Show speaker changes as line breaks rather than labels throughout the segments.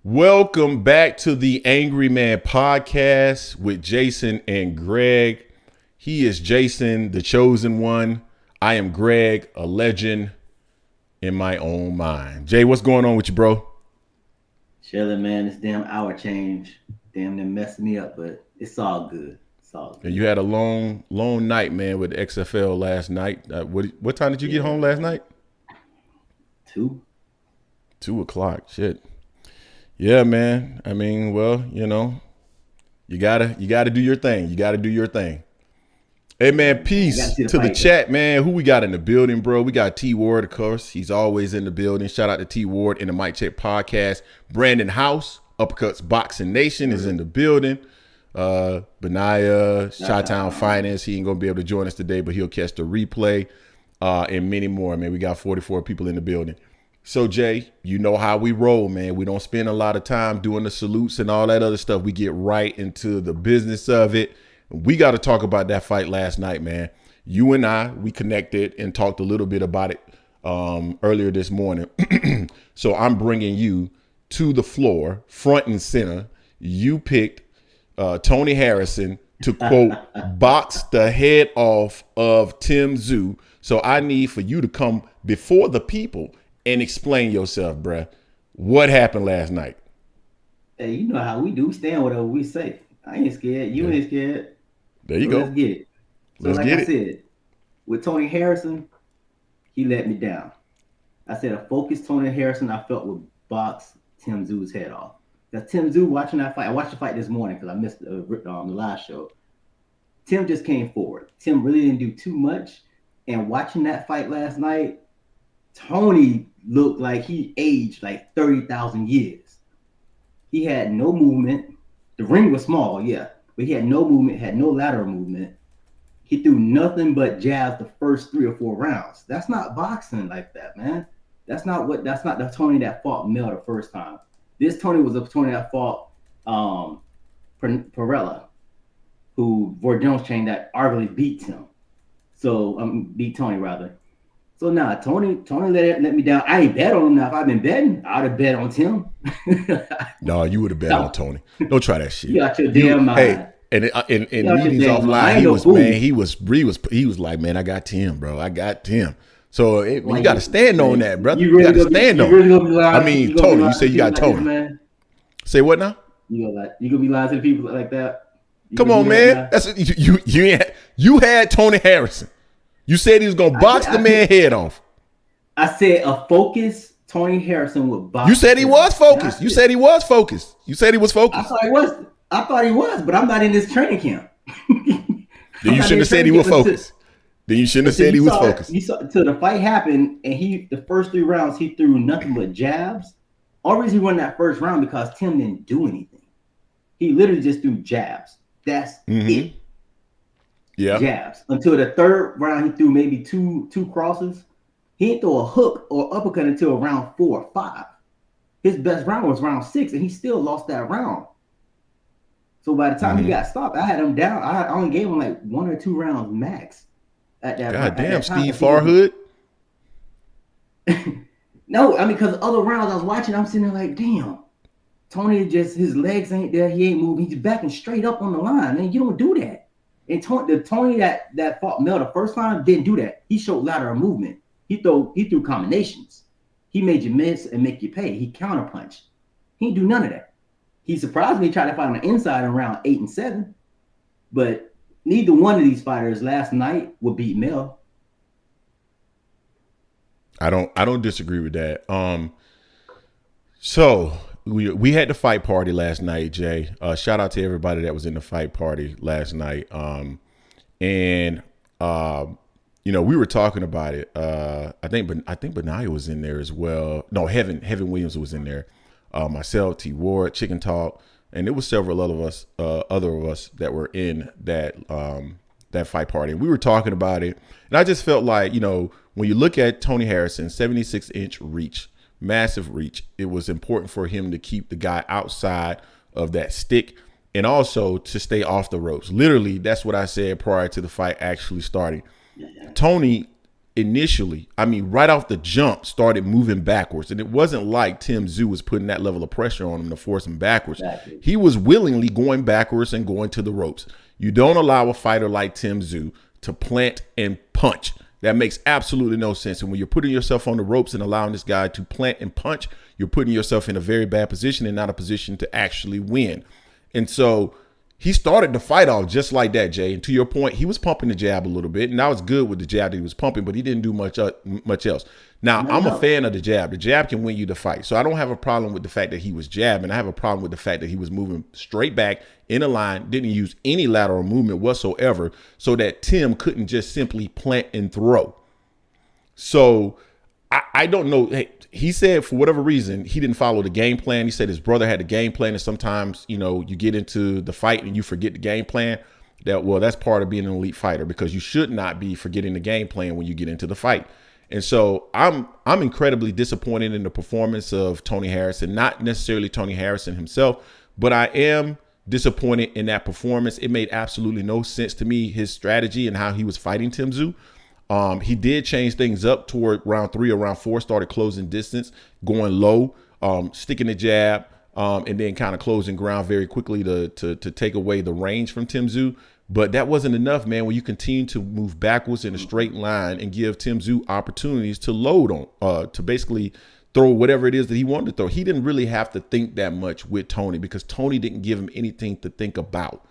Welcome back to the Angry Man podcast with Jason and Greg. He is Jason, the chosen one. I am Greg, a legend in my own mind. Jay, what's going on with you, bro?
Chilling, man. This damn hour change, damn, they messed me up, but it's all good. It's all good.
And you had a long night, man, with the XFL last night. What time did you get home last night?
2.
2:00. Shit. Yeah, man. I mean, well, you gotta do your thing. You gotta do your thing. Hey, man, peace to the chat, man. Who we got in the building, bro? We got T Ward, of course. He's always in the building. Shout out to T Ward in the Mic Check podcast. Brandon House, Uppercuts Boxing Nation is in the building. Benaya, Chi-Town Finance. He ain't gonna be able to join us today, but he'll catch the replay. And many more, man. We got 44 people in the building. So, Jay, you know how we roll, man. We don't spend a lot of time doing the salutes and all that other stuff. We get right into the business of it. We got to talk about that fight last night, man. You and we connected and talked a little bit about it earlier this morning. So I'm bringing you to the floor, front and center. You picked Tony Harrison to, quote, box the head off of Tszyu. So I need for you to come before the people and explain yourself, bruh. What happened last night?
Hey, you know how we do. We stand whatever we say. I ain't scared. You ain't scared.
There you go.
Let's get it. So like I said, with Tony Harrison, he let me down. I said a focused Tony Harrison I felt would box Tszyu's head off. That's Tszyu watching that fight. I watched the fight this morning because I missed the live show. Tim just came forward. Tim really didn't do too much. And watching that fight last night, Tony looked like he aged like 30,000 years. He had no movement. The ring was small, yeah, but he had no movement, had no lateral movement. He threw nothing but jabs the first 3 or 4 rounds. That's not boxing like that, man. That's not the Tony that fought Mel the first time. This Tony was a Tony that fought Perella, who Vorjones trained that arguably beat him. So beat Tony rather. So now Tony let me down. I ain't bet on him now. If I've been betting, I'd have bet on Tim.
No, you would have bet on Tony. Don't try that shit.
You got your damn mind.
Hey, and in meetings offline, he was like, man, I got Tim, bro. I got Tim. So you got to stand on that, brother. You got to stand on it. I mean, Tony, you say you got Tony. Man. Say what now?
You gonna be lying to the people like that?
Come on, man. That's you had Tony Harrison. You said he was going to box the man head off.
I said a focused Tony Harrison would box.
You said he was focused. You said he was focused. You said he was focused.
I thought he was, but I'm not in this training camp.
Then you shouldn't have said he was focused. Then you shouldn't have said he was focused.
Till the fight happened, and the first 3 rounds, he threw nothing but jabs. Only reason he won that first round because Tim didn't do anything. He literally just threw jabs. That's it.
Yeah.
Jabs. Until the 3rd round, he threw maybe two crosses. He didn't throw a hook or uppercut until round 4 or 5. His best round was round 6, and he still lost that round. So by the time he got stopped, I had him down. I only gave him like 1 or 2 rounds max. At that.
God damn, Steve Farhood.
No, I mean, because other rounds I was watching, I'm sitting there like, damn. Tony his legs ain't there. He ain't moving. He's backing straight up on the line. Man, you don't do that. And the Tony that fought Mel the first time didn't do that. He showed lateral movement. He threw combinations. He made you miss and make you pay. He counterpunched. He didn't do none of that. He surprised me trying to fight on the inside in round 8 and 7. But neither one of these fighters last night would beat Mel.
I don't disagree with that. So we had the fight party last night, Jay. Shout out to everybody that was in the fight party last night. We were talking about it. I think Benaya was in there as well. No, Heaven Williams was in there. Myself, T Ward, Chicken Talk, and there was several other of us that were in that fight party. And we were talking about it, and I just felt like, when you look at Tony Harrison, 76-inch reach, massive reach, it was important for him to keep the guy outside of that stick and also to stay off the ropes. Literally, that's what I said prior to the fight actually starting. Tony initially, I mean, right off the jump, started moving backwards. And it wasn't like Tszyu was putting that level of pressure on him to force him backwards.
Exactly.
He was willingly going backwards and going to the ropes. You don't allow a fighter like Tszyu to plant and punch. That makes absolutely no sense. And when you're putting yourself on the ropes and allowing this guy to plant and punch, you're putting yourself in a very bad position and not a position to actually win. And so he started the fight off just like that, Jay. And to your point, he was pumping the jab a little bit, and that was good with the jab that he was pumping, but he didn't do much else. Now, I'm a fan of the jab. The jab can win you the fight. So I don't have a problem with the fact that he was jabbing. I have a problem with the fact that he was moving straight back in a line, didn't use any lateral movement whatsoever, so that Tim couldn't just simply plant and throw. So I don't know. Hey, he said for whatever reason, he didn't follow the game plan. He said his brother had the game plan. And sometimes, you know, you get into the fight and you forget the game plan. That's part of being an elite fighter, because you should not be forgetting the game plan when you get into the fight. And so I'm incredibly disappointed in the performance of Tony Harrison, not necessarily Tony Harrison himself, but I am disappointed in that performance. It made absolutely no sense to me, his strategy and how he was fighting Tszyu. He did change things up toward round 3 or round 4, started closing distance, going low, sticking the jab, and then kind of closing ground very quickly to take away the range from Tszyu. But that wasn't enough, man, when you continue to move backwards in a straight line and give Tszyu opportunities to load on, to basically throw whatever it is that he wanted to throw. He didn't really have to think that much with Tony, because Tony didn't give him anything to think about.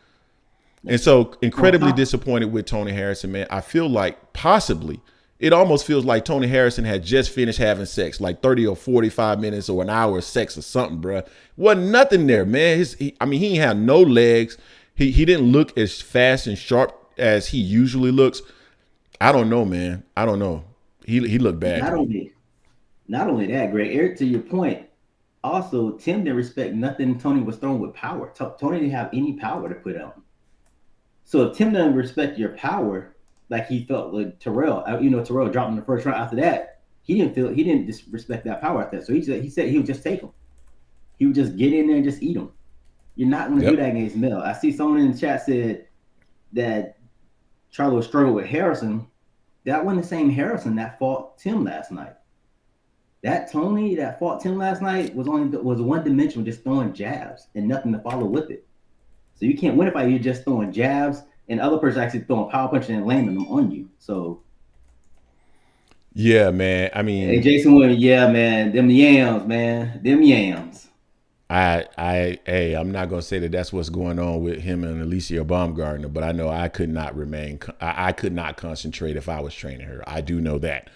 And so incredibly disappointed with Tony Harrison, man. I feel like possibly it almost feels like Tony Harrison had just finished having sex, like 30 or 45 minutes or an hour of sex or something, bro. Wasn't nothing there, man. He ain't had no legs. He didn't look as fast and sharp as he usually looks. I don't know, man. I don't know. He looked bad.
Not only that, Greg, Eric, to your point, also Tim didn't respect nothing Tony was throwing with power. Tony didn't have any power to put on. So if Tim doesn't respect your power, like he felt with Terrell, Terrell dropped in the first round. After that, he didn't disrespect that power after that. So he said he would just take him. He would just get in there and just eat him. You're not going to do that against Mel. I see someone in the chat said that Charlo struggled with Harrison. That wasn't the same Harrison that fought Tim last night. That Tony that fought Tim last night was one dimensional, just throwing jabs and nothing to follow with it. So you can't win a fight. You're just throwing jabs, and other person actually throwing power punches and landing them on you. So,
yeah, man. I mean,
hey, Jason Williams, yeah, man, them yams, man, them yams.
I'm not gonna say that that's what's going on with him and Alicia Baumgartner, but I know I could not concentrate if I was training her. I do know that.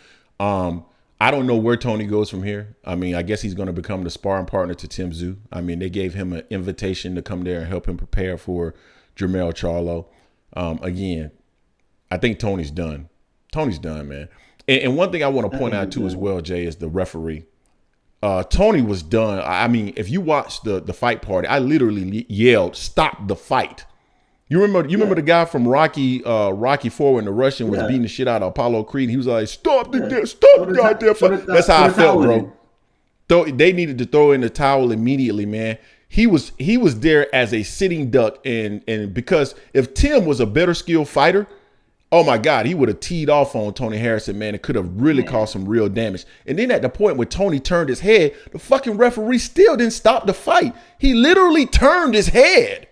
I don't know where Tony goes from here. I mean, I guess he's going to become the sparring partner to Tszyu. I mean, they gave him an invitation to come there and help him prepare for Jermell Charlo. Again, I think Tony's done. Tony's done, man. And one thing I want to point out too as well, Jay, is the referee. Tony was done. I mean, if you watch the fight party, I literally yelled, "Stop the fight." You remember the guy from Rocky 4 when the Russian was beating the shit out of Apollo Creed? He was like, stop the goddamn fight. That's how I felt, bro. They needed to throw in the towel immediately, man. He was there as a sitting duck, and because if Tim was a better skilled fighter, oh my God, he would have teed off on Tony Harrison, man. It could have really caused some real damage. And then at the point where Tony turned his head, the fucking referee still didn't stop the fight. He literally turned his head.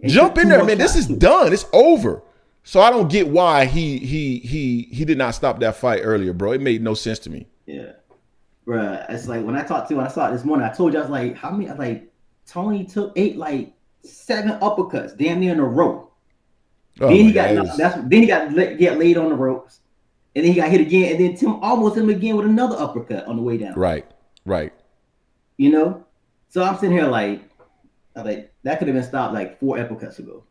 Jump in there, man. This is done. It's over. So I don't get why he did not stop that fight earlier, bro. It made no sense to me.
Yeah, bro. It's like when I saw it this morning, I told you, I was like, how many? Like Tony took 7 uppercuts, damn near in a row.
Oh,
then he got get laid on the ropes, and then he got hit again, and then Tim almost hit him again with another uppercut on the way down.
Right.
You know, so I'm sitting here like that could have been stopped like 4 uppercuts ago.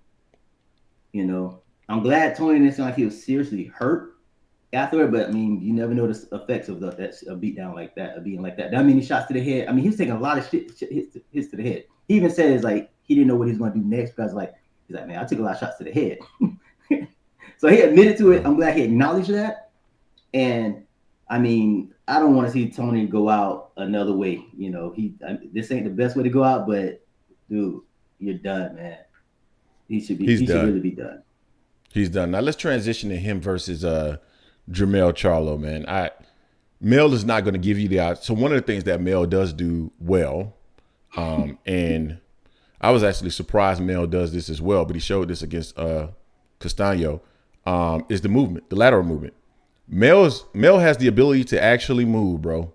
You know, I'm glad Tony didn't sound like he was seriously hurt afterward, but I mean, you never know the effects of a beat down like that, a beating like that. That many shots to the head. I mean, he was taking a lot of hits to the head. He even says like he didn't know what he was going to do next because he's like, man, I took a lot of shots to the head. So he admitted to it. I'm glad he acknowledged that. And I mean, I don't want to see Tony go out another way. You know, this ain't the best way to go out, but dude, you're done, man. He should really be done.
He's done. Now let's transition to him versus Jermell Charlo, man. Mel is not going to give you the odds. So one of the things that Mel does do well, and I was actually surprised Mel does this as well, but he showed this against Castaño, is the movement, the lateral movement. Mel has the ability to actually move, bro.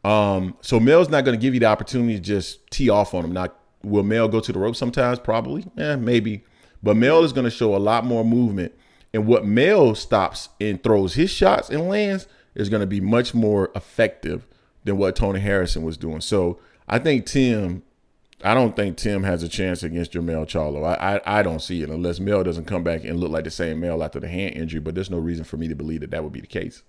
So Mel's not going to give you the opportunity to just tee off on him. Now, will Mel go to the rope sometimes? Probably. Maybe. But Mel is going to show a lot more movement. And what Mel stops and throws his shots and lands is going to be much more effective than what Tony Harrison was doing. So I don't think Tim has a chance against Jermell Charlo. I don't see it unless Mel doesn't come back and look like the same Mel after the hand injury. But there's no reason for me to believe that would be the case.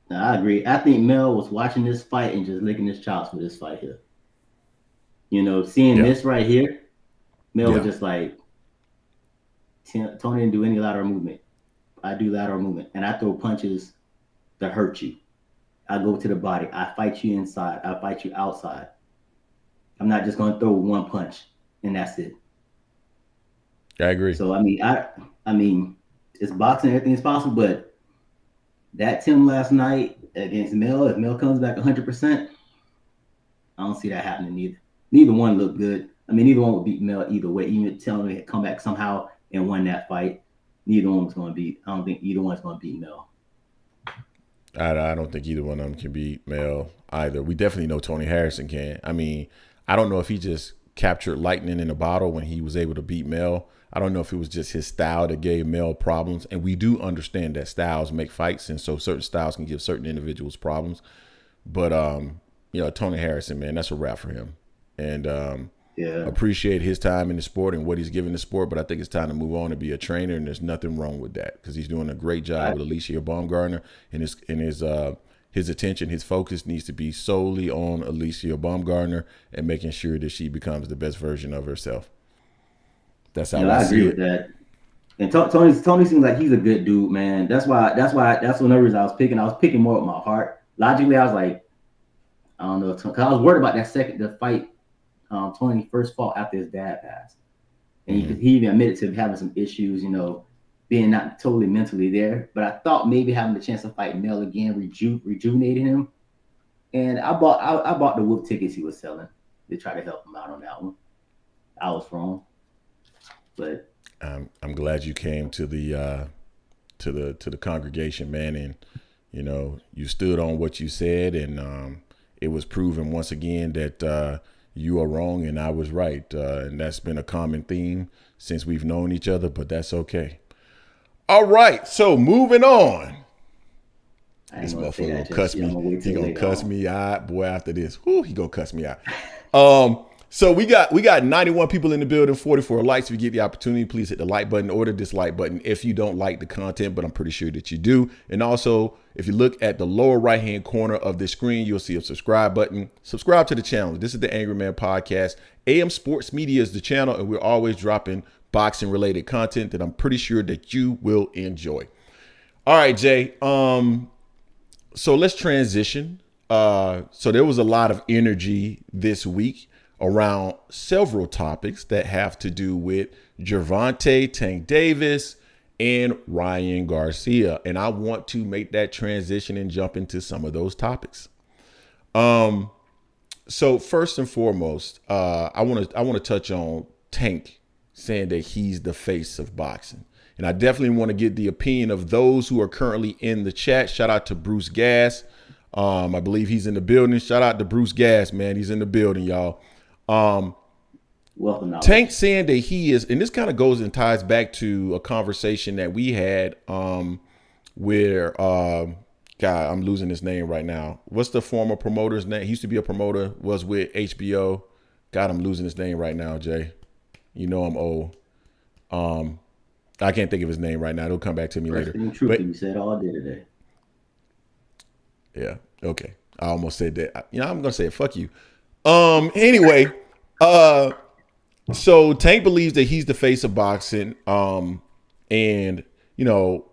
No, I agree. I think Mel was watching this fight and just licking his chops with this fight here. Seeing this right here, Mel was just like, Tony didn't do any lateral movement. I do lateral movement, and I throw punches that hurt you. I go to the body. I fight you inside. I fight you outside. I'm not just going to throw one punch, and that's it.
I agree.
So, I mean, it's boxing. Everything is possible, but that Tim last night against Mel, if Mel comes back 100%, I don't see that happening either. Neither one looked good. I mean, neither one would beat Mel either way. Even if Tim had come back somehow and won that fight, neither one was going to beat. I don't think either one's going to beat Mel.
I don't think either one of them can beat Mel either. We definitely know Tony Harrison can. I mean, I don't know if he just captured lightning in a bottle when he was able to beat Mel. I don't know if it was just his style that gave Mel problems. And we do understand that styles make fights. And so certain styles can give certain individuals problems. But, Tony Harrison, man, that's a wrap for him. And appreciate his time in the sport and what he's given the sport. But I think it's time to move on and be a trainer. And there's nothing wrong with that because he's doing a great job with Alicia Baumgartner. And his attention, his focus needs to be solely on Alicia Baumgartner and making sure that she becomes the best version of herself. That's how I agree with that.
And Tony seems like he's a good dude, man. That's one reason I was picking. I was picking more with my heart. Logically, I was like, I don't know, because I was worried about the fight Tony first fought after his dad passed, and he even admitted to having some issues, being not totally mentally there. But I thought maybe having the chance to fight Mel again rejuvenated him, and I bought the wolf tickets he was selling to try to help him out on that one. I was wrong. But
I'm glad you came to the congregation, man, and you stood on what you said, and it was proven once again that you are wrong and I was right, and that's been a common theme since we've known each other. But that's okay. All right, so moving on. This motherfucker gonna cuss me. He gonna cuss me out, boy. After this, he gonna cuss me out. So we got 91 people in the building, 44 likes. If you get the opportunity, please hit the like button or the dislike button if you don't like the content, but I'm pretty sure that you do. And also, if you look at the lower right-hand corner of the screen, you'll see a subscribe button. Subscribe to the channel. This is the Angry Man Podcast. AM Sports Media is the channel, and we're always dropping boxing-related content that I'm pretty sure that you will enjoy. All right, Jay. So let's transition. So there was a lot of energy this week around several topics that have to do with Gervonta Tank Davis and Ryan Garcia. And I want to make that transition and jump into some of those topics. So first and foremost, I want to touch on Tank saying that he's the face of boxing. And I definitely want to get the opinion of those who are currently in the chat. Shout out to Bruce Gass. I believe he's in the building. Shout out to Bruce Gass, man. He's in the building, y'all.
Welcome.
Tank saying that he is, and this kind of goes and ties back to a conversation that we had where God, I'm losing his name right now. What's the former promoter's name? He used to be a promoter, was with HBO. God, I'm losing his name right now, Jay. You know I'm old. I can't think of his name right now. It'll come back to me later.
But you said all day today.
Yeah. Okay. I almost said that. I'm gonna say it. Fuck you. Anyway, so Tank believes that he's the face of boxing. And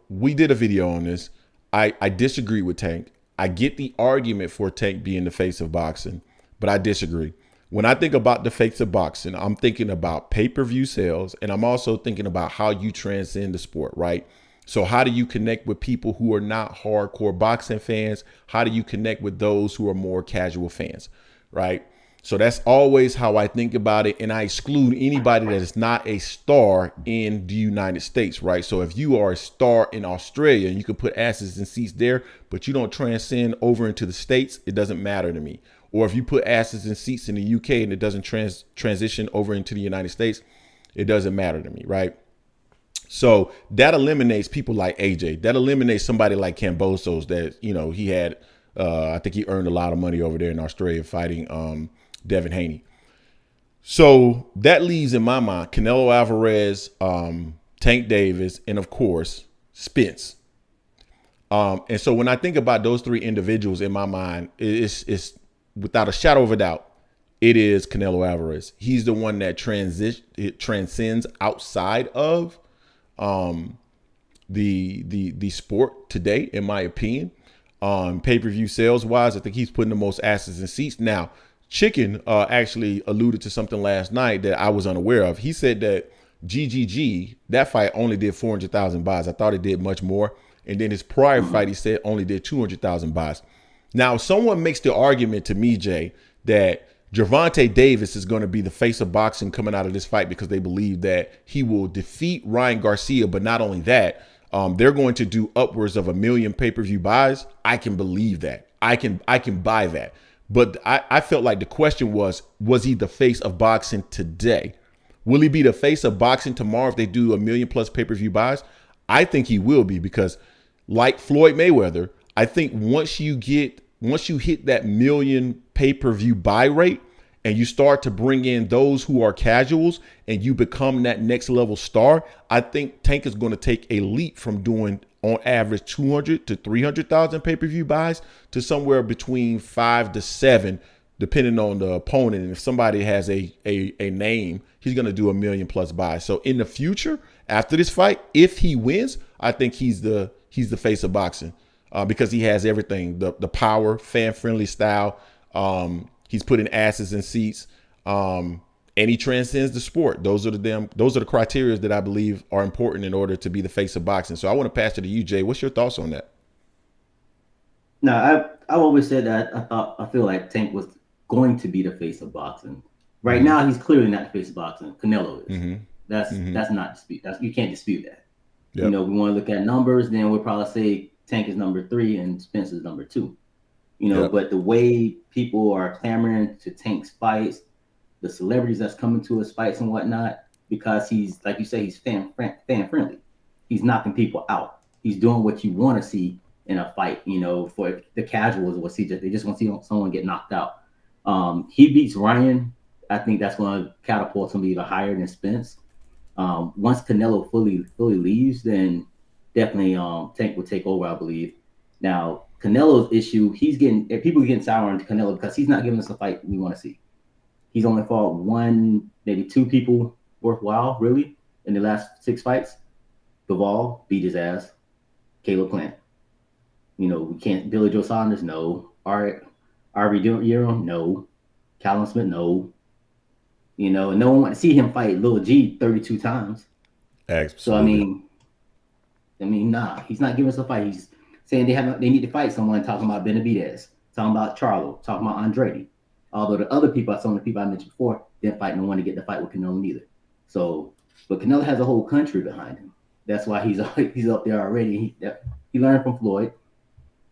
we did a video on this. I disagree with Tank. I get the argument for Tank being the face of boxing, but I disagree. When I think about the face of boxing, I'm thinking about pay-per-view sales, and I'm also thinking about how you transcend the sport, right? So how do you connect with people who are not hardcore boxing fans? How do you connect with those who are more casual fans, right? So that's always how I think about it. And I exclude anybody that is not a star in the United States, right? So if you are a star in Australia and you can put asses in seats there, but you don't transcend over into the States, it doesn't matter to me. Or if you put asses in seats in the UK and it doesn't transition over into the United States, it doesn't matter to me, right? So that eliminates people like AJ. That eliminates somebody like Kambosos that, you know, he had, I think he earned a lot of money over there in Australia fighting Devin Haney. So that leaves in my mind Canelo Alvarez, Tank Davis, and of course, Spence. And so when I think about those three individuals in my mind, it's without a shadow of a doubt, it is Canelo Alvarez. He's the one that transcends outside of the sport today, in my opinion. Pay-per-view sales wise, I think he's putting the most asses in seats. Now, Chicken actually alluded to something last night that I was unaware of. He said that GGG, that fight only did 400,000 buys. I thought it did much more. And then his prior fight, he said only did 200,000 buys. Now, someone makes the argument to me, Jay, that Gervonta Davis is going to be the face of boxing coming out of this fight because they believe that he will defeat Ryan Garcia. But not only that, they're going to do upwards of 1 million pay-per-view buys. I can believe that. I can buy that. But I felt like the question was he the face of boxing today? Will he be the face of boxing tomorrow if they do 1 million plus pay-per-view buys? I think he will be, because like Floyd Mayweather, I think once you hit that 1 million pay-per-view buy rate and you start to bring in those who are casuals and you become that next level star, I think Tank is going to take a leap from doing on average 200 to 300,000 pay-per-view buys to somewhere between 5 to 7, depending on the opponent. And if somebody has a name, he's going to do 1 million plus buys. So in the future, after this fight, if he wins, I think he's the face of boxing because he has everything, the power, fan-friendly style. He's putting asses in seats. And he transcends the sport. Those are the criteria that I believe are important in order to be the face of boxing. So I want to pass it to you, Jay. What's your thoughts on that?
No, I've always said that I feel like Tank was going to be the face of boxing. Right now, he's clearly not the face of boxing. Canelo is. That's not dispute. You can't dispute that. Yep. You know, we want to look at numbers, then we'll probably say Tank is number 3 and Spence is number 2. You know, but the way people are clamoring to Tank's fights, the celebrities that's coming to his fights and whatnot, because he's, like you say, he's fan friendly. He's knocking people out. He's doing what you want to see in a fight. You know, for the casuals, they just want to see someone get knocked out. He beats Ryan. I think that's going to catapult him even higher than Spence. Once Canelo fully leaves, then definitely Tank will take over, I believe. Now, Canelo's issue, people are getting sour on Canelo because he's not giving us a fight we want to see. He's only fought 1, maybe 2 people worthwhile, really, in the last 6 fights. Duvall beat his ass. Caleb Plant. You know, we can't. Billy Joe Saunders, no. Arby Euro, no. Callum Smith, no. You know, and no one wanted to see him fight Lil G 32 times. Absolutely. So, I mean, nah, he's not giving us a fight. He's saying they need to fight someone, talking about Benavidez, talking about Charlo, talking about Andrade. Although the other people, some of the people I mentioned before, didn't fight no one to get the fight with Canelo neither. So, but Canelo has a whole country behind him. That's why he's up there already. He learned from Floyd,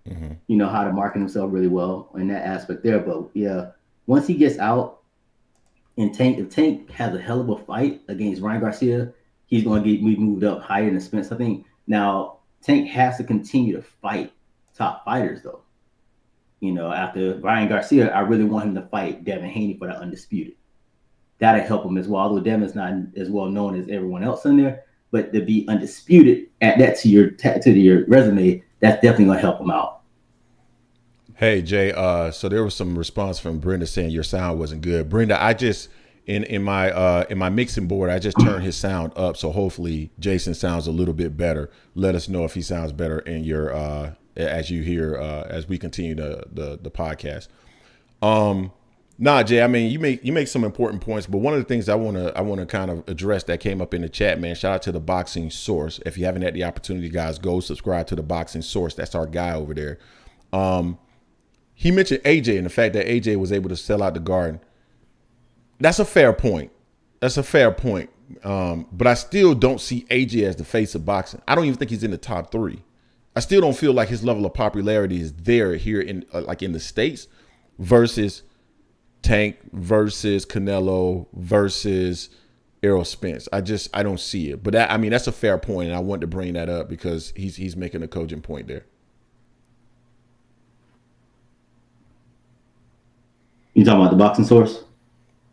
you know, how to market himself really well in that aspect there. But yeah, once he gets out, and if Tank has a hell of a fight against Ryan Garcia, he's going to get moved up higher than Spence, I think. Now, Tank has to continue to fight top fighters, though. You know, after Ryan Garcia, I really want him to fight Devin Haney for the undisputed. That'll help him as well. Although Devin's not as well known as everyone else in there, but to be undisputed, add that to your resume, that's definitely going to help him out.
Hey, Jay, so there was some response from Brenda saying your sound wasn't good. Brenda, I just in my mixing board, I just turned his sound up, so hopefully Jason sounds a little bit better. Let us know if he sounds better in your as you hear as we continue the podcast. Nah, Jay. I mean, you make some important points, but one of the things I wanna kind of address that came up in the chat, man. Shout out to the Boxing Source. If you haven't had the opportunity, guys, go subscribe to the Boxing Source. That's our guy over there. He mentioned AJ and the fact that AJ was able to sell out the Garden. That's a fair point. That's a fair point. But I still don't see AJ as the face of boxing. I don't even think he's in the top 3. I still don't feel like his level of popularity is there here in like in the States versus Tank versus Canelo versus Errol Spence. I don't see it. But that's a fair point, and I wanted to bring that up because he's making a cogent point there.
You talking about the Boxing Source?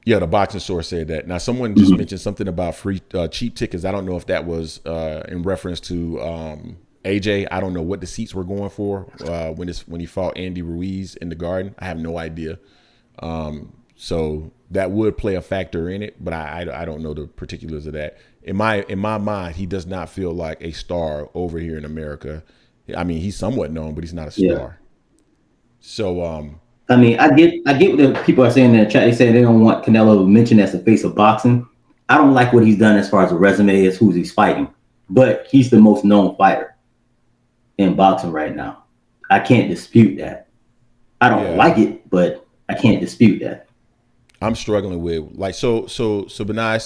Yeah, the Boxing Source said that. Now, someone just mentioned something about free cheap tickets. I don't know if that was in reference to AJ. I don't know what the seats were going for when he fought Andy Ruiz in the Garden. I have no idea. So that would play a factor in it, but I don't know the particulars of that. In my mind, he does not feel like a star over here in America. I mean, he's somewhat known, but he's not a star. Yeah. So
I mean, I get what the people are saying in the chat. They say they don't want Canelo mentioned as the face of boxing. I don't like what he's done as far as a resume as who's he's fighting, but he's the most known fighter in boxing right now. I can't dispute that. I don't like it, but I can't dispute that.
I'm struggling with but now I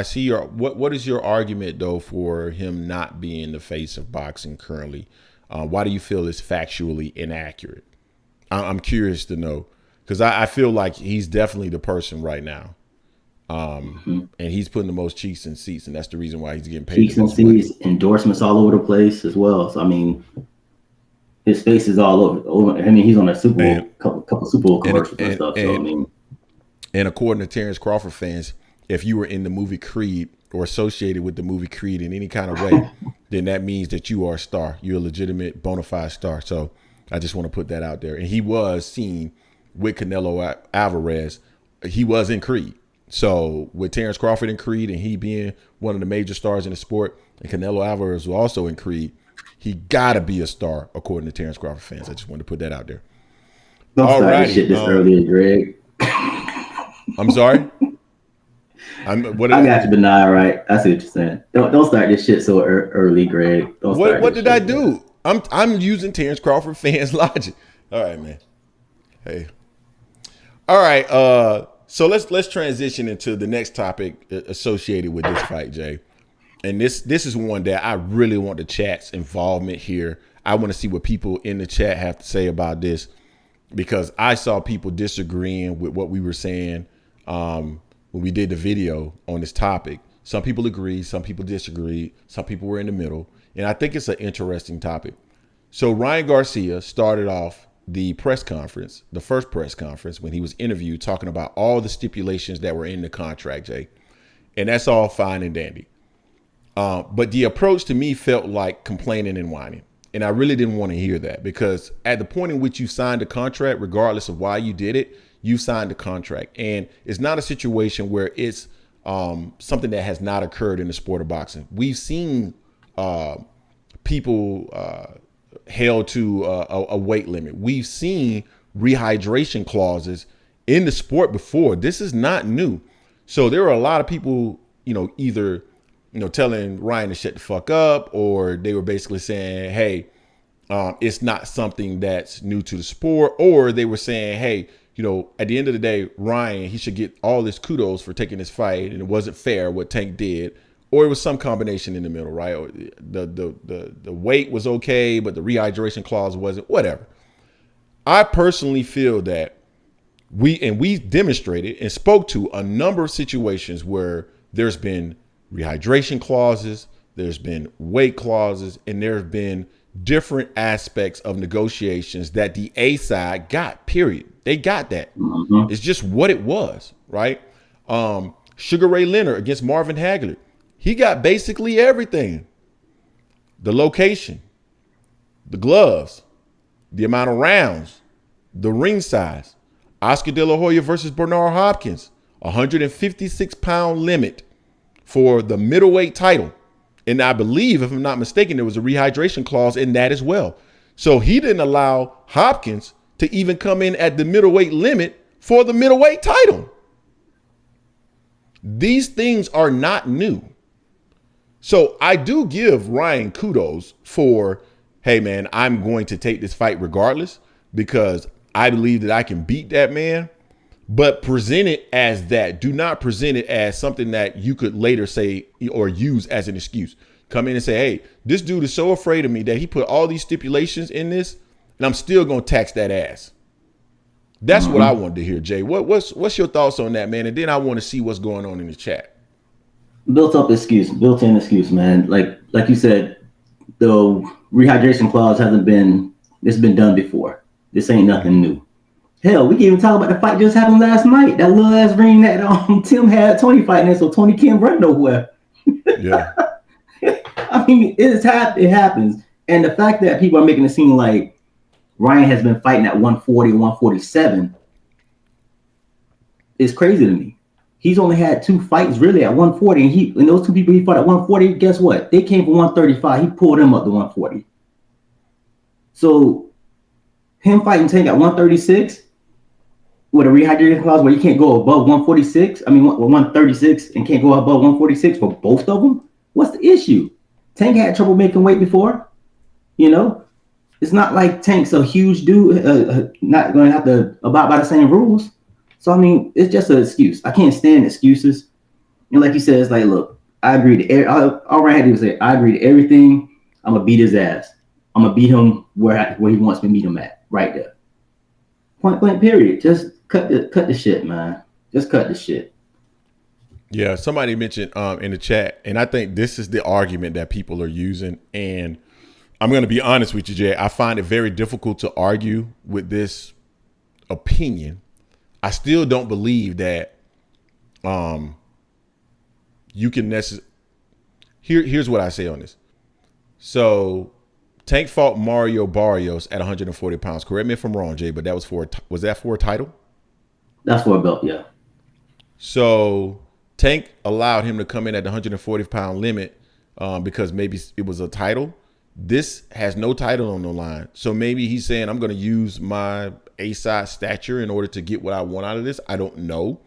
see your what is your argument though for him not being the face of boxing currently? Why do you feel it's factually inaccurate? I'm curious to know, because I feel like he's definitely the person right now, and he's putting the most cheeks in seats, and that's the reason why he's getting paid. Cheeks in seats,
endorsements all over the place as well. So I mean, his face is all over. I mean, he's on a Super Bowl, couple Super Bowl commercials and stuff. So I mean,
and according to Terence Crawford fans, if you were in the movie Creed or associated with the movie Creed in any kind of way, then that means that you are a star. You're a legitimate, bona fide star. So I just want to put that out there. And he was seen with Canelo Alvarez. He was in Creed. So with Terence Crawford in Creed and he being one of the major stars in the sport, and Canelo Alvarez was also in Creed, he got to be a star, according to Terence Crawford fans. I just wanted to put that out there.
Don't start this shit this early, Greg.
I'm sorry?
I got you, but nah, right. I see what you're saying. Don't start this shit so early, Greg.
What did I do? I'm using Terence Crawford fans' logic. All right, man. Hey. All right. So let's transition into the next topic associated with this fight, Jay. And this is one that I really want the chat's involvement here. I want to see what people in the chat have to say about this, because I saw people disagreeing with what we were saying when we did the video on this topic. Some people agreed, some people disagreed, some people were in the middle. And I think it's an interesting topic. So Ryan Garcia started off the press conference, the first press conference, when he was interviewed, talking about all the stipulations that were in the contract, Jay. And that's all fine and dandy. But the approach to me felt like complaining and whining. And I really didn't want to hear that, because at the point in which you signed a contract, regardless of why you did it, you signed a contract. And it's not a situation where it's something that has not occurred in the sport of boxing. We've seen people held to a weight limit. We've seen rehydration clauses in the sport before. This is not new. So there are a lot of people, either, telling Ryan to shut the fuck up, or they were basically saying, hey, it's not something that's new to the sport, or they were saying, hey, at the end of the day, Ryan, he should get all this kudos for taking this fight, and it wasn't fair what Tank did. Or it was some combination in the middle, right? Or the weight was okay, but the rehydration clause wasn't, whatever. I personally feel that we demonstrated and spoke to a number of situations where there's been rehydration clauses, there's been weight clauses, and there's been different aspects of negotiations that the A side got, period. They got that. It's just what it was, right? Sugar Ray Leonard against Marvin Hagler. He got basically everything. The location, the gloves, the amount of rounds, the ring size. Oscar De La Hoya versus Bernard Hopkins, 156-pound limit for the middleweight title. And I believe, if I'm not mistaken, there was a rehydration clause in that as well. So he didn't allow Hopkins to even come in at the middleweight limit for the middleweight title. These things are not new. So I do give Ryan kudos for, hey man, I'm going to take this fight regardless because I believe that I can beat that man, but present it as that. Do not present it as something that you could later say or use as an excuse. Come in and say, hey, this dude is so afraid of me that he put all these stipulations in this and I'm still going to tax that ass. That's what I wanted to hear, Jay. What's your thoughts on that, man? And then I want to see what's going on in the chat.
Built-in excuse, man. Like you said, the rehydration clause it's been done before. This ain't nothing new. Hell, we can even talk about the fight just happened last night. That little ass ring that Tim had Tony fighting in, so Tony can't run nowhere.
Yeah.
I mean, it happens. And the fact that people are making it seem like Ryan has been fighting at 140, 147 is crazy to me. He's only had 2 fights really at 140, and those 2 people he fought at 140, guess what? They came from 135. He pulled them up to 140. So him fighting Tank at 136 with a rehydration clause where you can't go above 146, 136 and can't go above 146 for both of them. What's the issue? Tank had trouble making weight before. It's not like Tank's a huge dude, not going to have to abide by the same rules. So, I mean, it's just an excuse. I can't stand excuses. And like you said, it's like, look, I agree to all I had to do was say, I agree to everything. I'm going to beat his ass. I'm going to beat him where he wants me to meet him at, right there. Point blank, period. Just cut the shit, man. Just cut the shit.
Yeah, somebody mentioned in the chat, and I think this is the argument that people are using. And I'm going to be honest with you, Jay. I find it very difficult to argue with this opinion. I still don't believe that you can necessarily. Here's what I say on this. So Tank fought Mario Barrios at 140 pounds. Correct me if I'm wrong, Jay, but that was that for a title?
That's for a belt, yeah.
So Tank allowed him to come in at the 140-pound limit because maybe it was a title. This has no title on the line. So maybe he's saying, I'm going to use my A-side stature in order to get what I want out of this. I don't know.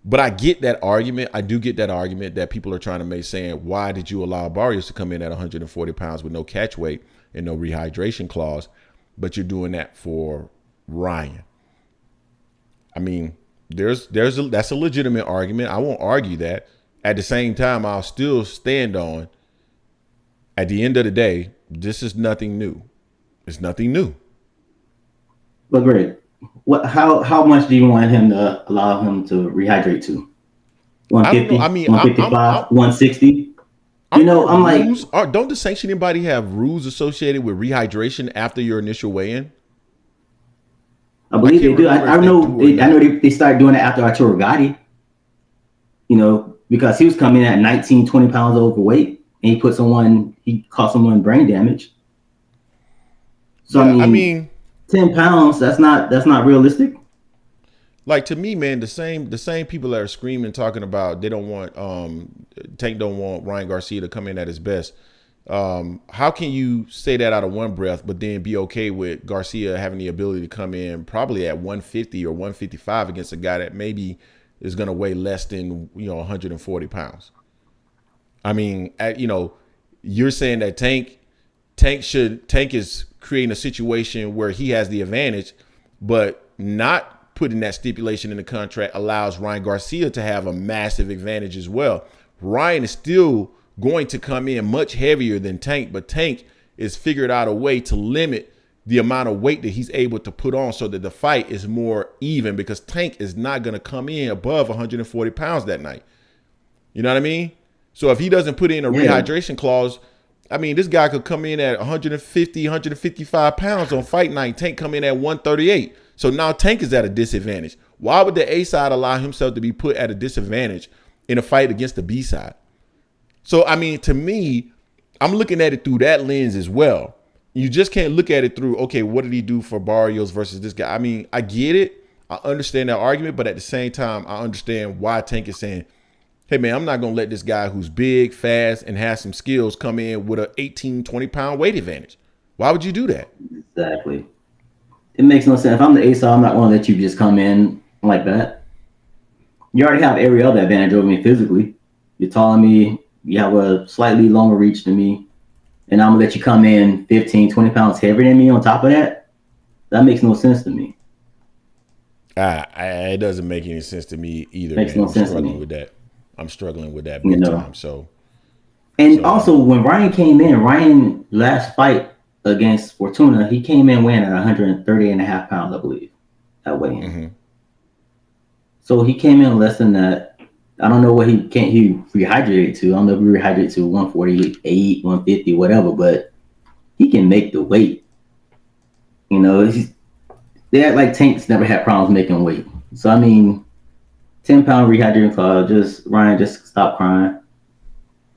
But I get that argument. I do get that argument that people are trying to make, saying, why did you allow Barrios to come in at 140 pounds with no catch weight and no rehydration clause, but you're doing that for Ryan? I mean, that's a legitimate argument. I won't argue that. At the same time, I'll still stand on, at the end of the day, this is nothing new. It's nothing new.
But great. How much do you want him to allow him to rehydrate to? 150? 155? 160? I'm like,
don't the sanctioning body have rules associated with rehydration after your initial weigh-in?
I believe they do. I know they started doing it after Arturo Gatti. Because he was coming at 19, 20 pounds overweight, and he caused someone brain damage. So yeah, I mean 10 pounds, that's not realistic.
Like, to me, man, the same people that are screaming, talking about they don't want Tank don't want Ryan Garcia to come in at his best. How can you say that out of one breath, but then be okay with Garcia having the ability to come in probably at 150 or 155 against a guy that maybe is going to weigh less than 140 pounds? I mean, you're saying that Tank is creating a situation where he has the advantage, but not putting that stipulation in the contract allows Ryan Garcia to have a massive advantage as well. Ryan is still going to come in much heavier than Tank, but Tank is figured out a way to limit the amount of weight that he's able to put on so that the fight is more even, because Tank is not going to come in above 140 pounds that night. You know what I mean? So if he doesn't put in a rehydration clause, I mean, this guy could come in at 150, 155 pounds on fight night. Tank come in at 138. So now Tank is at a disadvantage. Why would the A side allow himself to be put at a disadvantage in a fight against the B side? So, I mean, to me, I'm looking at it through that lens as well. You just can't look at it through, okay, what did he do for Barrios versus this guy? I mean, I get it. I understand that argument, but at the same time, I understand why Tank is saying, hey, man, I'm not going to let this guy who's big, fast, and has some skills come in with an 18, 20-pound weight advantage. Why would you do that?
Exactly. It makes no sense. If I'm the A side, I'm not going to let you just come in like that. You already have every other advantage over me physically. You're taller than me. You have a slightly longer reach than me. And I'm going to let you come in 15, 20 pounds heavier than me on top of that. That makes no sense to me.
It doesn't make any sense to me either,
Makes
man.
no sense to me.
I'm struggling with that big time.
Also, when Ryan came in, Ryan last fight against Fortuna, he came in weighing at 130 and a half pounds, I believe, at weigh-in.
Mm-hmm.
So he came in less than that. I don't know what he rehydrated to. I don't know if he rehydrated to 148, 150, whatever, but he can make the weight. You know, they act like Tank's never had problems making weight. So, I mean, 10-pound rehydrating cloud, Ryan, just stop crying.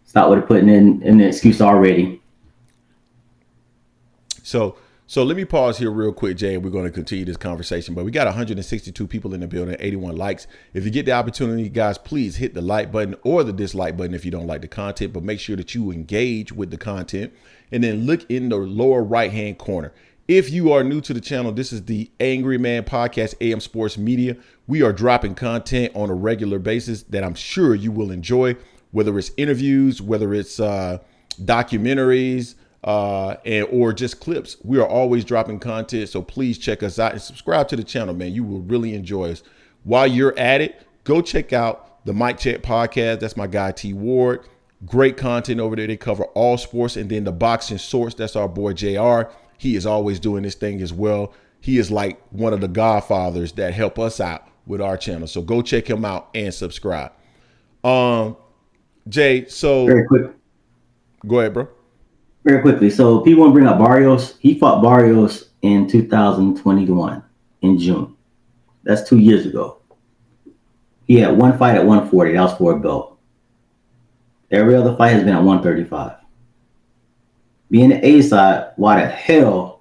Stop with it putting in an excuse already.
So let me pause here real quick, Jay, and we're going to continue this conversation. But we got 162 people in the building, 81 likes. If you get the opportunity, guys, please hit the like button or the dislike button if you don't like the content. But make sure that you engage with the content. And then look in the lower right-hand corner. If you are new to the channel, this is the Angry Man Podcast, AM Sports Media. We are dropping content on a regular basis that I'm sure you will enjoy, whether it's interviews, whether it's documentaries, or just clips. We are always dropping content, so please check us out and subscribe to the channel, man. You will really enjoy us. While you're at it, go check out the Mic Check Podcast. That's my guy T Ward. Great content over there. They cover all sports. And then the Boxing Source, that's our boy JR. He is always doing this thing as well. He is like one of the godfathers that help us out with our channel. So go check him out and subscribe. Jay, so
very quick.
Go ahead, bro.
Very quickly. So people want to bring up Barrios. He fought Barrios in 2021 in June. That's 2 years ago. He had one fight at 140. That was for a belt. Every other fight has been at 135. Being the A side, why the hell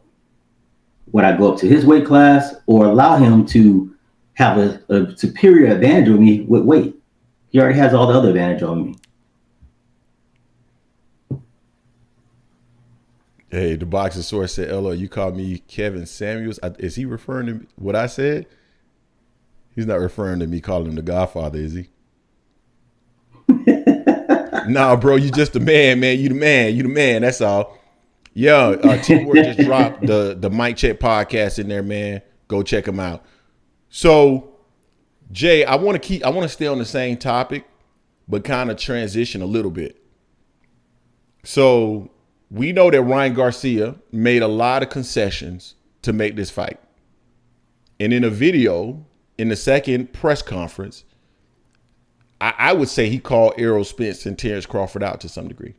would I go up to his weight class or allow him to have a superior advantage over me with weight? He already has all the other advantage over me.
Hey, the Boxing Source said, "Ella, you called me Kevin Samuels." Is he referring to what I said? He's not referring to me calling him the Godfather, is he? Nah, bro, you just the man, man. You the man. You the man. That's all. Yeah, T-Ward just dropped the Mic Check Podcast in there, man. Go check him out. So, Jay, I want to stay on the same topic, but kind of transition a little bit. So, we know that Ryan Garcia made a lot of concessions to make this fight. And in a video, in the second press conference, I would say he called Errol Spence and Terence Crawford out to some degree.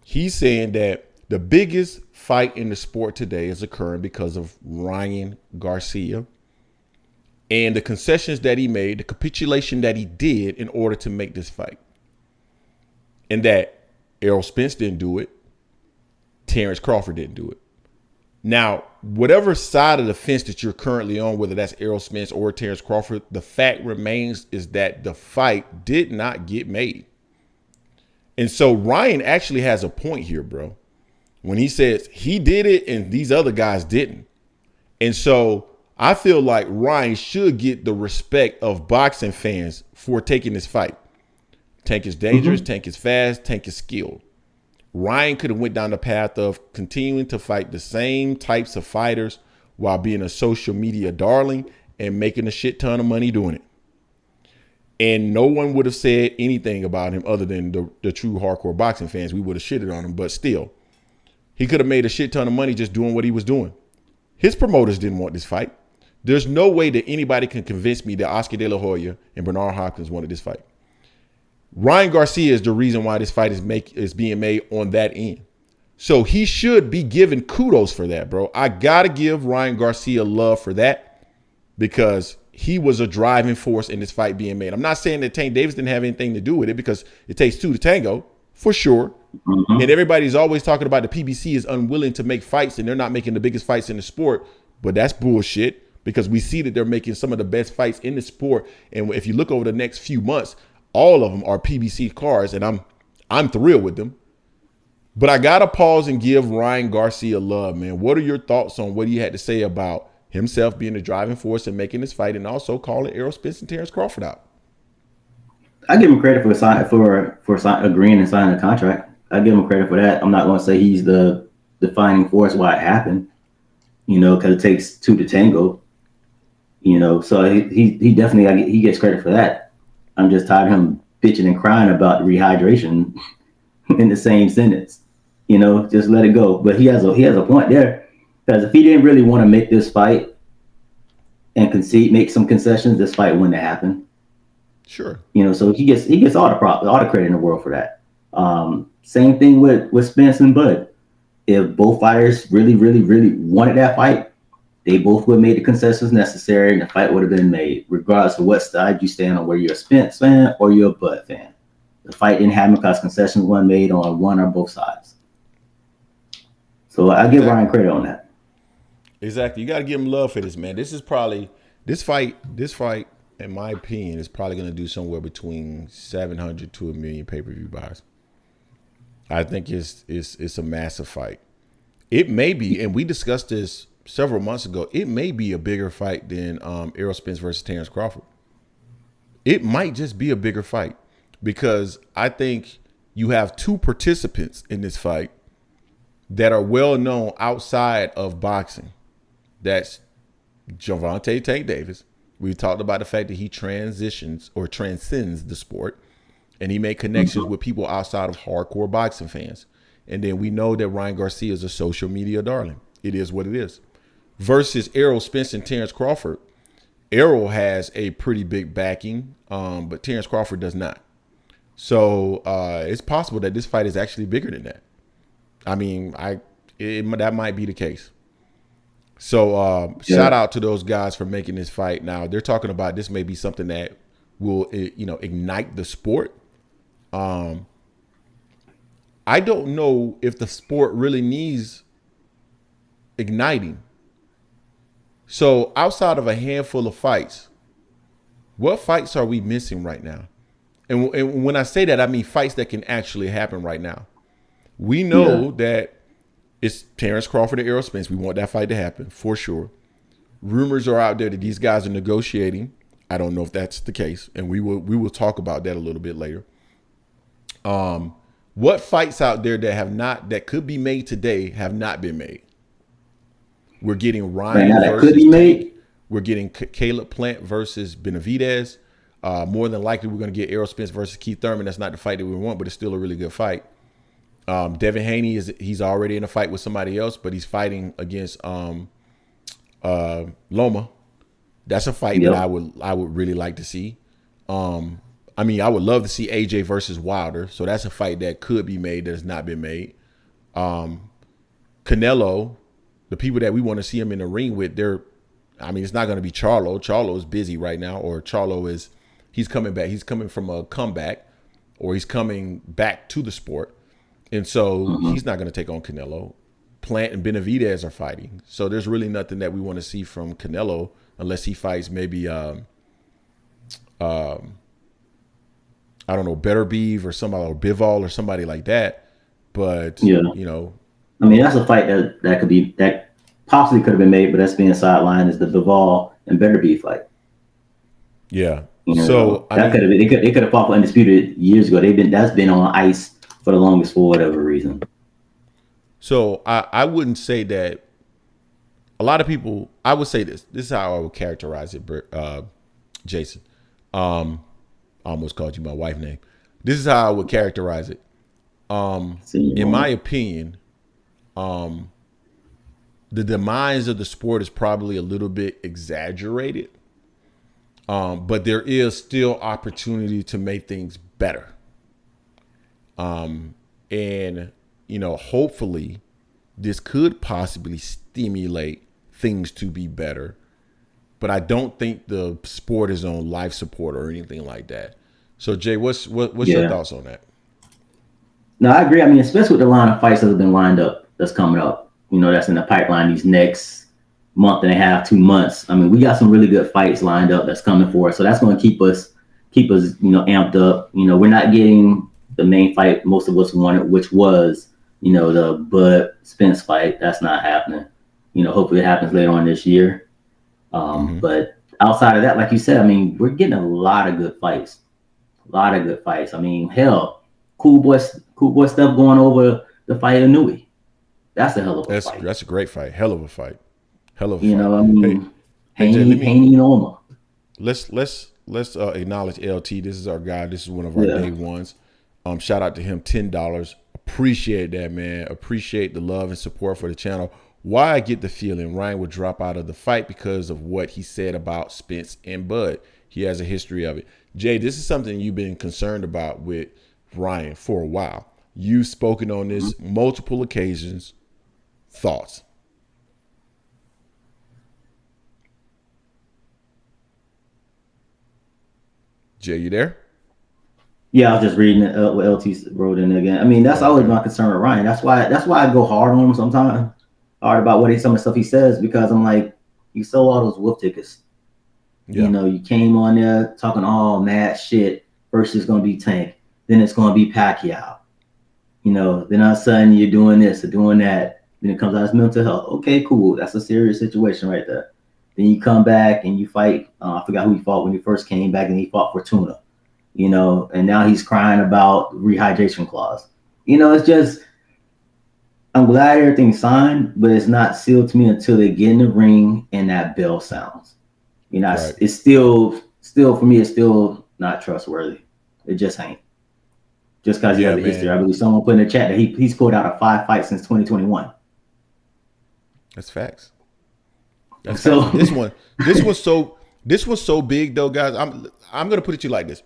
He's saying that the biggest fight in the sport today is occurring because of Ryan Garcia and the concessions that he made, the capitulation that he did in order to make this fight. And that Errol Spence didn't do it. Terence Crawford didn't do it. Now, whatever side of the fence that you're currently on, whether that's Errol Spence or Terence Crawford, the fact remains is that the fight did not get made. And so Ryan actually has a point here, bro, when he says he did it and these other guys didn't. And so I feel like Ryan should get the respect of boxing fans for taking this fight. Tank is dangerous. Tank is fast. Tank is skilled. Ryan could have went down the path of continuing to fight the same types of fighters while being a social media darling and making a shit ton of money doing it. And no one would have said anything about him other than the true hardcore boxing fans. We would have shitted on him, but still, he could have made a shit ton of money just doing what he was doing. His promoters didn't want this fight. There's no way that anybody can convince me that Oscar De La Hoya and Bernard Hopkins wanted this fight. Ryan Garcia is the reason why this fight is being made on that end. So he should be given kudos for that, bro. I got to give Ryan Garcia love for that because he was a driving force in this fight being made. I'm not saying that Tank Davis didn't have anything to do with it because it takes two to tango, for sure. And everybody's always talking about the PBC is unwilling to make fights and they're not making the biggest fights in the sport. But that's bullshit because we see that they're making some of the best fights in the sport. And if you look over the next few months, all of them are PBC cards, and I'm thrilled with them. But I gotta pause and give Ryan Garcia love, man. What are your thoughts on what he had to say about himself being the driving force and making this fight, and also calling Errol Spence and Terence Crawford out.
I give him credit for agreeing and signing a contract. I give him credit for that. I'm not going to say he's the defining force why it happened, because it takes two to tango, So he definitely he gets credit for that. I'm just tired of him bitching and crying about rehydration in the same sentence. Just let it go. But he has a point there, because if he didn't really want to make this fight and make some concessions, this fight wouldn't have happened.
Sure.
So he gets all the credit in the world for that. Same thing with Spence and Bud. If both fighters really, really, really wanted that fight, they both would have made the concessions necessary, and the fight would have been made, regardless of what side you stand on, whether you're a Spence fan or you're a Bud fan. The fight didn't happen because concessions weren't made on one or both sides. So I give Ryan credit on that.
Exactly. You got to give him love for this, man. This fight, in my opinion, is probably going to do somewhere between 700 to 1 million pay-per-view buys. I think it's a massive fight. It may be, and we discussed this several months ago, it may be a bigger fight than Errol Spence versus Terence Crawford. It might just be a bigger fight, because I think you have two participants in this fight that are well known outside of boxing. That's Gervonta Tank Davis. We talked about the fact that he transcends the sport, and he made connections with people outside of hardcore boxing fans. And then we know that Ryan Garcia is a social media darling. It is what it is. Versus Errol Spence and Terence Crawford. Errol has a pretty big backing, but Terence Crawford does not. So it's possible that this fight is actually bigger than that. I mean, that might be the case. So shout out to those guys for making this fight. Now they're talking about this may be something that will, ignite the sport. I don't know if the sport really needs igniting. So outside of a handful of fights, what fights are we missing right now? And when I say that, I mean fights that can actually happen right now. We know that it's Terence Crawford and Errol Spence. We want that fight to happen for sure. Rumors are out there that these guys are negotiating. I don't know if that's the case, and we will talk about that a little bit later. What fights out there that could be made today have not been made? We're getting Ryan
that could be made.
We're getting Caleb Plant versus Benavidez. More than likely, we're going to get Errol Spence versus Keith Thurman. That's not the fight that we want, but it's still a really good fight. Devin Haney he's already in a fight with somebody else, but he's fighting against Loma. That's a fight that I would really like to see. I would love to see AJ versus Wilder. So that's a fight that could be made that has not been made. Canelo, the people that we want to see him in the ring with, it's not going to be Charlo. Charlo is busy right now, or he's coming back. He's coming from a comeback, or he's coming back to the sport. And so he's not going to take on Canelo. Plant and Benavidez are fighting. So there's really nothing that we want to see from Canelo unless he fights maybe, I don't know, Better Beef or somebody, or Bivol or somebody like that. But,
that's a fight that possibly could have been made, but that's being sidelined, is the Bivol and Better Beef fight.
Yeah.
So that could have been, they could have fought for Undisputed years ago. That's been on ice for the longest for whatever reason.
So I wouldn't say that. A lot of people, I would say this. This is how I would characterize it, Jason. I almost called you my wife's name. This is how I would characterize it. In my opinion, the demise of the sport is probably a little bit exaggerated. But there is still opportunity to make things better. Hopefully this could possibly stimulate things to be better, but I don't think the sport is on life support or anything like that. So Jay, what's your thoughts on that?
No, I agree. Especially with the line of fights that have been lined up, that's coming up, that's in the pipeline these next month and a half, 2 months. We got some really good fights lined up that's coming for us. So that's going to keep us, amped up. We're not getting the main fight most of us wanted, which was, the Bud Spence fight. That's not happening. Hopefully it happens later on this year. But outside of that, like you said, I mean, we're getting a lot of good fights. I mean, hell, cool boy stuff going over the fight of Nui. That's a hell of a fight.
That's a great fight. Hell of a fight. I
I
Hey,
mean,
Jay,
Haney Noma.
let's acknowledge LT. This is our guy. This is one of our day ones. Shout out to him, $10. Appreciate that, man. Appreciate the love and support for the channel. Why I get the feeling Ryan would drop out of the fight because of what he said about Spence and Bud. He has a history of it. Jay, this is something you've been concerned about with Ryan for a while. You've spoken on this multiple occasions. Thoughts? Jay, you there?
Yeah, I was just reading what LT wrote in again. I mean, that's always my concern with Ryan. That's why I go hard on him sometimes. Hard about some of the stuff he says, because I'm like, you sold all those wolf tickets. Yeah. You know, you came on there talking all mad shit. First it's gonna be Tank, then it's gonna be Pacquiao. You know, then all of a sudden you're doing this or doing that. Then it comes out as mental health. Okay, cool. That's a serious situation right there. Then you come back and you fight. I forgot who he fought when he first came back, and he fought Fortuna. You know, and now he's crying about rehydration clause. You know, it's just, I'm glad everything's signed, but it's not sealed to me until they get in the ring and that bell sounds. You know, right. It's still for me, it's still not trustworthy. It just ain't. Just because you have the history. I believe someone put in the chat that he's pulled out of 5 fights since 2021.
That's facts. That's so facts. This was so big though, guys. I'm gonna put it to you like this.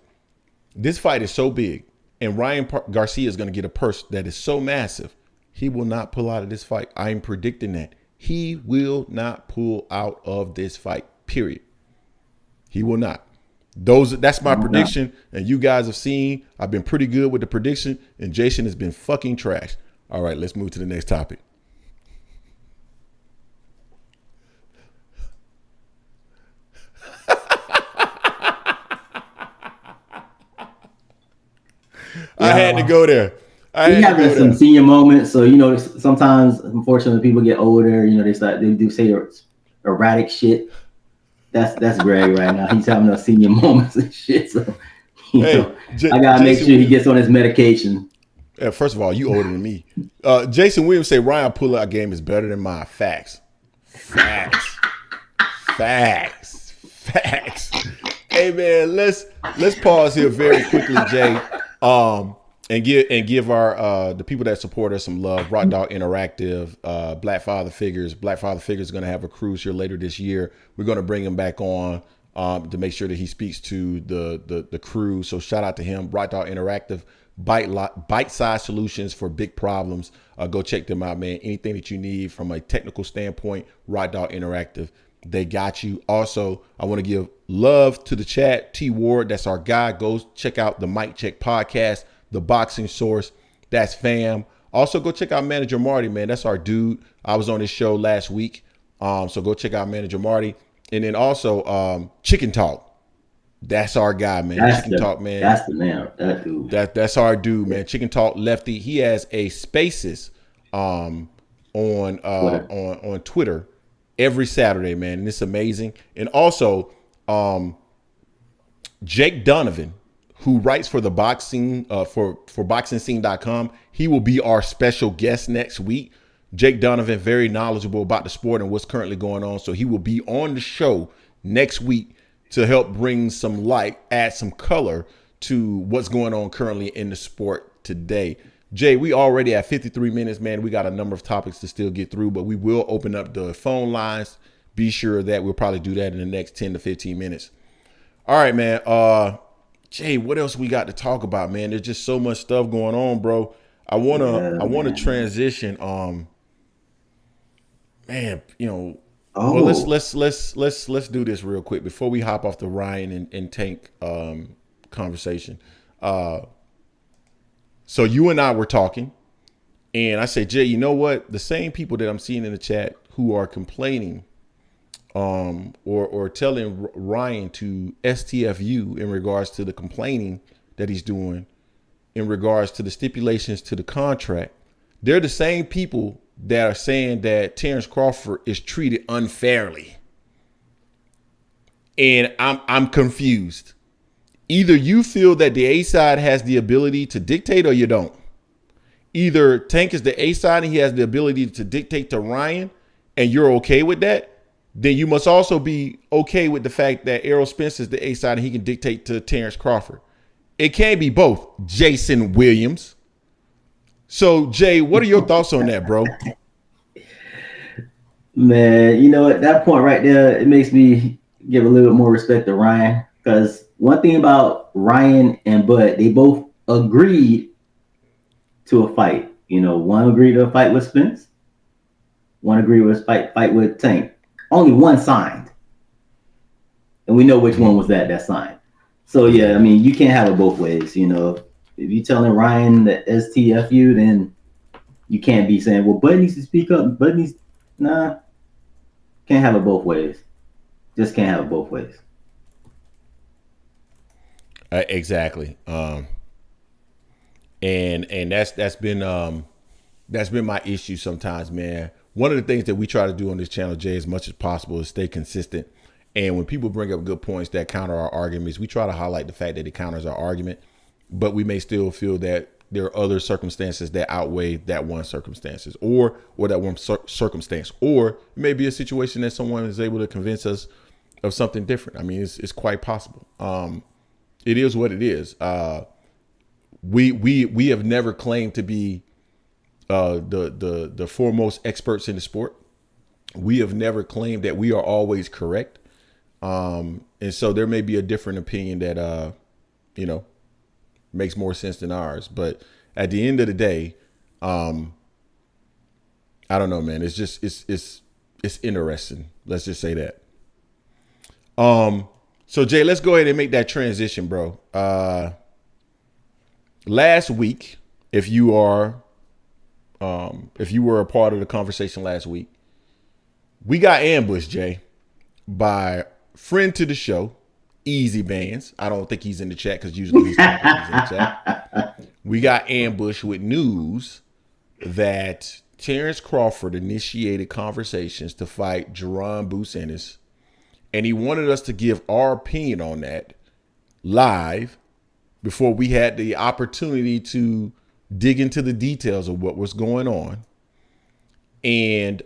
This fight is so big, and Ryan Garcia is gonna get a purse that is so massive, he will not pull out of this fight. I'm predicting that. He will not pull out of this fight, period. He will not. That's my prediction, and you guys have seen I've been pretty good with the prediction, and Jason has been fucking trash. All right, let's move to the next topic. I had to go there.
We having some senior moments, so you know sometimes, unfortunately, people get older. You know, they do say erratic shit. That's Greg right now. He's having those senior moments and shit. So you know, I gotta make sure he gets on his medication.
Yeah, first of all, you older than me. Jason Williams say Ryan pullout game is better than mine. Facts. Hey man, let's pause here very quickly, Jay. And give our the people that support us some love. Rock Dog Interactive, Black Father Figures. Black Father Figures is going to have a cruise here later this year. We're going to bring him back on to make sure that he speaks to the crew. So shout out to him. Rock Dog Interactive, bite-sized solutions for big problems. Go check them out, man. Anything that you need from a technical standpoint, Rock Dog Interactive, they got you. Also, I want to give love to the chat. T Ward, that's our guy. Go check out the Mic Check podcast, the boxing source. That's fam. Also, go check out Manager Marty, man. That's our dude. I was on his show last week. So go check out Manager Marty. And then also Chicken Talk. That's our guy, man. Chicken Talk, man.
That's the man. That dude.
That's our dude, man. Chicken Talk Lefty. He has a Spaces on Twitter every Saturday, man. And it's amazing. And also, Jake Donovan, who writes for the boxing for boxingscene.com. He will be our special guest next week. Jake Donovan, very knowledgeable about the sport and what's currently going on. So he will be on the show next week to help bring some light, add some color to what's going on currently in the sport today. Jay, we already at 53 minutes, man. We got a number of topics to still get through, but we will open up the phone lines. Be sure that we'll probably do that in the next 10 to 15 minutes. All right, man. Jay, what else we got to talk about, man? There's just so much stuff going on, bro. I wanna transition. Man, you know, well, let's do this real quick before we hop off the Ryan and Tank conversation. So you and I were talking, and I said, Jay, you know what? The same people that I'm seeing in the chat who are complaining or telling Ryan to STFU in regards to the complaining that he's doing in regards to the stipulations to the contract, they're the same people that are saying that Terence Crawford is treated unfairly. And I'm confused. Either you feel that the A side has the ability to dictate or you don't. Either Tank is the A side and he has the ability to dictate to Ryan and you're okay with that. Then you must also be okay with the fact that Errol Spence is the A side and he can dictate to Terence Crawford. It can't be both, Jason Williams. So, Jay, what are your thoughts on that, bro?
Man, you know, at that point right there, it makes me give a little bit more respect to Ryan. Because one thing about Ryan and Bud, they both agreed to a fight. You know, one agreed to a fight with Spence. One agreed with a fight with Tank. Only one signed. And we know which one was that signed. So, yeah, I mean, you can't have it both ways. You know, if you're telling Ryan that STFU, then you can't be saying, well, Bud needs to speak up. Bud needs, nah, can't have it both ways. Just can't have it both ways.
Exactly. And that's been my issue sometimes, man. One of the things that we try to do on this channel, Jay, as much as possible is stay consistent. And when people bring up good points that counter our arguments, we try to highlight the fact that it counters our argument, but we may still feel that there are other circumstances that outweigh that one circumstances or that one circumstance, or maybe a situation that someone is able to convince us of something different. I mean, it's quite possible. It is what it is. We have never claimed to be the foremost experts in the sport. We have never claimed that we are always correct. And so there may be a different opinion that, makes more sense than ours. But at the end of the day, I don't know, man. It's just, it's interesting. Let's just say that. So Jay, let's go ahead and make that transition, bro. Last week, if you were a part of the conversation last week, we got ambushed, Jay, by friend to the show, Easy Bands. I don't think he's in the chat because usually he's in the chat. We got ambushed with news that Terence Crawford initiated conversations to fight Jerron Boots Ennis, and he wanted us to give our opinion on that live before we had the opportunity to dig into the details of what was going on. And,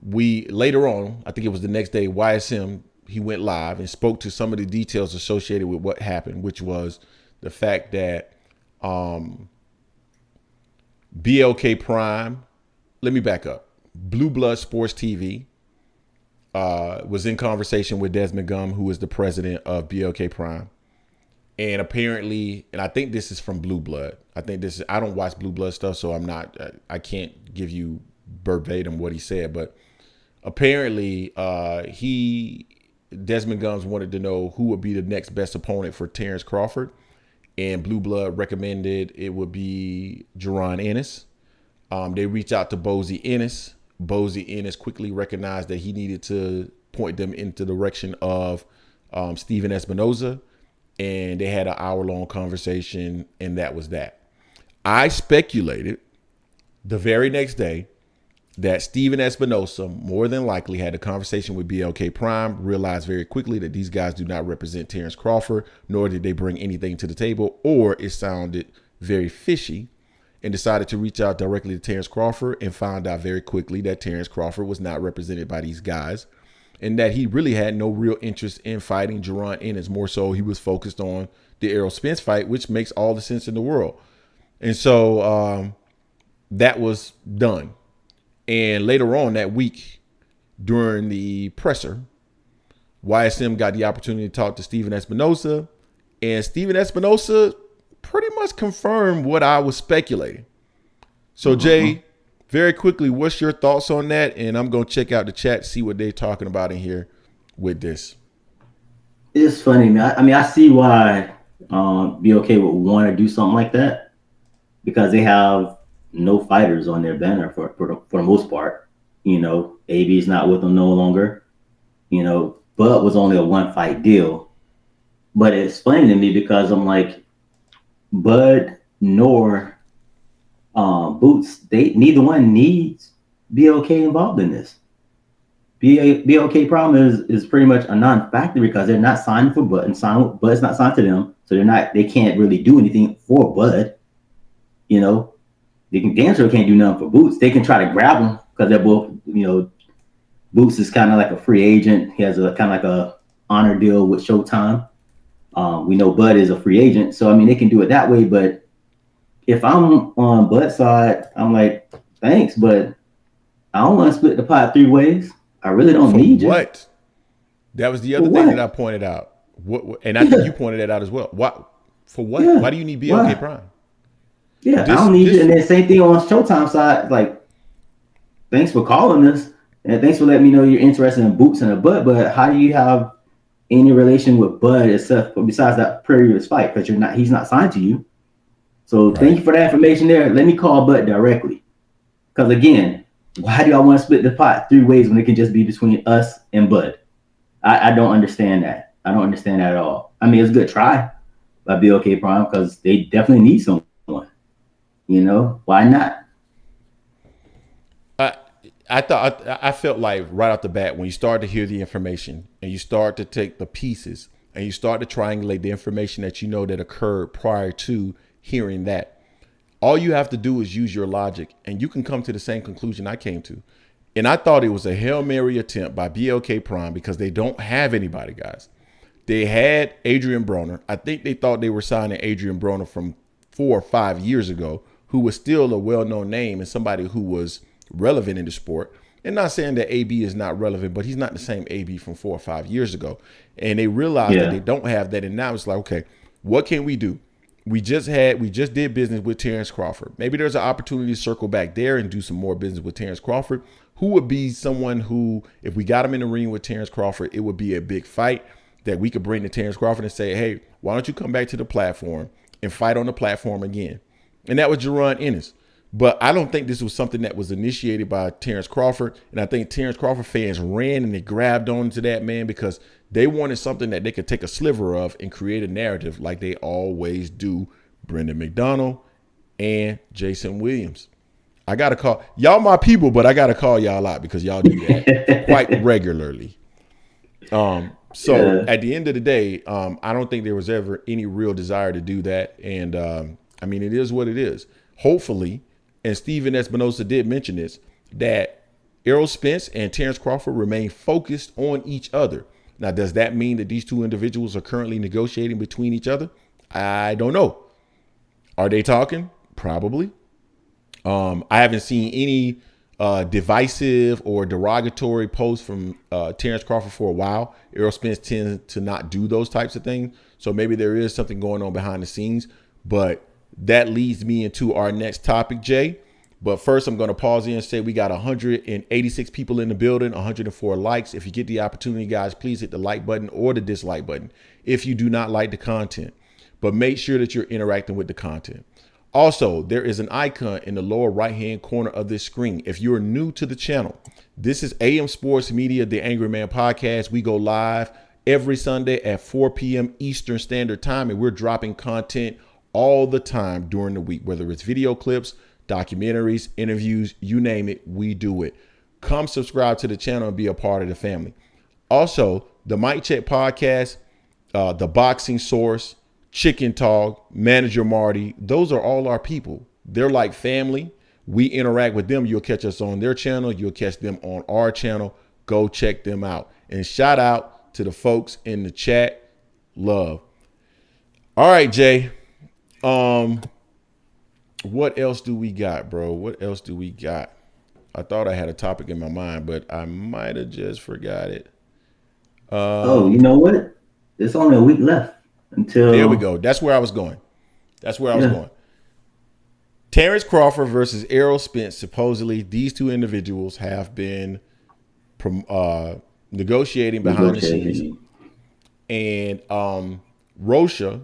we later on, I think it was the next day, YSM, he went live and spoke to some of the details associated with what happened, which was the fact that BLK Prime, let me back up, Blue Blood Sports TV was in conversation with Desmond Gum, who is the president of BLK Prime. And apparently, and I think this is from Blue Blood. I don't watch Blue Blood stuff, so I can't give you verbatim what he said, but apparently Desmond Gums wanted to know who would be the next best opponent for Terence Crawford, and Blue Blood recommended it would be Jerron Ennis. They reached out to Bozy Ennis. Bozy Ennis quickly recognized that he needed to point them into the direction of Stephen Espinoza, and they had an hour-long conversation, and that was that. I speculated the very next day that Stephen Espinoza more than likely had a conversation with BLK Prime, realized very quickly that these guys do not represent Terence Crawford, nor did they bring anything to the table, or it sounded very fishy, and decided to reach out directly to Terence Crawford and found out very quickly that Terence Crawford was not represented by these guys and that he really had no real interest in fighting Jerron Ennis. More so, he was focused on the Errol Spence fight, which makes all the sense in the world. And so that was done. And later on that week, during the presser, YSM got the opportunity to talk to Stephen Espinoza, and Stephen Espinoza pretty much confirmed what I was speculating. So Jay, very quickly, what's your thoughts on that? And I'm going to check out the chat, see what they're talking about in here with this.
It's funny, man. I mean, I see why BLK would want to do something like that, because they have no fighters on their banner for the most part. You know, AB's not with them no longer. You know, Bud was only a one-fight deal. But it's funny to me because I'm like, Bud nor Boots, neither one needs BLK involved in this. BLK Prime is pretty much a non-factor because they're not signed for Bud, and Bud's not signed to them, so they can't really do anything for Bud. You know, they can't do nothing for Boots. They can try to grab him because they're both, Boots is kind of like a free agent. He has a kind of like a honor deal with Showtime. We know Bud is a free agent, so I mean they can do it that way. But if I'm on Bud's side, I'm like, thanks, but I don't want to split the pot 3 ways. I really don't need you.
What? That was the other thing that I pointed out. And I think you pointed that out as well. What? For what? Yeah. Why do you need BLK Prime?
Yeah, I don't need you. And then same thing on Showtime side. Like, thanks for calling us, and thanks for letting me know you're interested in Boots and a Bud. But how do you have any relation with Bud besides that previous fight? Because he's not signed to you. So thank you for that information there. Let me call Bud directly. Because again, why do y'all want to split the pot 3 ways when it can just be between us and Bud? I don't understand that. I don't understand that at all. I mean, it's a good try by BLK Prime because they definitely need someone. Why not?
I felt like right off the bat, when you start to hear the information and you start to take the pieces and you start to triangulate the information that that occurred prior to hearing that, all you have to do is use your logic and you can come to the same conclusion I came to. And I thought it was a Hail Mary attempt by BLK Prime because they don't have anybody, guys. They had Adrian Broner. I think they thought they were signing Adrian Broner from 4 or 5 years ago, who was still a well-known name and somebody who was relevant in the sport. And not saying that AB is not relevant, but he's not the same AB from 4 or 5 years ago. And they realized that they don't have that. And now it's like, okay, what can we do? We just did business with Terence Crawford. Maybe there's an opportunity to circle back there and do some more business with Terence Crawford. Who would be someone who, if we got him in the ring with Terence Crawford, it would be a big fight that we could bring to Terence Crawford and say, hey, why don't you come back to the platform and fight on the platform again? And that was Jerron Ennis. But I don't think this was something that was initiated by Terence Crawford. And I think Terence Crawford fans ran and they grabbed onto that, man, because they wanted something that they could take a sliver of and create a narrative like they always do. Brendan McDonald and Jason Williams. I got to call y'all my people, but I got to call y'all out because y'all do that quite regularly. So at the end of the day, I don't think there was ever any real desire to do that. And I mean, it is what it is. Hopefully, and Steven Espinoza did mention this, that Errol Spence and Terence Crawford remain focused on each other. Now, does that mean that these 2 individuals are currently negotiating between each other? I don't know. Are they talking? Probably. I haven't seen any divisive or derogatory posts from Terence Crawford for a while. Errol Spence tends to not do those types of things. So maybe there is something going on behind the scenes. But that leads me into our next topic, Jay. But first, I'm going to pause here and say we got 186 people in the building, 104 likes. If you get the opportunity, guys, please hit the like button or the dislike button if you do not like the content. But make sure that you're interacting with the content. Also, there is an icon in the lower right-hand corner of this screen. If you're new to the channel, this is AM Sports Media, the Angry Man Podcast. We go live every Sunday at 4 p.m. Eastern Standard Time, and we're dropping content all the time during the week, whether it's video clips, documentaries, interviews, you name it, we do it. Come subscribe to the channel and be a part of the family. Also, the Mic Check Podcast, the Boxing Source, Chicken Talk, Manager Marty, those are all our people. They're like family. We interact with them. You'll catch us on their channel. You'll catch them on our channel. Go check them out. And shout out to the folks in the chat. Love. All right, Jay. What else do we got, bro? What else do we got? I thought I had a topic in my mind, but I might have just forgot it.
You know what? There's only a week left until.
There we go. That's where I was going. That's where I was going. Terence Crawford versus Errol Spence. Supposedly, these 2 individuals have been negotiating behind the scenes. And Rocha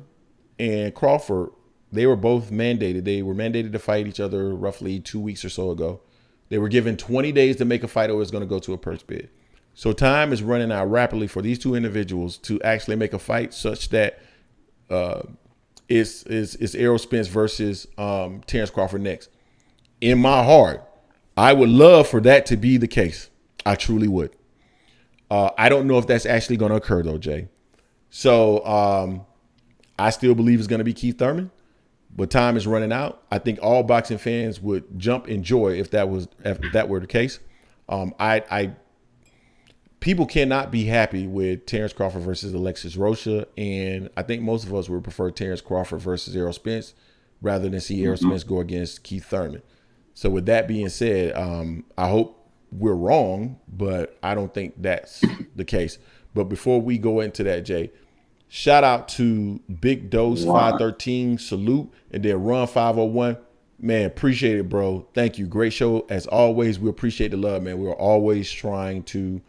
and Crawford, they were both mandated. They were mandated to fight each other roughly 2 weeks or so ago. They were given 20 days to make a fight or it was going to go to a purse bid. So time is running out rapidly for these 2 individuals to actually make a fight such that it's Errol Spence versus Terence Crawford next. In my heart, I would love for that to be the case. I truly would. I don't know if that's actually going to occur though, Jay. So I still believe it's going to be Keith Thurman, but time is running out. I think all boxing fans would jump in joy if that were the case. People cannot be happy with Terence Crawford versus Alexis Rocha, and I think most of us would prefer Terence Crawford versus Errol Spence rather than see Errol Spence go against Keith Thurman. So with that being said, I hope we're wrong, but I don't think that's the case. But before we go into that, Jay, shout out to Big Dose 513, salute, and then Run 501. Man, appreciate it, bro. Thank you. Great show. As always, we appreciate the love, man. We're always trying to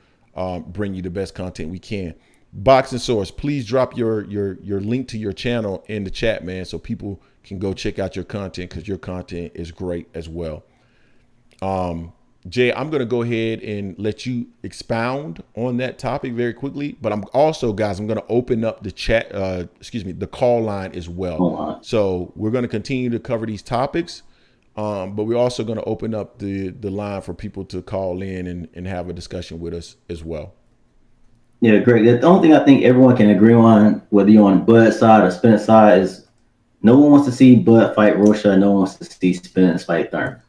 bring you the best content we can. Boxing Source, please drop your link to your channel in the chat, man, so people can go check out your content, because your content is great as well. Jay, I'm going to go ahead and let you expound on that topic very quickly, but I'm also, guys, I'm going to open up the chat, the call line as well. So we're going to continue to cover these topics, but we're also going to open up the line for people to call in and have a discussion with us as well.
Yeah, great. The only thing I think everyone can agree on, whether you're on Bud's side or Spence side, is no one wants to see Bud fight Rocha. No one wants to see Spence fight Thurman.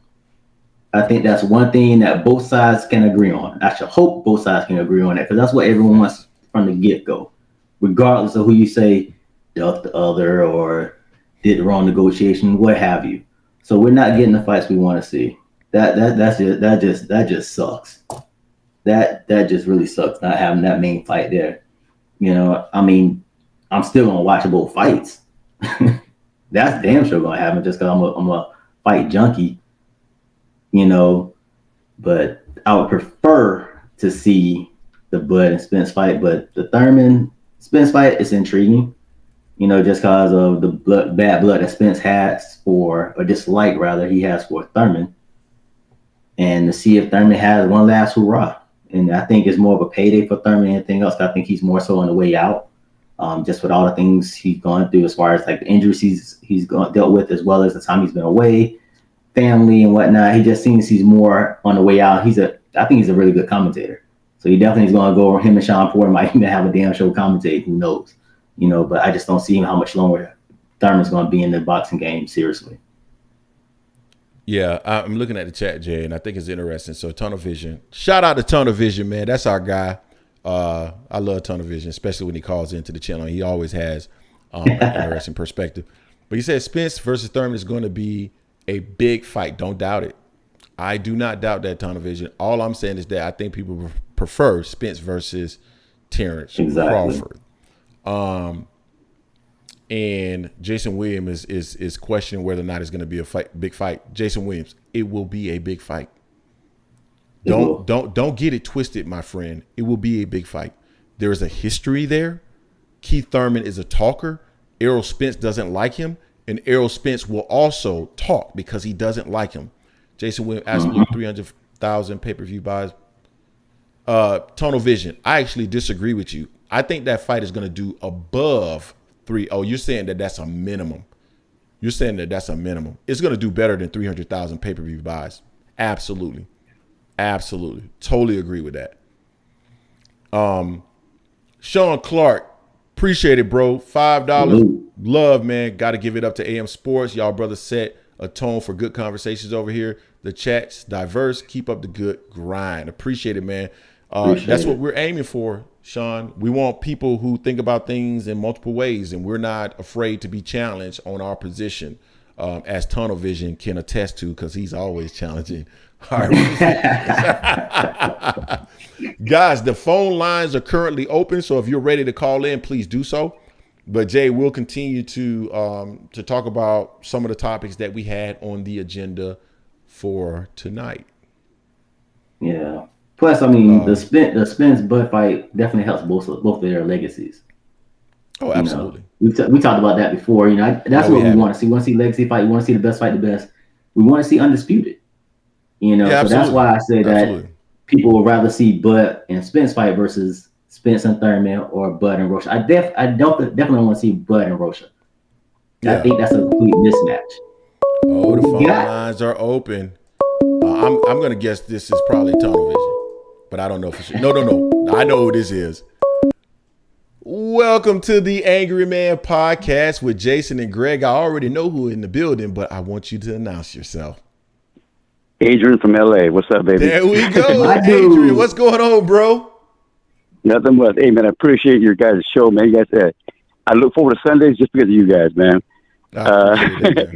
I think that's one thing that both sides can agree on. I should hope both sides can agree on that, because that's what everyone wants from the get-go, regardless of who you say ducked the other or did the wrong negotiation, what have you. So we're not getting the fights we want to see. That just sucks. That just really sucks, not having that main fight there. You know, I mean, I'm still gonna watch both fights. That's damn sure gonna happen, just because I'm a fight junkie. You know, but I would prefer to see the Bud and Spence fight. But the Thurman Spence fight is intriguing, you know, just because of the bad blood that Spence has for, or dislike rather, he has for Thurman. And to see if Thurman has one last hurrah. And I think it's more of a payday for Thurman than anything else. I think he's more so on the way out, just with all the things he's gone through, as far as like the injuries he's dealt with, as well as the time he's been away, family and whatnot. He just seems he's more on the way out. I think he's a really good commentator. So he definitely is going to go. Him and Sean Porter might even have a damn show commentate. Who knows? You know, but I just don't see how much longer Thurman's going to be in the boxing game. Seriously.
Yeah, I'm looking at the chat, Jay, and I think it's interesting. So Tunnel Vision, shout out to Tunnel Vision, man. That's our guy. I love Tunnel Vision, especially when he calls into the channel. He always has an interesting perspective. But he said Spence versus Thurman is going to be a big fight. Don't doubt it. I do not doubt that, Tunnel Vision. All I'm saying is that I think people prefer Spence versus Terence Crawford. And Jason Williams is questioning whether or not it's going to be a big fight. Jason Williams, it will be a big fight. Don't get it twisted, my friend. It will be a big fight. There is a history there. Keith Thurman is a talker. Errol Spence doesn't like him, and Errol Spence will also talk because he doesn't like him. Jason Williams, absolute 300,000 pay-per-view buys. Tunnel Vision, I actually disagree with you. I think that fight is going to do above 3. Oh, you're saying that that's a minimum. You're saying that that's a minimum. It's going to do better than 300,000 pay-per-view buys. Absolutely. Absolutely. Totally agree with that. Sean Clark, appreciate it, bro. $5. Love, man. Got to give it up to AM Sports. Y'all brothers set a tone for good conversations over here. The chat's diverse. Keep up the good grind. Appreciate it, man. That's what we're aiming for, Sean. We want people who think about things in multiple ways, and we're not afraid to be challenged on our position, as Tunnel Vision can attest to, because he's always challenging. All right. Guys, the phone lines are currently open, so if you're ready to call in, please do so. But Jay, we'll continue to talk about some of the topics that we had on the agenda for tonight.
Yeah. Plus, I mean, the Spence Bud fight definitely helps both of their legacies.
Oh, absolutely.
You know, we talked about that before. You know, that's what we want to see. We want to see legacy fight. We want to see the best fight the best. We want to see undisputed. You know, so that's why I say that people would rather see Bud and Spence fight versus Spence and Thurman or Bud and Rocha. I definitely want to see Bud and Rocha. I think that's a complete mismatch.
Oh, the phone lines are open. I'm gonna guess this is probably Tunnel Vision, but I don't know for sure. No. I know who this is. Welcome to the Angry Man Podcast with Jason and Greg. I already know who in the building, but I want you to announce yourself.
Adrian from LA. What's up, baby?
There we go. Adrian, what's going on, bro?
Nothing much. Hey, man, I appreciate your guys' show, man. You guys, I look forward to Sundays just because of you guys, man. Okay,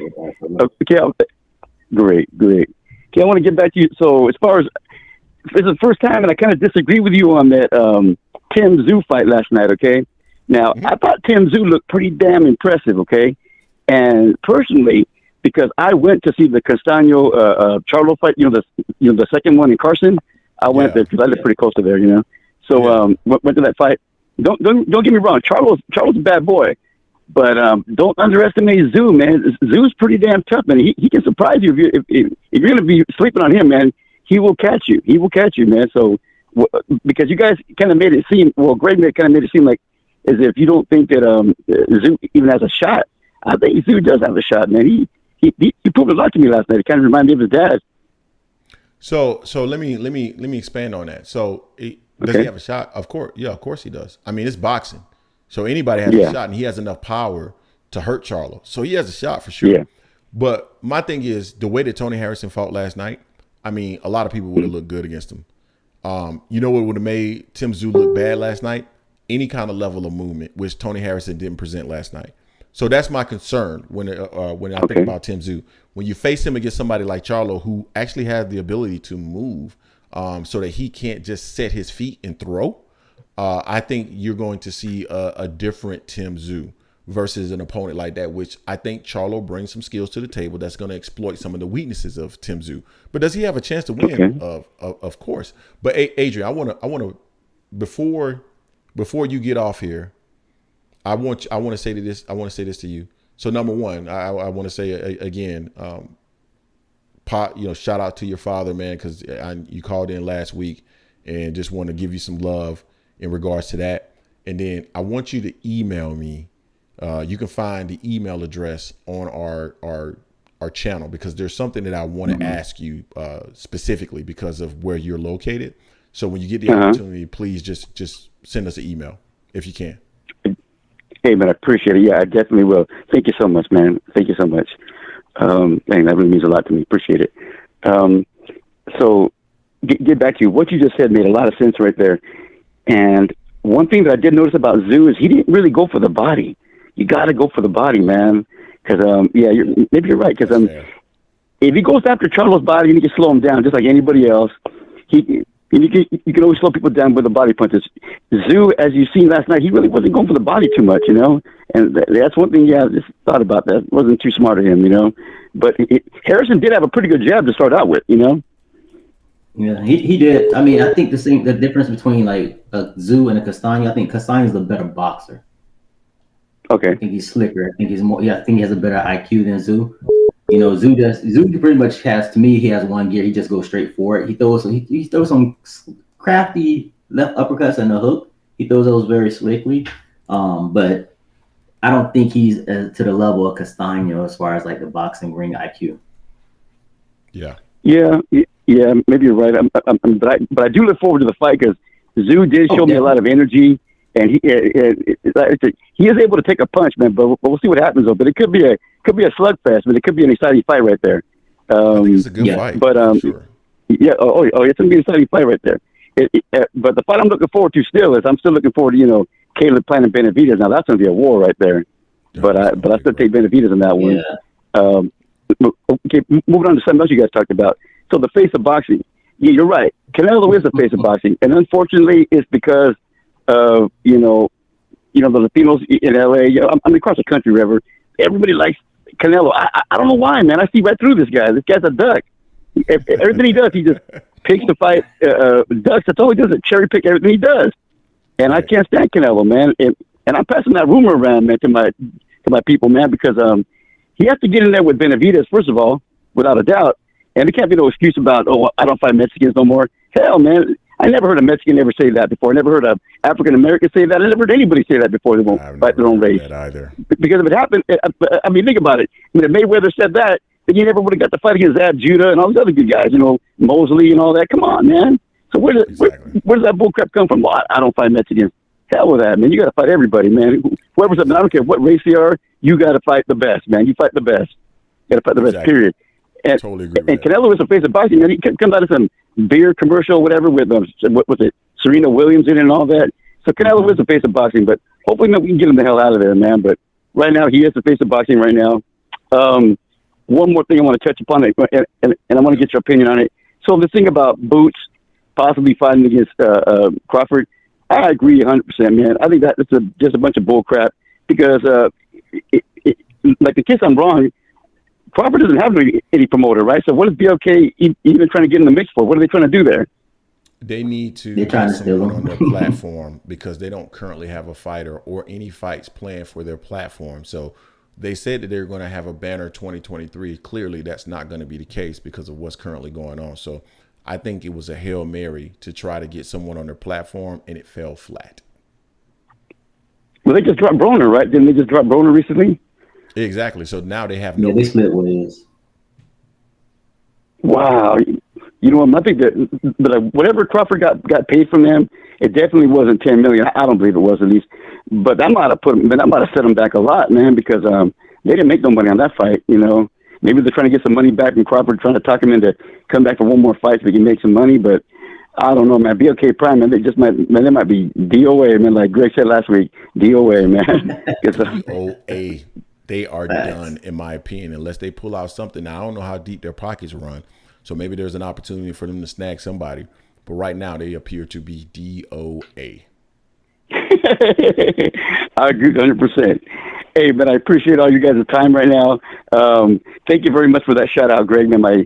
great. Okay, I want to get back to you. So as far as this is the first time, and I kind of disagree with you on that Tszyu fight last night, okay? Now, I thought Tszyu looked pretty damn impressive, okay? And personally, because I went to see the Castano Charlo fight, the second one in Carson, I went there because I live pretty close to there, So went to that fight. Don't get me wrong, Charlo's a bad boy, but don't underestimate Tszyu, man. Tzsu's pretty damn tough, man. He can surprise you if you're going to be sleeping on him, man. He will catch you. He will catch you, man. So because you guys kind of made it seem, Greg kind of made it seem like as if you don't think that Tszyu even has a shot. I think Tszyu does have a shot, man. He proved a lot to me last night. It kind of reminded me of his dad.
So let me expand on that. So does he have a shot? Of course, yeah, of course he does. I mean, it's boxing, so anybody has a shot, and he has enough power to hurt Charlo. So he has a shot for sure. Yeah. But my thing is the way that Tony Harrison fought last night. I mean, a lot of people would have looked good against him. You know what would have made Tszyu look bad last night? Any kind of level of movement, which Tony Harrison didn't present last night. So that's my concern when I think about Tszyu. When you face him against somebody like Charlo, who actually has the ability to move, so that he can't just set his feet and throw, I think you're going to see a different Tszyu versus an opponent like that, which I think Charlo brings some skills to the table that's going to exploit some of the weaknesses of Tszyu. But does he have a chance to win? Of course. But Adrian, I want to before you get off here, I want to say this to you. So number one, I want to say again, shout out to your father, man, because you called in last week and just want to give you some love in regards to that. And then I want you to email me. You can find the email address on our channel because there's something that I want to ask you specifically because of where you're located. So when you get the opportunity, please just send us an email if you can.
Hey, man, I appreciate it. Yeah, I definitely will. Thank you so much, man. Thank you so much. That really means a lot to me. Appreciate it. So get back to you. What you just said made a lot of sense right there. And one thing that I did notice about Tszyu is he didn't really go for the body. You got to go for the body, man. Because, maybe you're right. Because if he goes after Charlo's body, you can slow him down just like anybody else. You can always slow people down with the body punches. Tszyu, as you seen last night, he really wasn't going for the body too much, And that's one thing, I just thought about that. It wasn't too smart of him, But Harrison did have a pretty good jab to start out with,
Yeah, he did. I mean, I think the difference between like a Tszyu and a Castano, I think Castano's the better boxer.
Okay.
I think he's slicker. I think he's more. Yeah, I think he has a better IQ than Tszyu. Tszyu pretty much has. To me, he has one gear. He just goes straight for it. He throws some crafty left uppercuts and a hook. He throws those very slickly. But I don't think he's to the level of Castano as far as like the boxing ring IQ.
Yeah, maybe you're right. But I do look forward to the fight because Tszyu did show me a lot of energy, and he is able to take a punch, man. But we'll see what happens though. But it could be a slugfest, but it could be an exciting fight right there.
I think it's a good fight.
But
sure.
Yeah, it's gonna be an exciting fight right there. But the fight I'm looking forward to still is I'm still looking forward to Caleb planning Benavidez. Now that's gonna be a war right there. But I still take Benavidez in that one. Yeah. Okay, moving on to something else you guys talked about. So the face of boxing. Yeah, you're right. Canelo is the face of boxing, and unfortunately, it's because of the Latinos in LA. I'm across the country, wherever. Everybody likes Canelo. I don't know why, man. I see right through this guy. This guy's a duck. Everything he does, he just picks the fight. Ducks. That's all he does. Is cherry pick everything he does. And I can't stand Canelo, man. And I'm passing that rumor around, man, to my people, man, because he has to get in there with Benavidez, first of all, without a doubt. And there can't be no excuse about, I don't fight Mexicans no more. Hell, man, I never heard a Mexican ever say that before. I never heard an African American say that. I never heard anybody say that before. They won't fight their own race.
Either.
Because if it happened, I mean, think about it. I mean, if Mayweather said that, then you never would have got the fight against Judah and all these other good guys, Mosley and all that. Come on, man. So where does that bullcrap come from? Well, I don't fight Mexicans. Hell with that, man. You got to fight everybody, man. Whoever's up, I don't care what race you are, you got to fight the best, man. You fight the best. You got to fight the best, period. And,
totally agree with
and
that.
Canelo is a face of boxing, man. He comes out of some beer commercial, whatever, with, what was it, Serena Williams in it and all that. So Canelo is the face of boxing, but hopefully we can get him the hell out of there, man. But right now, he is the face of boxing right now. One more thing I want to touch upon, and I want to get your opinion on it. So the thing about Boots possibly fighting against Crawford, I agree 100%, man. I think that's just a bunch of bull crap because, like, in case I'm wrong, Crawford doesn't have any promoter, right? So what is BLK even trying to get in the mix for? What are they trying to do there?
They need to get someone on their platform because they don't currently have a fighter or any fights planned for their platform. So they said that they're going to have a banner 2023. Clearly, that's not going to be the case because of what's currently going on. So I think it was a Hail Mary to try to get someone on their platform, and it fell flat.
Well, they just dropped Broner, right? Didn't they just drop Broner recently?
Exactly. So now they have no.
Yeah, they split ways.
Wow. You know, I think that whatever Crawford got paid from them, it definitely wasn't $10 million. I don't believe it was, at least. But that might have set them back a lot, man, because they didn't make no money on that fight. You know, maybe they're trying to get some money back from Crawford, trying to talk him into come back for one more fight so they can make some money. But I don't know, man. BLK Prime, man, they might be DOA, man, like Greg said last week. DOA, man.
DOA. They are done, in my opinion, unless they pull out something. Now, I don't know how deep their pockets run, so maybe there's an opportunity for them to snag somebody. But right now, they appear to be DOA.
I agree 100%. Hey, man, I appreciate all you guys' time right now. Thank you very much for that shout out, Greg. Man, my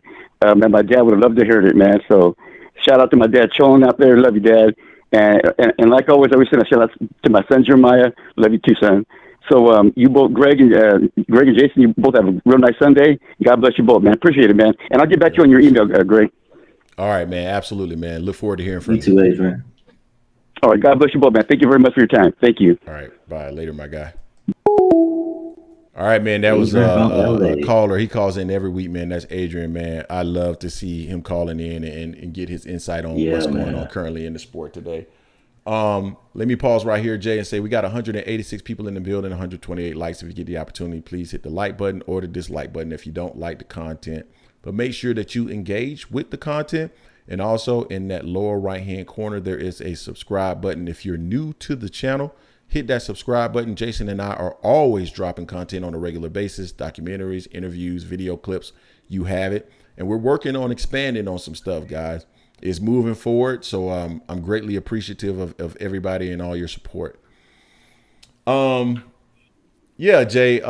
dad would have loved to hear it, man. So shout out to my dad, Cholin, out there. Love you, Dad. And like always, I always send a shout out to my son, Jeremiah. Love you too, son. So you both, Greg and Jason, you both have a real nice Sunday. God bless you both, man. Appreciate it, man. And I'll get back to you on your email, Greg.
All right, man. Absolutely, man. Look forward to hearing from you.
You too, Adrian.
All right. God bless you both, man. Thank you very much for your time. Thank you.
All right. Bye. Later, my guy. All right, man. That was a caller. He calls in every week, man. That's Adrian, man. I love to see him calling in and get his insight on what's going on currently in the sport today. Let me pause right here, Jay, and say we got 186 people in the building, 128 likes. If you get the opportunity, please hit the like button or the dislike button if you don't like the content. But make sure that you engage with the content. And also in that lower right-hand corner, there is a subscribe button. If you're new to the channel, hit that subscribe button. Jason and I are always dropping content on a regular basis, documentaries, interviews, video clips. You have it. And we're working on expanding on some stuff, guys. It's moving forward. So I'm greatly appreciative of everybody and all your support. Yeah, Jay,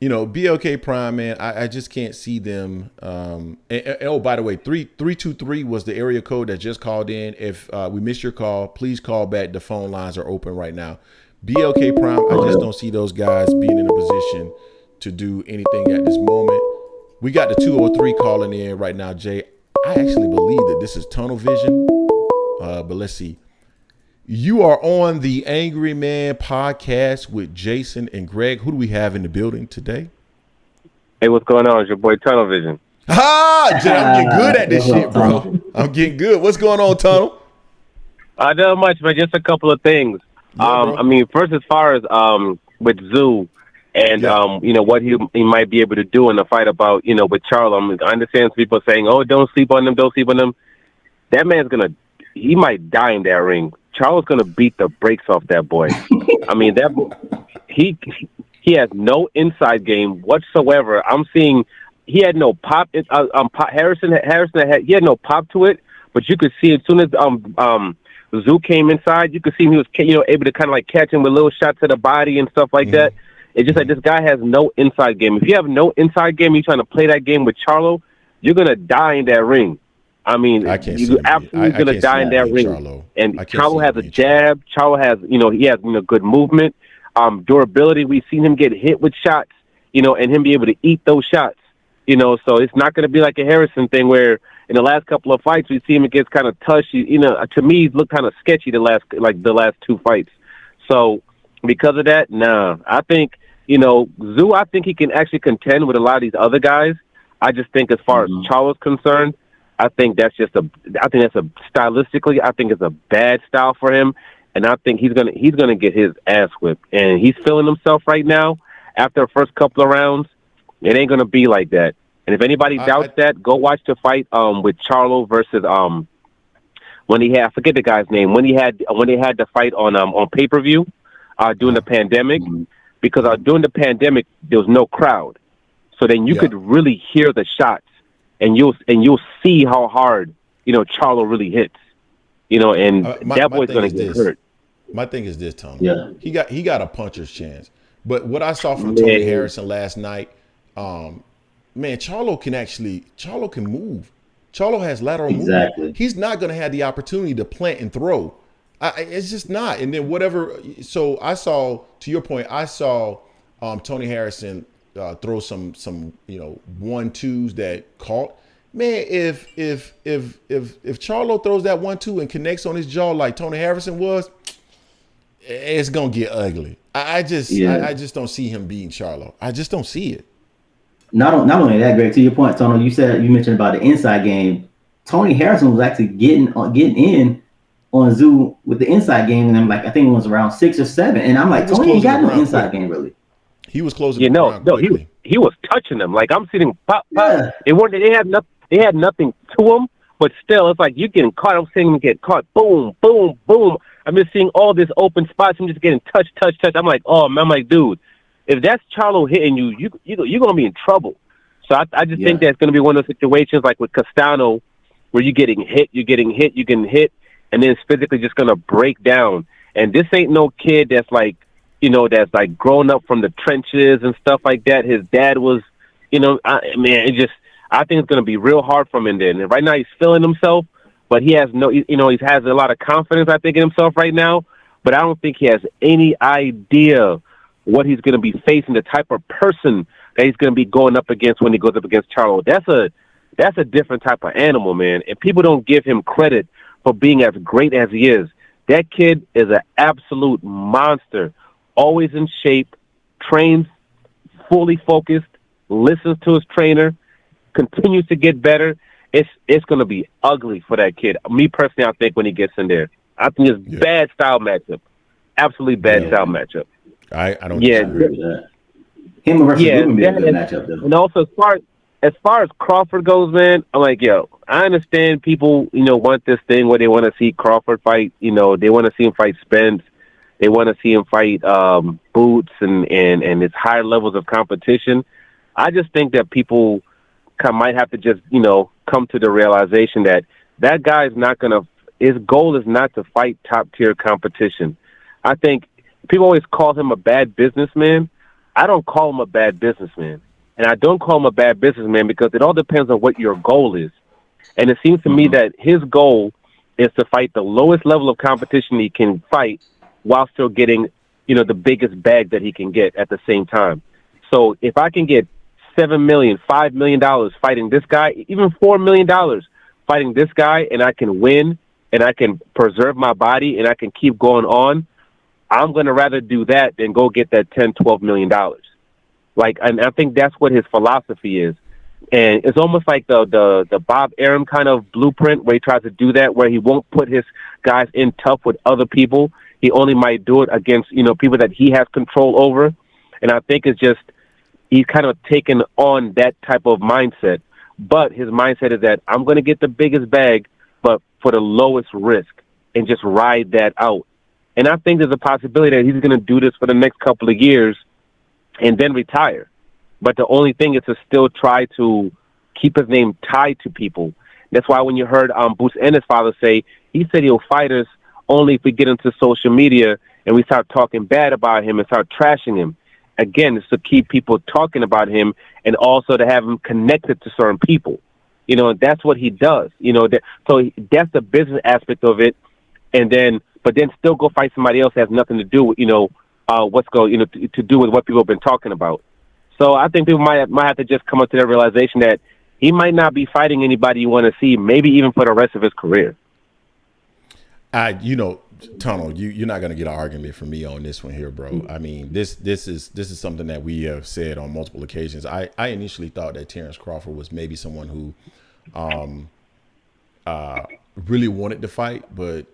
you know, BLK Prime, man, I just can't see them. And oh, by the way, 323 was the area code that just called in. If we missed your call, please call back. The phone lines are open right now. BLK Prime, I just don't see those guys being in a position to do anything at this moment. We got the 203 calling in right now, Jay. I actually believe that this is tunnel vision, but let's see. You are on the Angry Man podcast with Jason and Greg. Who do we have in the building today?
Hey, what's going on? It's your boy Tunnel Vision.
Ah, Jay, I'm getting good at this shit, bro. I'm getting good. What's going on, Tunnel?
Not much, but just a couple of things.
Yeah,
I mean, first, as far as with Tzsyu and you know what he might be able to do in the fight about with Charlo. I mean, I understand people saying, "Oh, don't sleep on them, don't sleep on them." That man's he might die in that ring. Charlo's gonna beat the brakes off that boy. I mean, he has no inside game whatsoever. I'm seeing he had no pop. Harrison he had no pop to it, but you could see as soon as Tzsyu came inside, you could see he was able to kind of like catch him with little shots to the body and stuff like that. It's just like this guy has no inside game. If you have no inside game, you're trying to play that game with Charlo, you're gonna die in that ring. I mean, you're absolutely going to die in that ring. Charlo. And Charlo has a jab. Charlo has, he has good movement, durability. We've seen him get hit with shots, and him be able to eat those shots, So it's not going to be like a Harrison thing where in the last couple of fights we see him against kind of touchy. To me, he looked kind of sketchy the last two fights. So because of that, nah. I think Tzsyu. I think he can actually contend with a lot of these other guys. I just think as far as Charlo's concerned, I think that's stylistically, I think it's a bad style for him. And I think he's gonna get his ass whipped. And he's feeling himself right now. After the first couple of rounds, it ain't gonna be like that. And if anybody doubts that, go watch the fight with Charlo versus when he had, I forget the guy's name, when they had the fight on pay-per-view during the pandemic, because during the pandemic there was no crowd, so then you could really hear the shots, and you'll see how hard Charlo really hits, and that boy's gonna get hurt.
My thing is this, Tony.
Yeah,
he got a puncher's chance, but what I saw from Tony Harrison last night, man, Charlo can move. Charlo has lateral movement. He's not going to have the opportunity to plant and throw. It's just not. And then whatever. So I saw, to your point, I saw Tony Harrison throw some 1-2s that caught. Man, if Charlo throws that 1-2 and connects on his jaw like Tony Harrison was, it's gonna get ugly. I just don't see him beating Charlo. I just don't see it.
Not only that, Greg, to your point, Tony, you mentioned about the inside game. Tony Harrison was actually getting in on Tszyu with the inside game, and I'm like, I think it was around 6 or 7, and I'm like, Tony ain't got no inside game really.
He was closing.
He was touching them. Like I'm sitting pop. Yeah. They had nothing to him, but still, it's like you're getting caught. I'm seeing him get caught. Boom, boom, boom. I'm just seeing all this open spots. I'm just getting touch. I'm like, oh man, I'm like, dude, if that's Charlo hitting you're gonna be in trouble. So I just think that's gonna be one of those situations like with Castano, where you're getting hit, and then it's physically just gonna break down. And this ain't no kid that's like, that's like grown up from the trenches and stuff like that. His dad was, I think it's gonna be real hard for him in there. And right now he's feeling himself, but he has he has a lot of confidence, I think, in himself right now. But I don't think he has any idea what he's going to be facing, the type of person that he's going to be going up against when he goes up against Charlo. That's a different type of animal, man. And people don't give him credit for being as great as he is. That kid is an absolute monster, always in shape, trains, fully focused, listens to his trainer, continues to get better. It's going to be ugly for that kid. Me personally, I think when he gets in there, I think it's bad style matchup, absolutely bad style matchup.
I don't disagree with that.
Him versus would be a good matchup, though.
And also, as far as Crawford goes, man, I'm like, I understand people, want this thing where they want to see Crawford fight. They want to see him fight Spence. They want to see him fight Boots and his higher levels of competition. I just think that people might have to just, come to the realization that guy is not going to. His goal is not to fight top tier competition. I think people always call him a bad businessman. I don't call him a bad businessman. And I don't call him a bad businessman because it all depends on what your goal is. And it seems to me that his goal is to fight the lowest level of competition he can fight while still getting, the biggest bag that he can get at the same time. So if I can get $7 million, $5 million fighting this guy, even $4 million fighting this guy, and I can win, and I can preserve my body, and I can keep going on, I'm going to rather do that than go get that $10, $12 million. And I think that's what his philosophy is. And it's almost like the Bob Arum kind of blueprint where he tries to do that, where he won't put his guys in tough with other people. He only might do it against, people that he has control over. And I think it's just, he's kind of taken on that type of mindset. But his mindset is that I'm going to get the biggest bag, but for the lowest risk, and just ride that out. And I think there's a possibility that he's going to do this for the next couple of years and then retire. But the only thing is to still try to keep his name tied to people. That's why when you heard Bruce Ennis' father say, he said he'll fight us only if we get into social media and we start talking bad about him and start trashing him. Again, it's to keep people talking about him and also to have him connected to certain people. And that's what he does. So that's the business aspect of it. But then still go fight somebody else that has nothing to do with, to do with what people have been talking about. So I think people might have to just come up to that realization that he might not be fighting anybody you want to see, maybe even for the rest of his career.
Tunnel, you're not going to get an argument from me on this one here, bro. I mean, this is something that we have said on multiple occasions. I initially thought that Terence Crawford was maybe someone who really wanted to fight, but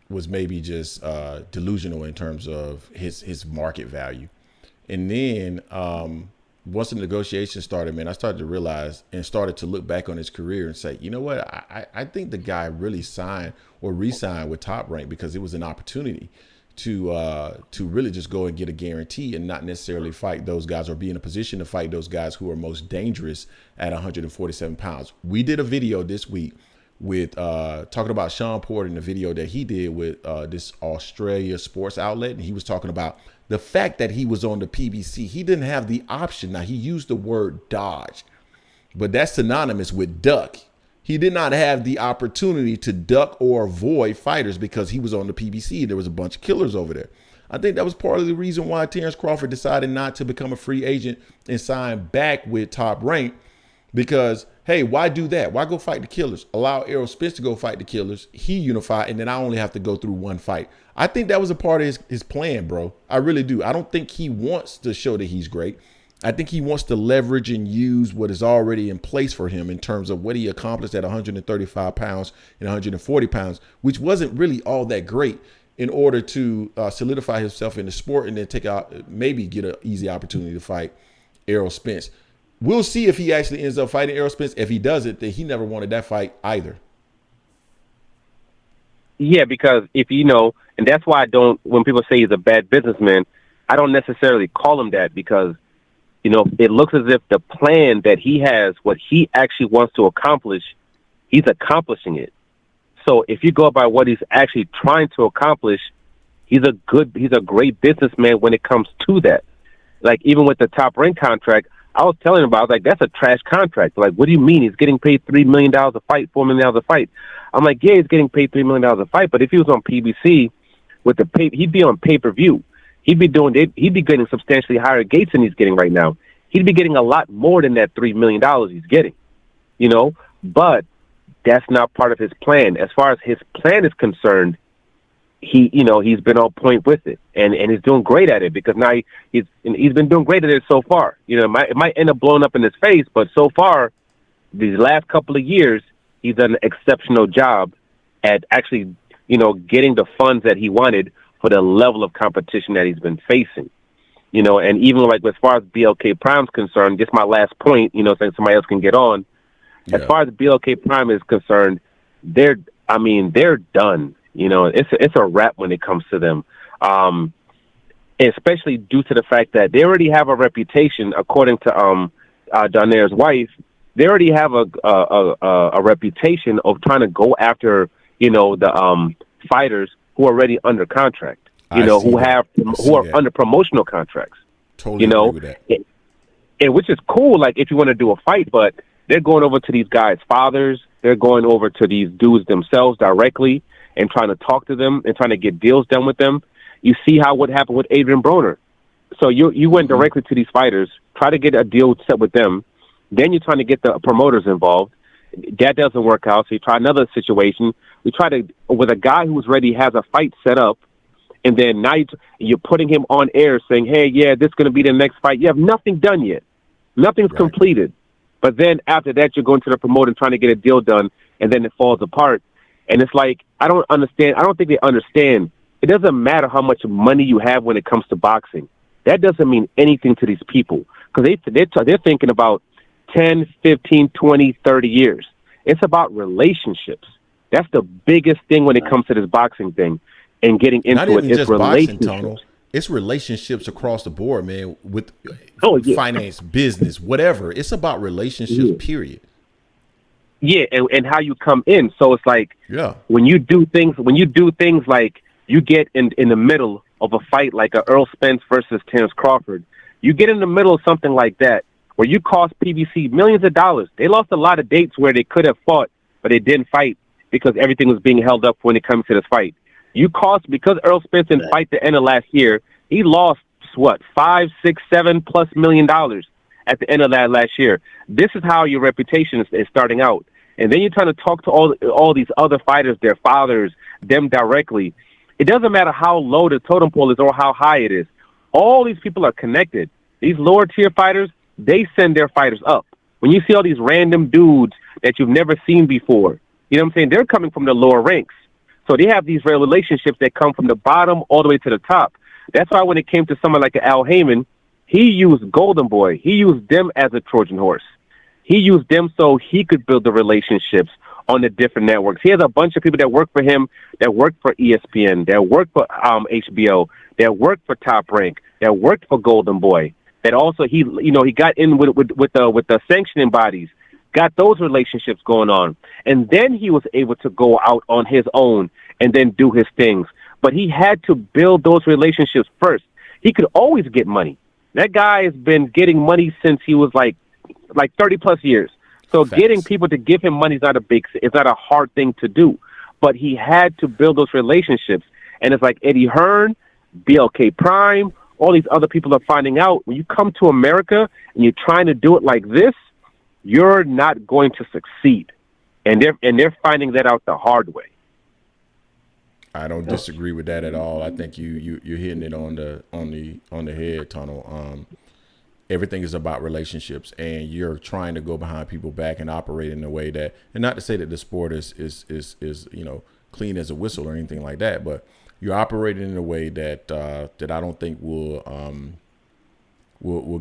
was maybe just delusional in terms of his market value. And then once the negotiations started, man, I started to realize and started to look back on his career and say, you know what, I think the guy really signed or re-signed with Top Rank because it was an opportunity to really just go and get a guarantee and not necessarily fight those guys or be in a position to fight those guys who are most dangerous at 147 pounds. We did a video this week with talking about Sean Porter in the video that he did with this Australia sports outlet. And he was talking about the fact that he was on the PBC. He didn't have the option. Now, he used the word dodge, but that's synonymous with duck. He did not have the opportunity to duck or avoid fighters because he was on the PBC. There was a bunch of killers over there. I think that was part of the reason why Terence Crawford decided not to become a free agent and sign back with Top Rank, because, hey, why do that? Why go fight the killers? Allow Errol Spence to go fight the killers. He unify, and then I only have to go through one fight. I think that was a part of his plan, bro. I really do. I don't think he wants to show that he's great. I think he wants to leverage and use what is already in place for him in terms of what he accomplished at 135 pounds and 140 pounds, which wasn't really all that great, in order to solidify himself in the sport and then take out, maybe get an easy opportunity to fight Errol Spence. We'll see if he actually ends up fighting Errol Spence. If he doesn't, then he never wanted that fight either.
Yeah, because if you know, and that's why I don't, when people say he's a bad businessman, I don't necessarily call him that, because, you know, it looks as if the plan that he has, what he actually wants to accomplish, he's accomplishing it. So if you go by what he's actually trying to accomplish, he's a great businessman when it comes to that. Like, even with the Top Rank contract, I was telling him about, I was like, that's a trash contract. Like, what do you mean? He's getting paid $3 million a fight, $4 million a fight. I'm like, yeah, he's getting paid $3 million a fight, but if he was on PBC with the pay, he'd be on pay-per-view. He'd be getting substantially higher gates than he's getting right now. He'd be getting a lot more than that $3 million he's getting, you know, but that's not part of his plan. As far as his plan is concerned, he's been on point with it, and he's doing great at it, because now he's been doing great at it so far. You know, it might end up blowing up in his face, but so far, these last couple of years, he's done an exceptional job at actually, you know, getting the funds that he wanted for the level of competition that he's been facing. You know, and even like as far as BLK Prime's concerned, just my last point, you know, saying somebody else can get on. Yeah. As far as BLK Prime is concerned, they're done. You know, it's a wrap when it comes to them, especially due to the fact that they already have a reputation, according to Donaire's wife. They already have a reputation of trying to go after, you know, the fighters who are already under contract. You know, who are under promotional contracts.
Totally,
you know,
agree with that.
And which is cool. Like, if you want to do a fight, but they're going over to these guys' fathers. They're going over to these dudes themselves directly and trying to talk to them and trying to get deals done with them. You see what happened with Adrian Broner. So you went directly to these fighters, try to get a deal set with them. Then you're trying to get the promoters involved. That doesn't work out. So you try another situation. We try to, with a guy who's ready, has a fight set up. And then now you're putting him on air saying, hey, yeah, this is going to be the next fight. You have nothing done yet. Nothing's completed. But then after that, you're going to the promoter and trying to get a deal done, and then it falls apart. And it's like, I don't understand. I don't think they understand. It doesn't matter how much money you have when it comes to boxing. That doesn't mean anything to these people, because they're thinking about 10, 15, 20, 30 years. It's about relationships. That's the biggest thing when it comes to this boxing thing. And getting into it, it's relationships. Boxing,
it's relationships across the board, man, with finance, business, whatever. It's about relationships, period.
Yeah, and how you come in. So it's like, when you do things like you get in the middle of a fight like a Errol Spence versus Terence Crawford, you get in the middle of something like that where you cost PBC millions of dollars. They lost a lot of dates where they could have fought, but they didn't fight because everything was being held up when it comes to this fight. You cost, because Errol Spence didn't fight the end of last year, he lost, $5, $6, $7+ million at the end of that last year. This is how your reputation is starting out. And then you're trying to talk to all these other fighters, their fathers, them directly. It doesn't matter how low the totem pole is or how high it is. All these people are connected. These lower tier fighters, they send their fighters up. When you see all these random dudes that you've never seen before. You know what I'm saying? They're coming from the lower ranks. So they have these relationships that come from the bottom all the way to the top. That's why when it came to someone like Al Heyman, he used Golden Boy. He used them as a Trojan horse. He used them so he could build the relationships on the different networks. He has a bunch of people that work for him, that work for ESPN, that work for HBO, that work for Top Rank, that worked for Golden Boy. That also he got in with the sanctioning bodies, got those relationships going on, and then he was able to go out on his own and then do his things. But he had to build those relationships first. He could always get money. That guy has been getting money since he was like 30 plus years. So
Facts.
Getting people to give him money is not a hard thing to do. But he had to build those relationships. And it's like Eddie Hearn, BLK Prime, all these other people are finding out when you come to America and you're trying to do it like this, you're not going to succeed. And they're finding that out the hard way.
I don't disagree with that at all. I think you're hitting it on the head, Tunnel. Everything is about relationships, and you're trying to go behind people back and operate in a way that, and not to say that the sport is clean as a whistle or anything like that, but you're operating in a way that I don't think will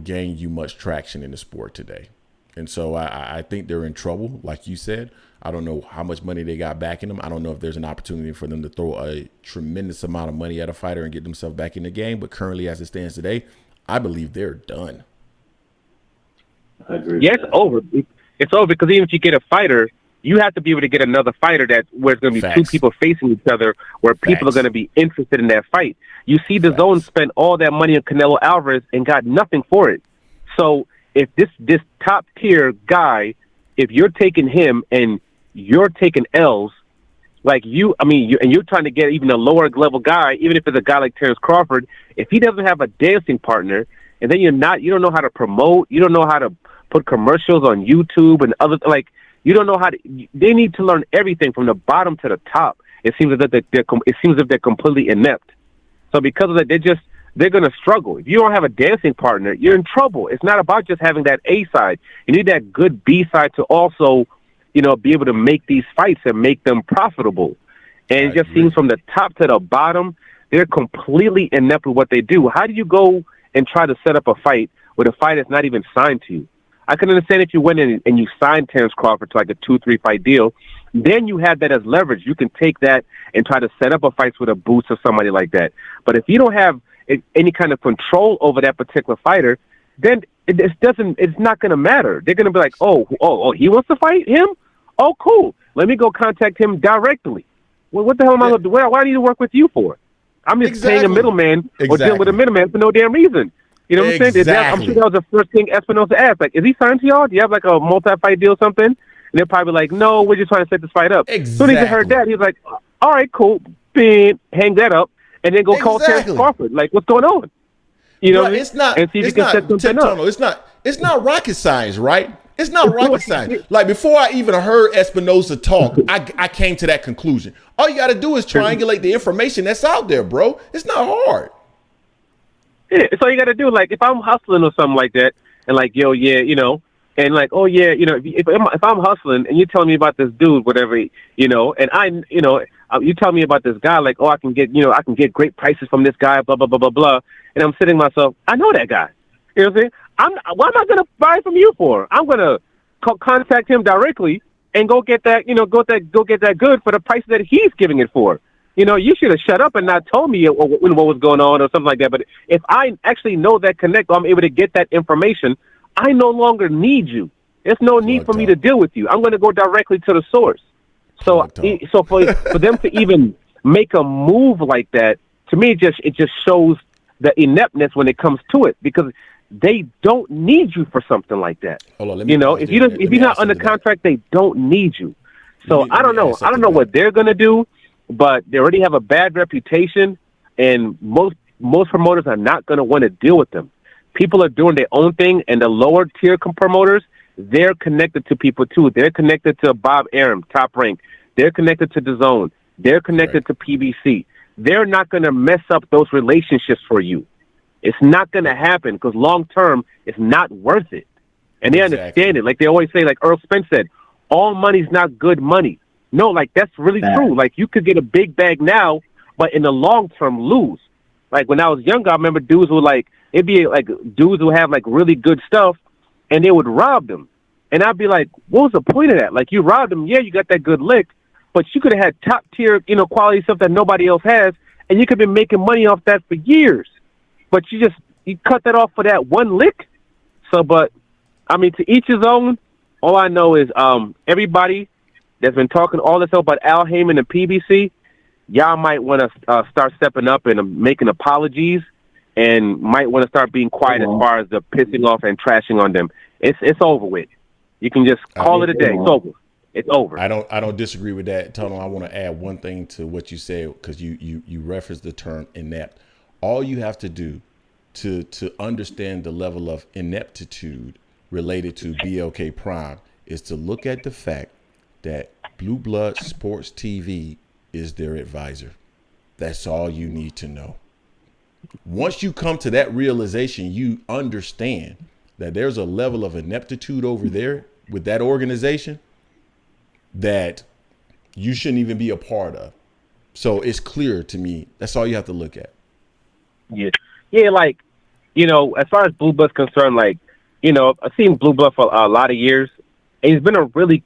gain you much traction in the sport today. And so I think they're in trouble, like you said. I don't know how much money they got backing them. I don't know if there's an opportunity for them to throw a tremendous amount of money at a fighter and get themselves back in the game. But currently, as it stands today, I believe they're done.
I agree.
Yeah, it's over. It's over because even if you get a fighter, you have to be able to get another fighter where it's going to be two people facing each other, where people are going to be interested in that fight. You see the Zone spent all that money on Canelo Alvarez and got nothing for it. So if this top tier guy, if you're taking him and you're taking L's, like you're trying to get even a lower level guy, even if it's a guy like Terence Crawford, if he doesn't have a dancing partner, and then you don't know how to promote, you don't know how to put commercials on YouTube and other, you don't know how to. They need to learn everything from the bottom to the top. It seems as if they're completely inept. So because of that, they're going to struggle. If you don't have a dancing partner, you're in trouble. It's not about just having that A side. You need that good B side to also, be able to make these fights and make them profitable. And it just seems from the top to the bottom, they're completely inept with what they do. How do you go and try to set up a fight with a fight that's not even signed to you? I can understand if you went in and you signed Terence Crawford to like a 2-3 fight deal, then you have that as leverage. You can take that and try to set up a fight with a Boots or somebody like that. But if you don't have any kind of control over that particular fighter, then it's not going to matter. They're going to be like, oh, he wants to fight him? Oh, cool. Let me go contact him directly. Well, what the hell am I going to do? Why do I need to work with you for? I'm just paying a middleman or dealing with a middleman for no damn reason. You know what I'm saying? I'm sure that was the first thing Espinoza asked. Like, is he signed to y'all? Do you have like a multi-fight deal or something? And they're probably like, no, we're just trying to set this fight up. As soon as he heard that, he was like, all right, cool. Bing, hang that up, and then go call Terence Crawford. Like, what's going on? You know,
it's not.
And see if you can set something up.
It's not rocket science, right? It's not rocket science. Like, before I even heard Espinoza talk, I came to that conclusion. All you got to do is triangulate the information that's out there, bro. It's not hard.
Yeah, it's all you got to do. Like, if I'm hustling or something like that, and like, yo, yeah, and like, oh yeah, if I'm hustling and you're telling me about this dude, whatever, and you tell me about this guy, like, oh, I can get great prices from this guy, blah blah blah blah blah, and I'm sitting myself, I know that guy. You know what I'm saying? What am I gonna buy from you for? I'm gonna contact him directly and go get that, go get that good for the price that he's giving it for. You should have shut up and not told me what was going on or something like that. But if I actually know that connect, or I'm able to get that information, I no longer need you. There's no need for me to deal with you. I'm going to go directly to the source. So for them to even make a move like that, to me, it just shows the ineptness when it comes to it, because they don't need you for something like that.
Hold on,
if you're not under contract, they don't need you. So I don't know. I don't know what they're going to do. But they already have a bad reputation, and most promoters are not going to want to deal with them. People are doing their own thing, and the lower tier promoters, they're connected to people too. They're connected to Bob Arum, Top Rank. They're connected to DAZN. They're connected to PBC. They're not going to mess up those relationships for you. It's not going to happen, because long term, it's not worth it. And they understand it. Like they always say, like Errol Spence said, all money's not good money. No, like that's really true. Like you could get a big bag now, but in the long term lose. Like when I was younger, I remember dudes who it'd be like dudes who have like really good stuff, and they would rob them. And I'd be like, what was the point of that? Like you robbed them, yeah, you got that good lick, but you could have had top tier, quality stuff that nobody else has, and you could have been making money off that for years. But you cut that off for that one lick. So, but I mean, to each his own. All I know is everybody that's been talking all this stuff about Al Heyman and PBC, y'all might want to start stepping up and making apologies, and might want to start being quiet as far as the pissing off and trashing on them. It's over with. You can just call it a day. It's over. It's over.
I don't disagree with that, Tunnel. I want to add one thing to what you said, because you referenced the term inept. All you have to do to understand the level of ineptitude related to BLK Prime is to look at the fact that Blue Blood Sports TV is their advisor. That's all you need to know. Once you come to that realization, you understand that there's a level of ineptitude over there with that organization that you shouldn't even be a part of. So it's clear to me. That's all you have to look at.
Yeah. Yeah, like, as far as Blue Blood's concerned, like, I've seen Blue Blood for a lot of years. And he's been a really,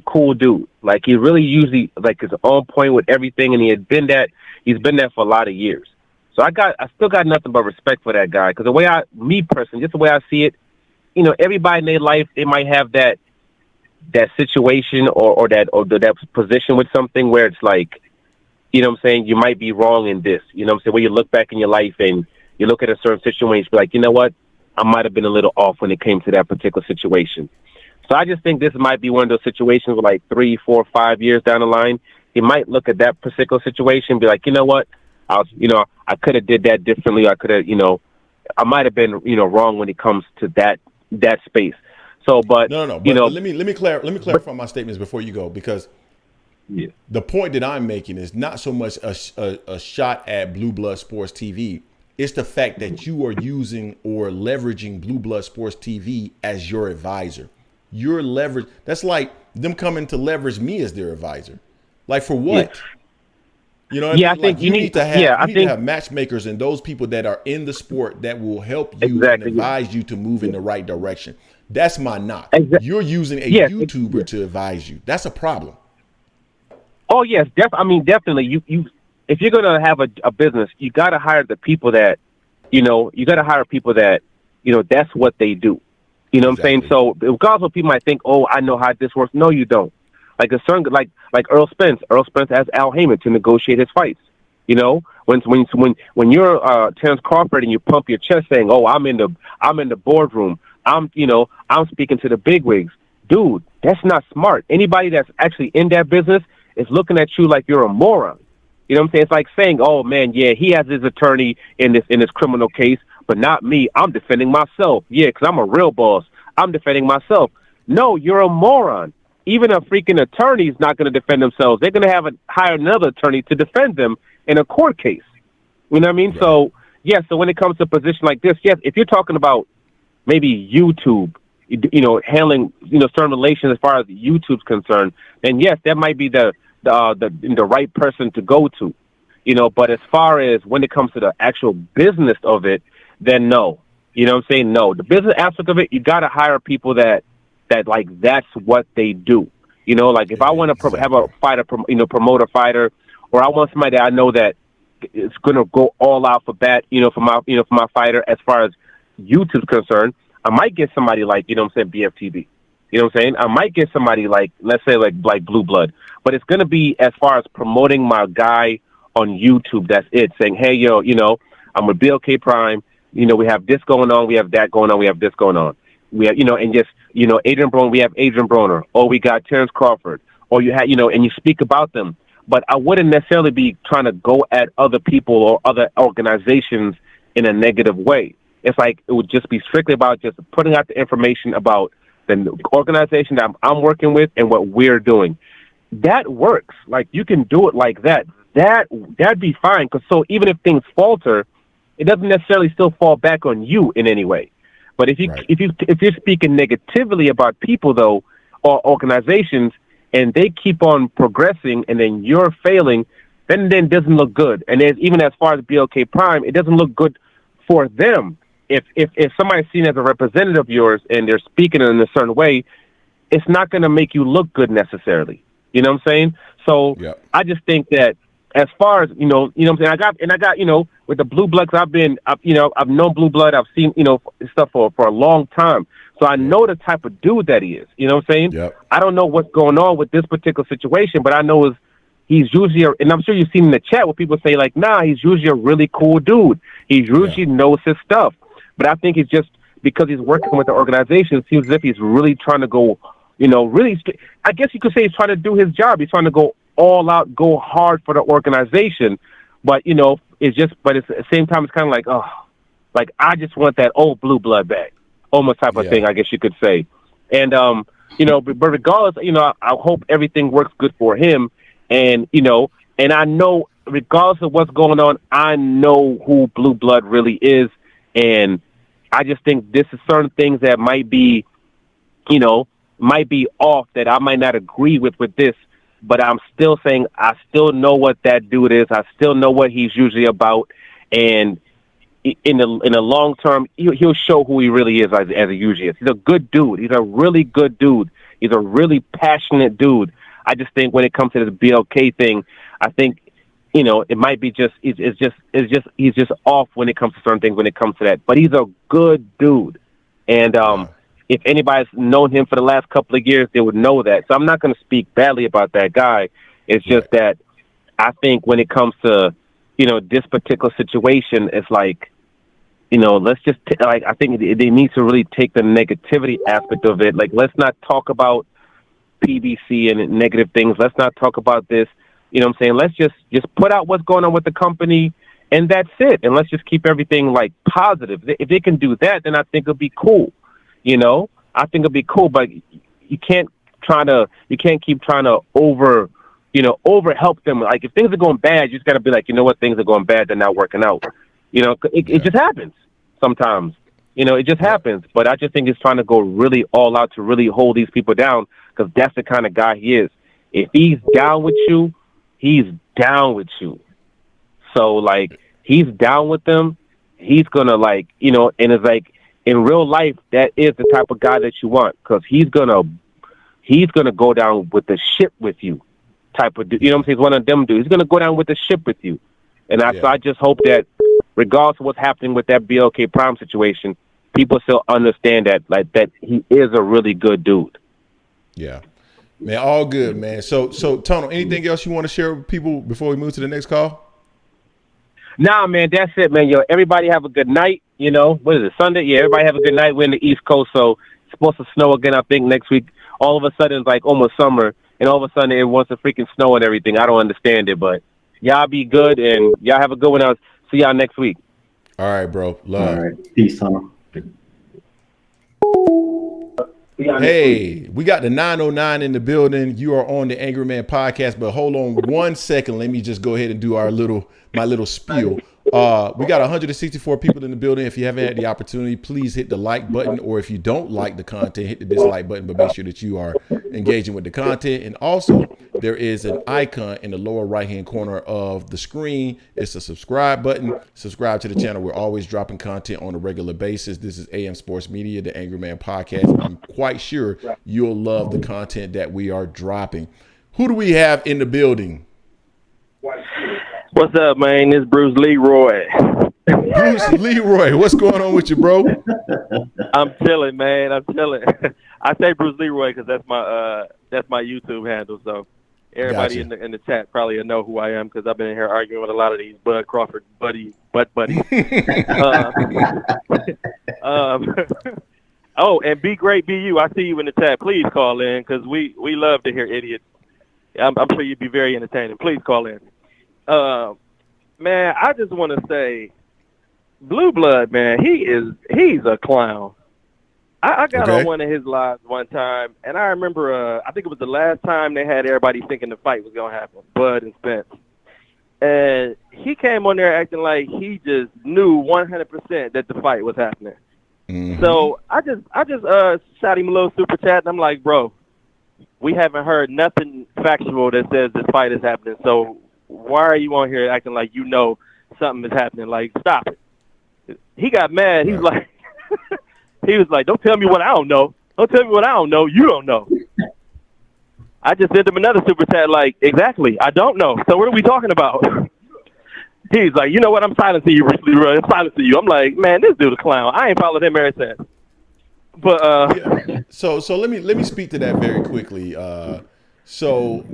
cool dude. Like he really usually is on point with everything, and he's been that for a lot of years. So I still got nothing but respect for that guy, because the way just the way I see it, everybody in their life, they might have that situation or that position with something where it's like, you might be wrong in this. When you look back in your life and you look at a certain situation, be like, you know what? I might have been a little off when it came to that particular situation. So I just think this might be one of those situations where, like 3, 4, 5 years down the line, he might look at that particular situation and be like, you know what? I could have did that differently. I could have, I might have been, wrong when it comes to that space. So, but
no. But let me clarify my statements before you go, because the point that I'm making is not so much a shot at Blue Blood Sports TV. It's the fact that you are using or leveraging Blue Blood Sports TV as your advisor. Your leverage. That's like them coming to leverage me as their advisor. Like for what?
Yeah. I think you need to
have matchmakers and those people that are in the sport that will help you and advise you to move in the right direction. That's my knock. You're using a YouTuber to advise you. That's a problem.
Oh yes, definitely. You if you're gonna have a business, you gotta hire the people that, that's what they do. You know what I'm saying? So regardless of people might think, oh, I know how this works. No, you don't. Like a certain like Errol Spence. Errol Spence has Al Heyman to negotiate his fights. When you're Terence Crawford and you pump your chest saying, oh, I'm in the boardroom. I'm speaking to the bigwigs. Dude, that's not smart. Anybody that's actually in that business is looking at you like you're a moron. You know what I'm saying? It's like saying, oh man, yeah, he has his attorney in this criminal case, but not me. I'm defending myself. Yeah, because I'm a real boss. I'm defending myself. No, you're a moron. Even a freaking attorney is not going to defend themselves. They're going to hire another attorney to defend them in a court case. You know what I mean? Right. So, yeah, so when it comes to a position like this, yes, if you're talking about maybe YouTube, handling, certain relations as far as YouTube's concerned, then yes, that might be the right person to go to, but as far as when it comes to the actual business of it, then no. You know what I'm saying? No. The business aspect of it, you got to hire people that like that's what they do. Like if I want to have a fighter, promote a fighter, or I want somebody that I know that is going to go all out for that, for my fighter as far as YouTube's concerned, I might get somebody like, BFTV. You know what I'm saying? I might get somebody like, let's say like Blue Blood, but it's going to be as far as promoting my guy on YouTube. That's it. Saying, hey, yo, I'm with BLK Prime. We have this going on. We have that going on. We have this going on. We have, and just, Adrian Broner, we have Adrian Broner, or we got Terence Crawford, or you have, and you speak about them. But I wouldn't necessarily be trying to go at other people or other organizations in a negative way. It's like it would just be strictly about just putting out the information about the organization that I'm working with and what we're doing. That works. Like you can do it like that. That'd be fine. Because so even if things falter, it doesn't necessarily still fall back on you in any way. But if you're speaking negatively about people though, or organizations, and they keep on progressing, and then you're failing, then it doesn't look good. And then even as far as BLK Prime, it doesn't look good for them. If somebody's seen as a representative of yours and they're speaking in a certain way, it's not going to make you look good necessarily. You know what I'm saying? So I just think that as far as, you know what I'm saying? I got, with the Blue Bloods, I've known Blue Blood. I've seen, stuff for a long time. So I know the type of dude that he is. You know what I'm saying?
Yep.
I don't know what's going on with this particular situation, but I know he's usually, and I'm sure you've seen in the chat where people say like, nah, he's usually a really cool dude. He usually knows his stuff. But I think it's just because he's working with the organization, it seems as if he's really trying to go, I guess you could say he's trying to do his job. He's trying to go all out, go hard for the organization. But, it's just, but at the same time, it's kind of like, like I just want that old Blue Blood back, almost type of thing, I guess you could say. And, but regardless, I hope everything works good for him. And, and I know regardless of what's going on, I know who Blue Blood really is. And I just think this is certain things that might be off, that I might not agree with this, but I'm still saying I still know what that dude is. I still know what he's usually about. And in the long term, he'll show who he really is as he usually is. He's a good dude. He's a really good dude. He's a really passionate dude. I just think when it comes to this BLK thing, I think, it might be just, he's just off when it comes to certain things when it comes to that. But he's a good dude. And if anybody's known him for the last couple of years, they would know that. So I'm not going to speak badly about that guy. It's just that I think when it comes to, this particular situation, it's like, let's just, I think they need to really take the negativity aspect of it. Like, let's not talk about PBC and negative things. Let's not talk about this. You know what I'm saying? Let's just put out what's going on with the company, and that's it. And let's just keep everything like positive. If they can do that, then I think it'll be cool. I think it'll be cool, but you can't keep trying to over help them. Like if things are going bad, you just got to be like, what, things are going bad, they're not working out. It just happens sometimes. It just happens. But I just think he's trying to go really all out to really hold these people down, because that's the kind of guy he is. If he's down with you, he's down with you. So, like, he's down with them. He's going to, and it's like, in real life, that is the type of guy that you want, because he's gonna go down with the ship with you, type of dude. You know what I'm saying? He's one of them dudes. He's gonna go down with the ship with you. And so I just hope that, regardless of what's happening with that BLK Prime situation, people still understand that, like, that he is a really good dude.
Yeah. Man, all good, man. So Tono, anything else you want to share with people before we move to the next call?
Nah, man, that's it, man. Yo, everybody have a good night. What is it, Sunday? Yeah, everybody have a good night. We're in the East Coast, so it's supposed to snow again, I think, next week. All of a sudden, it's like almost summer, and all of a sudden, it wants to freaking snow and everything. I don't understand it, but y'all be good, and y'all have a good one. I'll see y'all next week.
All right, bro. Love.
All right. Peace, Tono.
Hey, we got the 909 in the building. You are on the Angry Man podcast, but hold on 1 second. Let me just go ahead and do my little spiel. We got 164 people in the building. If you haven't had the opportunity, please hit the like button, or if you don't like the content, hit the dislike button, but make sure that you are engaging with the content. And also, there is an icon in the lower right-hand corner of the screen. It's a subscribe button. Subscribe to the channel. We're always dropping content on a regular basis. This is AM Sports Media, the Angry Man podcast. I'm quite sure you'll love the content that we are dropping. Who do we have in the building?
What's up, man? It's Bruce Leroy.
Bruce Leroy, what's going on with you, bro?
I'm chilling, man. I'm chilling. I say Bruce Leroy because that's my YouTube handle. So everybody
Gotcha.
in the chat probably will know who I am, because I've been in here arguing with a lot of these Bud Crawford buddies. Oh, and Be Great Be You. I see you in the chat. Please call in, because we love to hear idiots. I'm sure you'd be very entertaining. Please call in. Man, I just want to say, Blue Blood, man, he's a clown. I got on one of his lives one time, and I remember, I think it was the last time they had everybody thinking the fight was going to happen, Bud and Spence. And he came on there acting like he just knew 100% that the fight was happening. Mm-hmm. So I just shot him a little super chat, and I'm like, bro, we haven't heard nothing factual that says this fight is happening. So why are you on here acting like you know something is happening? Like, stop it. He got mad. He was like, don't tell me what I don't know. Don't tell me what I don't know. You don't know. I just sent him another super chat like, exactly, I don't know. So what are we talking about? He's like, you know what? I'm silencing you, I'm silencing you. I'm like, man, this dude a clown. I ain't followed him ever since. But
yeah. So let me speak to that very quickly. So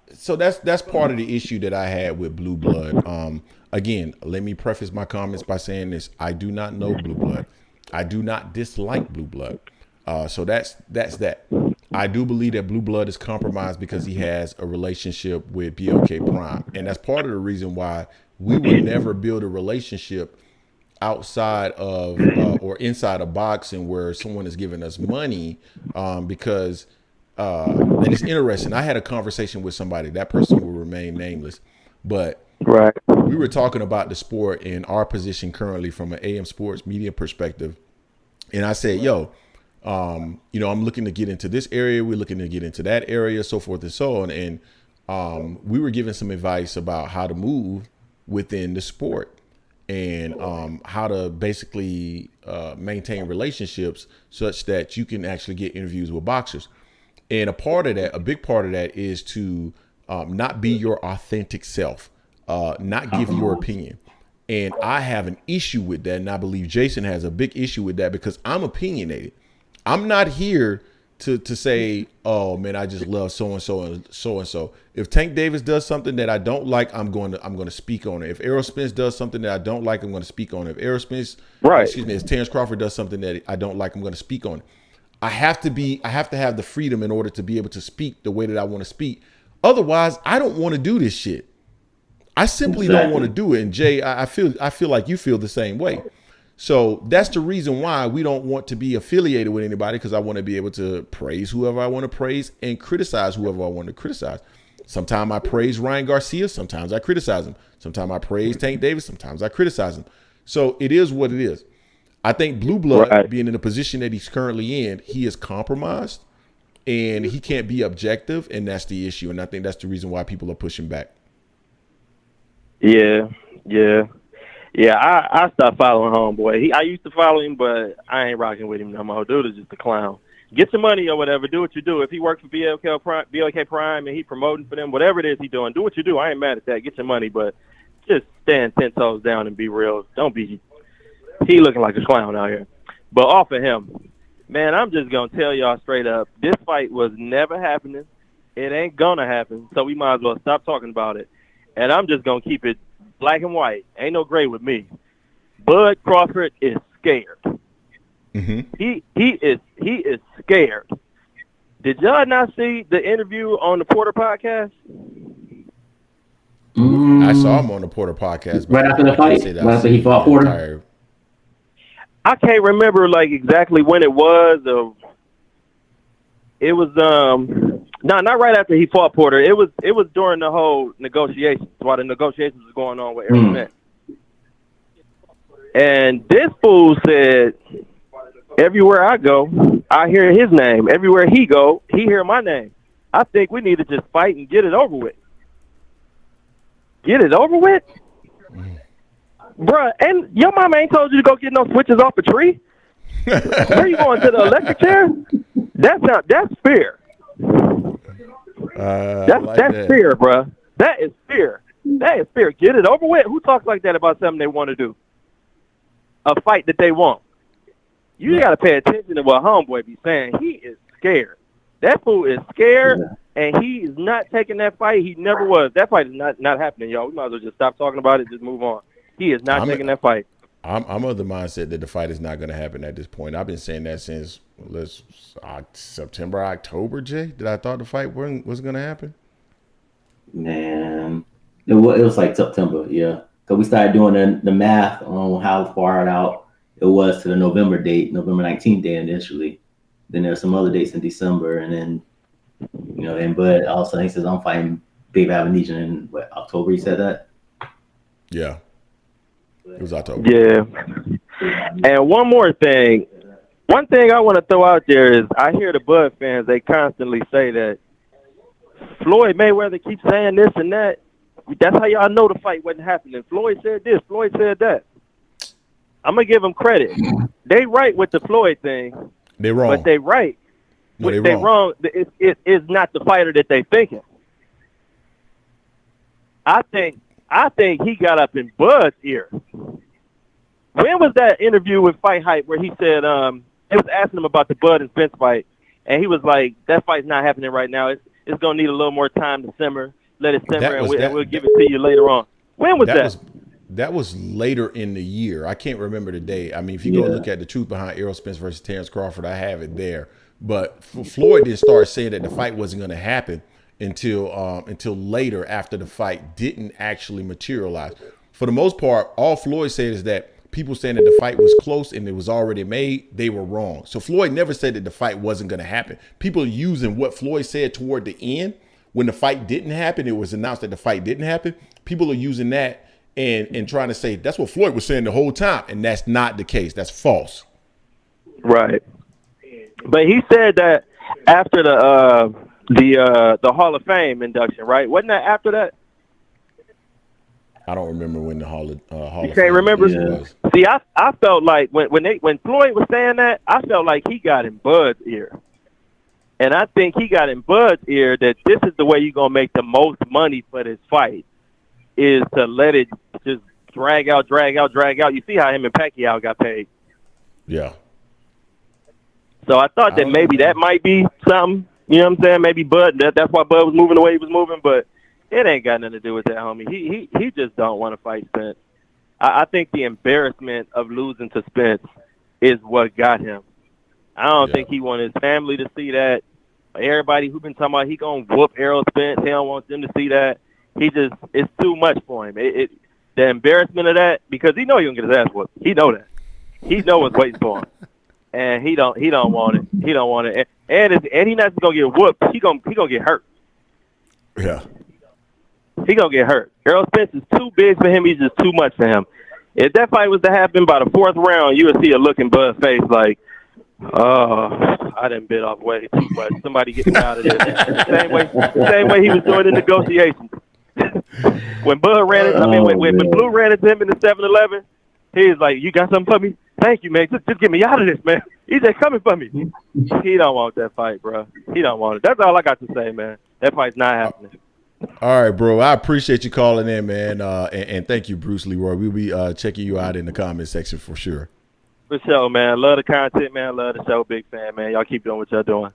that's part of the issue that I had with Blue Blood. Again, let me preface my comments by saying this: I do not know Blue Blood. I do not dislike Blue Blood. So that's that. I do believe that Blue Blood is compromised because he has a relationship with BLK Prime, and that's part of the reason why we would never build a relationship outside of or inside of boxing where someone is giving us money, because and it's interesting. I had a conversation with somebody. That person will remain nameless, but we were talking about the sport and our position currently from an AM Sports media perspective, and I said, yo, I'm looking to get into this area. We're looking to get into that area, so forth and so on. And we were giving some advice about how to move within the sport and how to basically maintain relationships such that you can actually get interviews with boxers. And a big part of that is to not be your authentic self, not give your opinion. And I have an issue with that. And I believe Jason has a big issue with that because I'm opinionated. I'm not here to say, oh man, I just love so and so and so and so. If Tank Davis does something that I don't like, I'm going to speak on it. If Errol Spence does something that I don't like, I'm going to speak on it. If Errol Spence, if Terence Crawford does something that I don't like, I'm going to speak on it. I have to have the freedom in order to be able to speak the way that I want to speak. Otherwise, I don't want to do this shit. I simply don't want to do it. And Jay, I feel like you feel the same way. So that's the reason why we don't want to be affiliated with anybody, because I want to be able to praise whoever I want to praise and criticize whoever I want to criticize. Sometimes I praise Ryan Garcia. Sometimes I criticize him. Sometimes I praise Tank Davis. Sometimes I criticize him. So it is what it is. I think Blue Blood, being in the position that he's currently in, he is compromised and he can't be objective. And that's the issue. And I think that's the reason why people are pushing back.
Yeah. I stopped following homeboy. I used to follow him, but I ain't rocking with him no more. Dude is just a clown. Get your money or whatever. Do what you do. If he works for BLK Prime and he promoting for them, whatever it is he doing, do what you do. I ain't mad at that. Get your money, but just stand 10 toes down and be real. Don't be. He looking like a clown out here. But off of him, man, I'm just gonna tell y'all straight up, this fight was never happening. It ain't gonna happen. So we might as well stop talking about it. And I'm just gonna keep it black and white. Ain't no gray with me. Bud Crawford is scared.
Mm-hmm.
He is scared. Did y'all not see the interview on the Porter podcast?
I saw him on the Porter podcast.
Right after the fight? Right after he fought Porter?
I can't remember like exactly when it was. It was no, not right after he fought Porter. It was during the whole negotiations, while the negotiations was going on with Errol Spence. And this fool said, everywhere I go, I hear his name. Everywhere he go, he hear my name. I think we need to just fight and get it over with. Get it over with? Bruh, and your mama ain't told you to go get no switches off a tree? Where you going, to the electric chair? That's fear. That's fear, bruh. That is fear. That is fear. Get it over with. Who talks like that about something they want to do? A fight that they want. You got to pay attention to what homeboy be saying. He is scared. That fool is scared, and he is not taking that fight. He never was. That fight is not happening, y'all. We might as well just stop talking about it, just move on. He is not taking that fight.
I'm of the mindset that the fight is not going to happen at this point. I've been saying that since September, October, Jay, that I thought the fight was going to happen.
Man, it was like September, yeah. Because we started doing the math on how far out it was to the November date, November 19th day initially. Then there's some other dates in December, and then, then Bud all of a sudden he says, I'm fighting Big Avenesian in October, he said that?
Yeah. It was October.
Yeah. And one more thing. One thing I want to throw out there is I hear the Bud fans, they constantly say that Floyd Mayweather keeps saying this and that. That's how y'all know the fight wasn't happening. Floyd said this. Floyd said that. I'm going to give them credit. They right with the Floyd thing.
They wrong.
But they right.
No,
they wrong. It's not the fighter that they thinking. I think he got up in Bud's ear. When was that interview with Fight Hype where he said it was asking him about the Bud and Spence fight, and he was like, "That fight's not happening right now. It's gonna need a little more time to simmer. Let it simmer, and we'll give it to you later on." When was that?
That was later in the year. I can't remember the date. I mean, if you go look at the truth behind Errol Spence versus Terence Crawford, I have it there. But Floyd didn't start saying that the fight wasn't going to happen until later, after the fight didn't actually materialize. For the most part, all Floyd said is that people saying that the fight was close and it was already made, they were wrong. So Floyd never said that the fight wasn't going to happen. People are using what Floyd said toward the end when the fight didn't happen. It was announced that the fight didn't happen. People are using that and trying to say that's what Floyd was saying the whole time, and that's not the case. That's false.
Right. But he said that after the Hall of Fame induction, right? Wasn't that after that?
I don't remember when the Hall of Fame.
You can't remember?
Was.
See, I felt like when Floyd was saying that, I felt like he got in Bud's ear. And I think he got in Bud's ear that this is the way you're going to make the most money for this fight, is to let it just drag out. You see how him and Pacquiao got paid.
Yeah.
So I thought that maybe that might be something. You know what I'm saying? Maybe Bud, that's why Bud was moving the way he was moving, but it ain't got nothing to do with that, homie. He just don't want to fight Spence. I think the embarrassment of losing to Spence is what got him. I don't think he wanted his family to see that. Everybody who been talking about he gonna whoop Errol Spence, he don't want them to see that. It's too much for him. The embarrassment of that, because he know he gonna get his ass whooped. He know that. He know what's waiting for him, and he don't want it. He don't want it, and he not just gonna get whooped. He gonna get hurt.
Yeah.
He gonna get hurt. Errol Spence is too big for him. He's just too much for him. If that fight was to happen by the fourth round, you would see a look in Bud's face like, "Oh, I done bit off way too much. Somebody get me out of this." Same way he was doing in negotiations. When Bud ran it, when Blue ran into him in the 7-Eleven, he was like, "You got something for me? Thank you, man. Just get me out of this, man." He's just coming for me. He don't want that fight, bro. He don't want it. That's all I got to say, man. That fight's not happening.
All right, bro. I appreciate you calling in, man. And thank you, Bruce Leroy. We'll be checking you out in the comment section for sure.
For sure, man. Love the content, man. Love the show. Big fan, man. Y'all keep doing what y'all doing.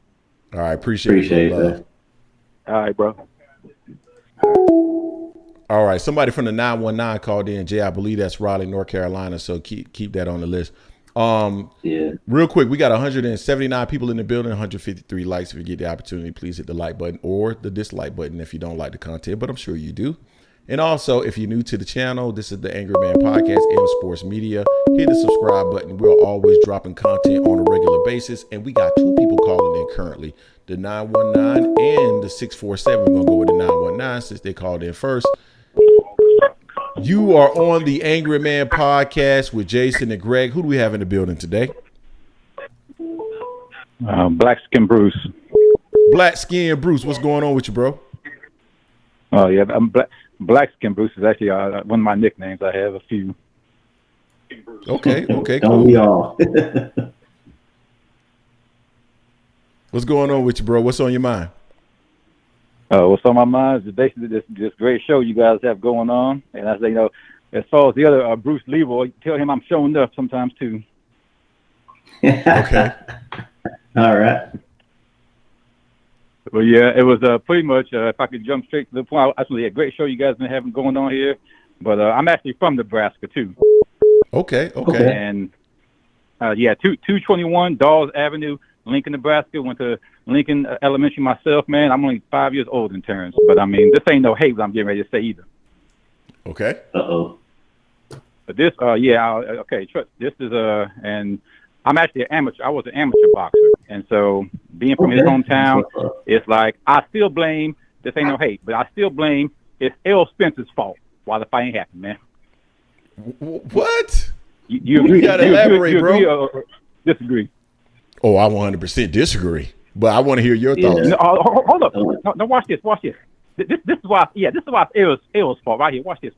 All right. Appreciate it.
All right, bro.
All right. Somebody from the 919 called in. Jay, I believe that's Raleigh, North Carolina. So keep that on the list. Real quick, we got 179 people in the building, 153 likes. If you get the opportunity, please hit the like button or the dislike button if you don't like the content, but I'm sure you do. And also, if you're new to the channel, this is the Angry Man Podcast, M Sports Media. Hit the subscribe button. We're always dropping content on a regular basis. And we got two people calling in currently, the 919 and the 647. We're going to go with the 919 since they called in first. You are on the Angry Man Podcast with Jason and Greg. Who do we have in the building today?
Black Skin Bruce.
Black Skin Bruce. What's going on with you, bro?
Oh, yeah. Black Skin Bruce is actually one of my nicknames. I have a few.
Okay, cool.
Don't we all?
What's going on with you, bro? What's on your mind?
What's on my mind is basically this great show you guys have going on. And as they know, as far as the other Bruce Leroy, tell him I'm showing up sometimes too.
Okay.
All right.
Well, yeah, it was pretty much, if I could jump straight to the point, actually a great show you guys been having going on here. But I'm actually from Nebraska, too.
Okay.
And, 221 Dawes Avenue, Lincoln, Nebraska. Went to Lincoln Elementary myself, man. I'm only 5 years older than Terence. But, I mean, this ain't no hate what I'm getting ready to say either.
Okay.
Uh-oh.
But this, this is, and I'm actually an amateur. I was an amateur boxer. And so being from his hometown, it's like I still blame, this ain't no hate, but I still blame it's Errol Spence's fault why the fight ain't happening, man.
What?
You
gotta elaborate,
you agree
bro.
or disagree?
Oh, I 100% disagree. But I want to hear your thoughts.
No, hold up. No, watch this. This is why. Yeah, this is why it's Errol's fault right here. Watch this.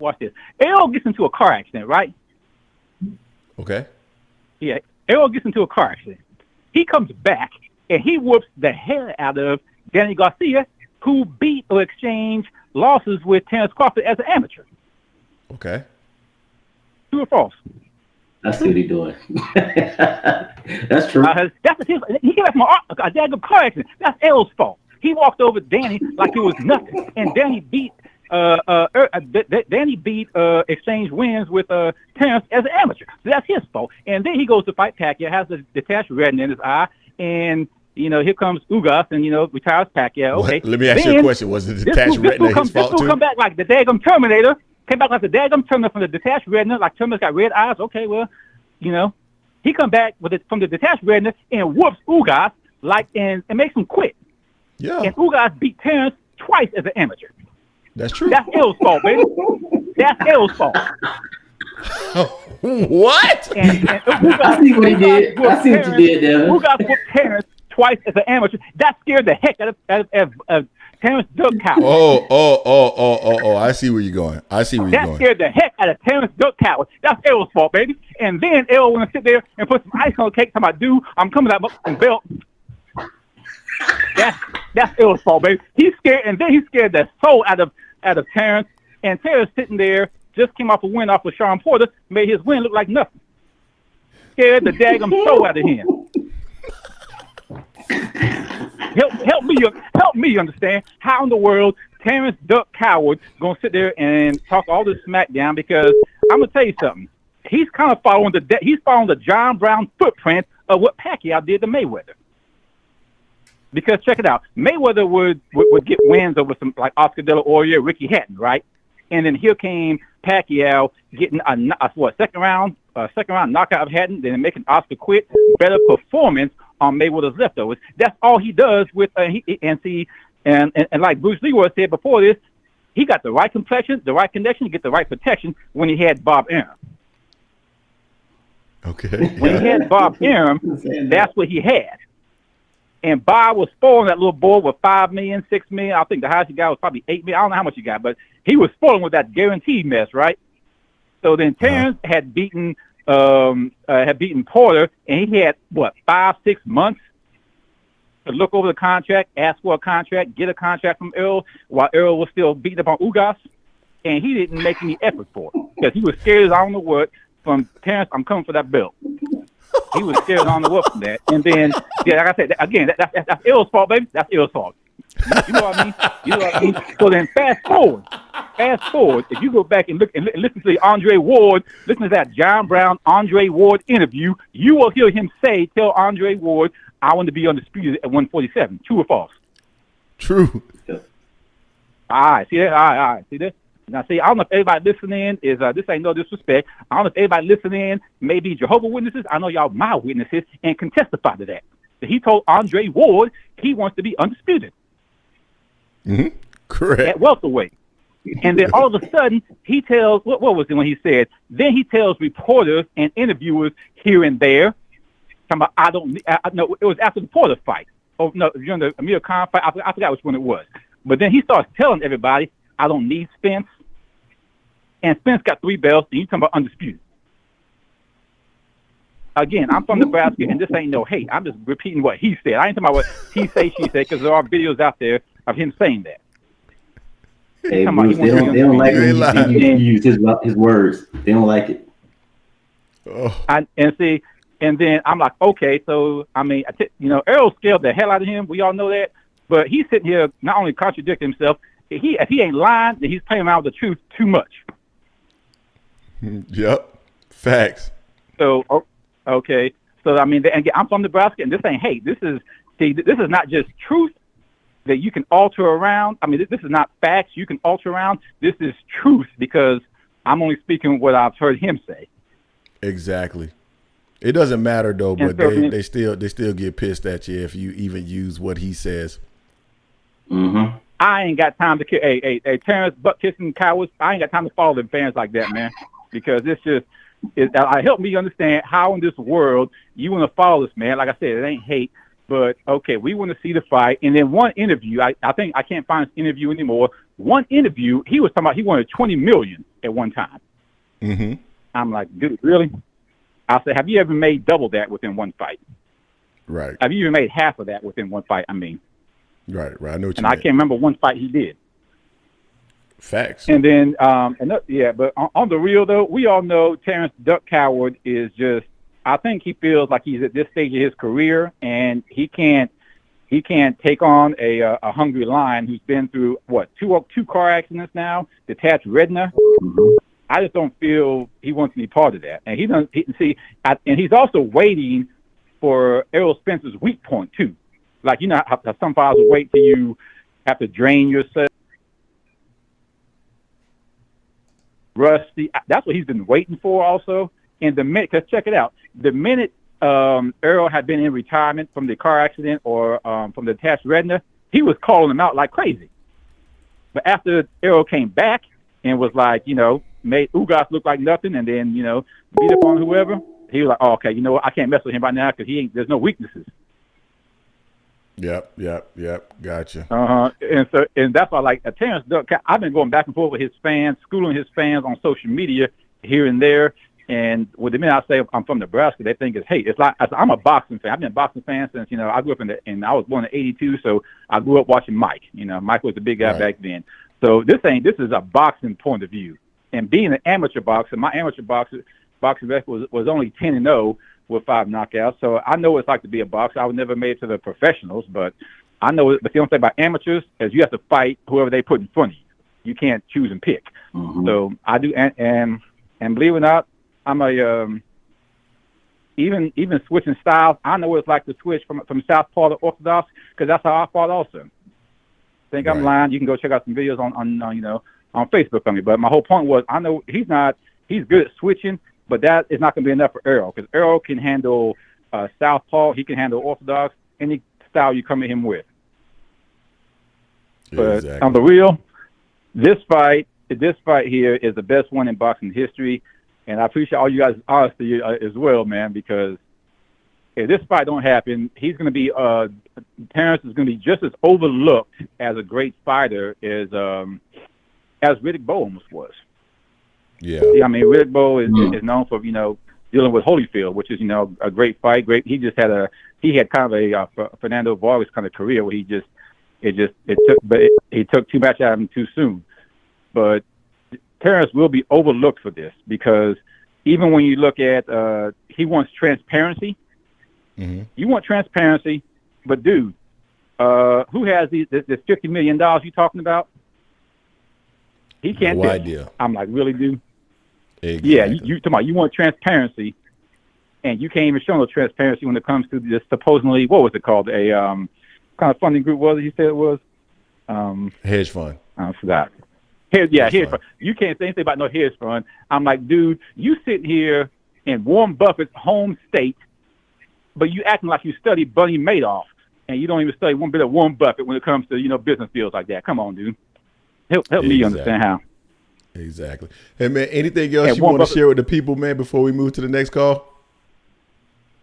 Errol gets into a car accident, right?
Okay.
Yeah, Errol gets into a car accident. He comes back and he whoops the hell out of Danny Garcia, who beat or exchanged losses with Terence Crawford as an amateur.
Okay.
True or false?
That's what he's doing. That's true.
He came back from a daggone car accident. That's Errol's fault. He walked over Danny like it was nothing, and Danny beat exchange wins with Terence as an amateur. So that's his fault. And then he goes to fight Pacquiao, has a detached retina in his eye, and here comes Ugas, and retires Pacquiao. Okay.
Let me ask you a question: was the detached retina his fault too?
Come back like the daggum Terminator. Came back like the daggum Terminator from the detached retina, like Terminator's got red eyes. Okay, well, he come back from the detached retina and whoops Ugas and makes him quit.
Yeah.
And Ugas beat Terence twice as an amateur.
That's true.
That's Errol's fault, baby. That's Errol's fault.
What?
And I see what he did. I see what you did there.
Ugas whooped Terence twice as an amateur. That scared the heck out of Terence Duck Coward.
Oh, I see where you're going. That
scared the heck out of Terence Duck Coward. That's Errol's fault, baby. And then Errol want to sit there and put some ice on the cake. Talking about, dude, I'm coming out and belt. That's Errol's fault, baby. He's scared, and then he scared the soul out of Terence. And Terence sitting there, just came off a win off of Sean Porter, made his win look like nothing. Scared the daggum soul out of him. Help me understand how in the world Terence Duck Coward gonna sit there and talk all this smack down, because I'm gonna tell you something. He's kind of following the John Brown footprint of what Pacquiao did to Mayweather. Because check it out, Mayweather would get wins over some like Oscar De La Hoya, Ricky Hatton, right? And then here came Pacquiao getting a second round knockout of Hatton, then making Oscar quit. Better performance on Mayweather's leftovers. That's all he does with and like Bruce Leroy said before this, he got the right complexion, the right connection to get the right protection when he had Bob Arum.
Okay.
When he had Bob Arum, that's what he had. And Bob was spoiling that little boy with $5 million, $6 million. I think the highest he got was probably $8 million. I don't know how much he got, but he was spoiling with that guaranteed mess, right? So then Terence had beaten Porter, and he had 5-6 months to look over the contract, ask for a contract, get a contract from Errol, while Errol was still beating up on Ugas, and he didn't make any effort for it because he was scared as I don't know what from Terence. I'm coming for that belt. He was scared on the what from that. And then, like I said, again, that's Errol's fault, baby. That's Errol's fault. You know what I mean? So then fast forward, if you go back and look and listen to the Andre Ward, listen to that John Brown Andre Ward interview, you will hear him tell Andre Ward, I want to be undisputed at 147. True or false?
True.
All right, see that? All right, see that? Now, see, I don't know if everybody listening is, this ain't no disrespect. I don't know if everybody listening may be Jehovah's Witnesses. I know y'all my witnesses and can testify to that. He told Andre Ward he wants to be undisputed.
Mm-hmm. Correct.
At welterweight. And then all of a sudden, he tells, what was it when he said? Then he tells reporters and interviewers here and there, talking about, no, it was after the Porter fight. Oh, no, during the Amir Khan fight. I forgot which one it was. But then he starts telling everybody, I don't need Spence. And Spence got 3 belts, and you talking about undisputed. Again, I'm from Nebraska, and this ain't no hate. I'm just repeating what he said. I ain't talking about what he say, she said, because there are videos out there of him saying that.
Hey, Bruce, they don't like when you use his words. They don't like it.
Oh.
And then I'm like, okay, so, I mean, Errol scared the hell out of him. We all know that. But he's sitting here not only contradicting himself, if he ain't lying, then he's playing around with the truth too much.
Yep. Facts.
So, okay. So, I mean, again, I'm from Nebraska, and this ain't hate. This is not just truth that you can alter around. I mean, this is not facts you can alter around. This is truth because I'm only speaking what I've heard him say.
Exactly. It doesn't matter though, but
so,
they still get pissed at you if you even use what he says.
Mm-hmm.
I ain't got time to hey Terence butt kissing cowards. I ain't got time to follow them fans like that, man. Because it helped me understand how in this world you want to follow this man. Like I said, it ain't hate, But okay, we want to see the fight. And then one interview, I think I can't find this interview anymore. One interview, he was talking about he wanted $20 million at one time.
Mm-hmm.
I'm like, dude, really? I said, have you ever made double that within one fight?
Right.
Have you even made half of that within one fight? I mean,
right. I know what you
and
mean.
I can't remember one fight he did.
Facts.
And then, but on the real though, we all know Terence Duck Coward is just. I think he feels like he's at this stage of his career, and he can't take on a hungry lion who's been through two car accidents now, detached retina.
Mm-hmm.
I just don't feel he wants any part of that, and and he's also waiting for Errol Spence's weak point too. Like how some fighters wait till you have to drain yourself. Rusty, that's what he's been waiting for also. And because check it out, the minute Errol had been in retirement from the car accident or from the detached retina, he was calling him out like crazy. But after Errol came back and was like, made Ugas look like nothing, and then beat up on whoever, he was like, oh, okay, you know what, I can't mess with him right now because there's no weaknesses.
Yep. Gotcha.
And that's why Terence Duck. I've been going back and forth with his fans, schooling his fans on social media here and there. And with the minute I say I'm from Nebraska, they think it's like I'm a boxing fan. I've been a boxing fan since I grew up and I was born in '82, so I grew up watching Mike. Mike was the big guy back then. So this is a boxing point of view. And being an amateur boxer, my amateur boxing record was only 10-0 with 5 knockouts. So I know what it's like to be a boxer. I would never made it to the professionals, but I know. But the only thing about amateurs is you have to fight whoever they put in front of you. You can't choose and pick. Mm-hmm. So I do, and believe it or not, I'm even switching styles. I know what it's like to switch from southpaw to orthodox because that's how I fought also. Think I'm lying? You can go check out some videos on Facebook on me. But my whole point was I know he's good at switching, but that is not going to be enough for Errol because Errol can handle southpaw. He can handle orthodox, any style you come at him with. But on the real, this fight here is the best one in boxing history. And I appreciate all you guys' honesty as well, man, because if this fight don't happen, he's going to be Terence is going to be just as overlooked as a great fighter as Riddick Bowe almost was.
Yeah.
I mean, Riddick Bowe is known for dealing with Holyfield, which is a great fight. He just had kind of a Fernando Vargas kind of career where he took too much out of him too soon, but. Terence will be overlooked for this because even when you look at he wants transparency. Mm-hmm. You want transparency, but dude, who has this $50 million you talking about? He can't.
No idea.
I'm like, really, dude?
Exactly.
Yeah, you talking about you want transparency, and you can't even show no transparency when it comes to this supposedly what was it called a kind of funding group was it? You said it was
hedge fund.
I forgot. Hedge fund. You can't say anything about no hedge fund. I'm like, dude, you sit here in Warren Buffett's home state, but you acting like you studied Bernie Madoff, and you don't even study one bit of Warren Buffett when it comes to business deals like that. Come on, dude. Help me understand how.
Exactly. Hey, man, anything else you want to share with the people, man, before we move to the next call?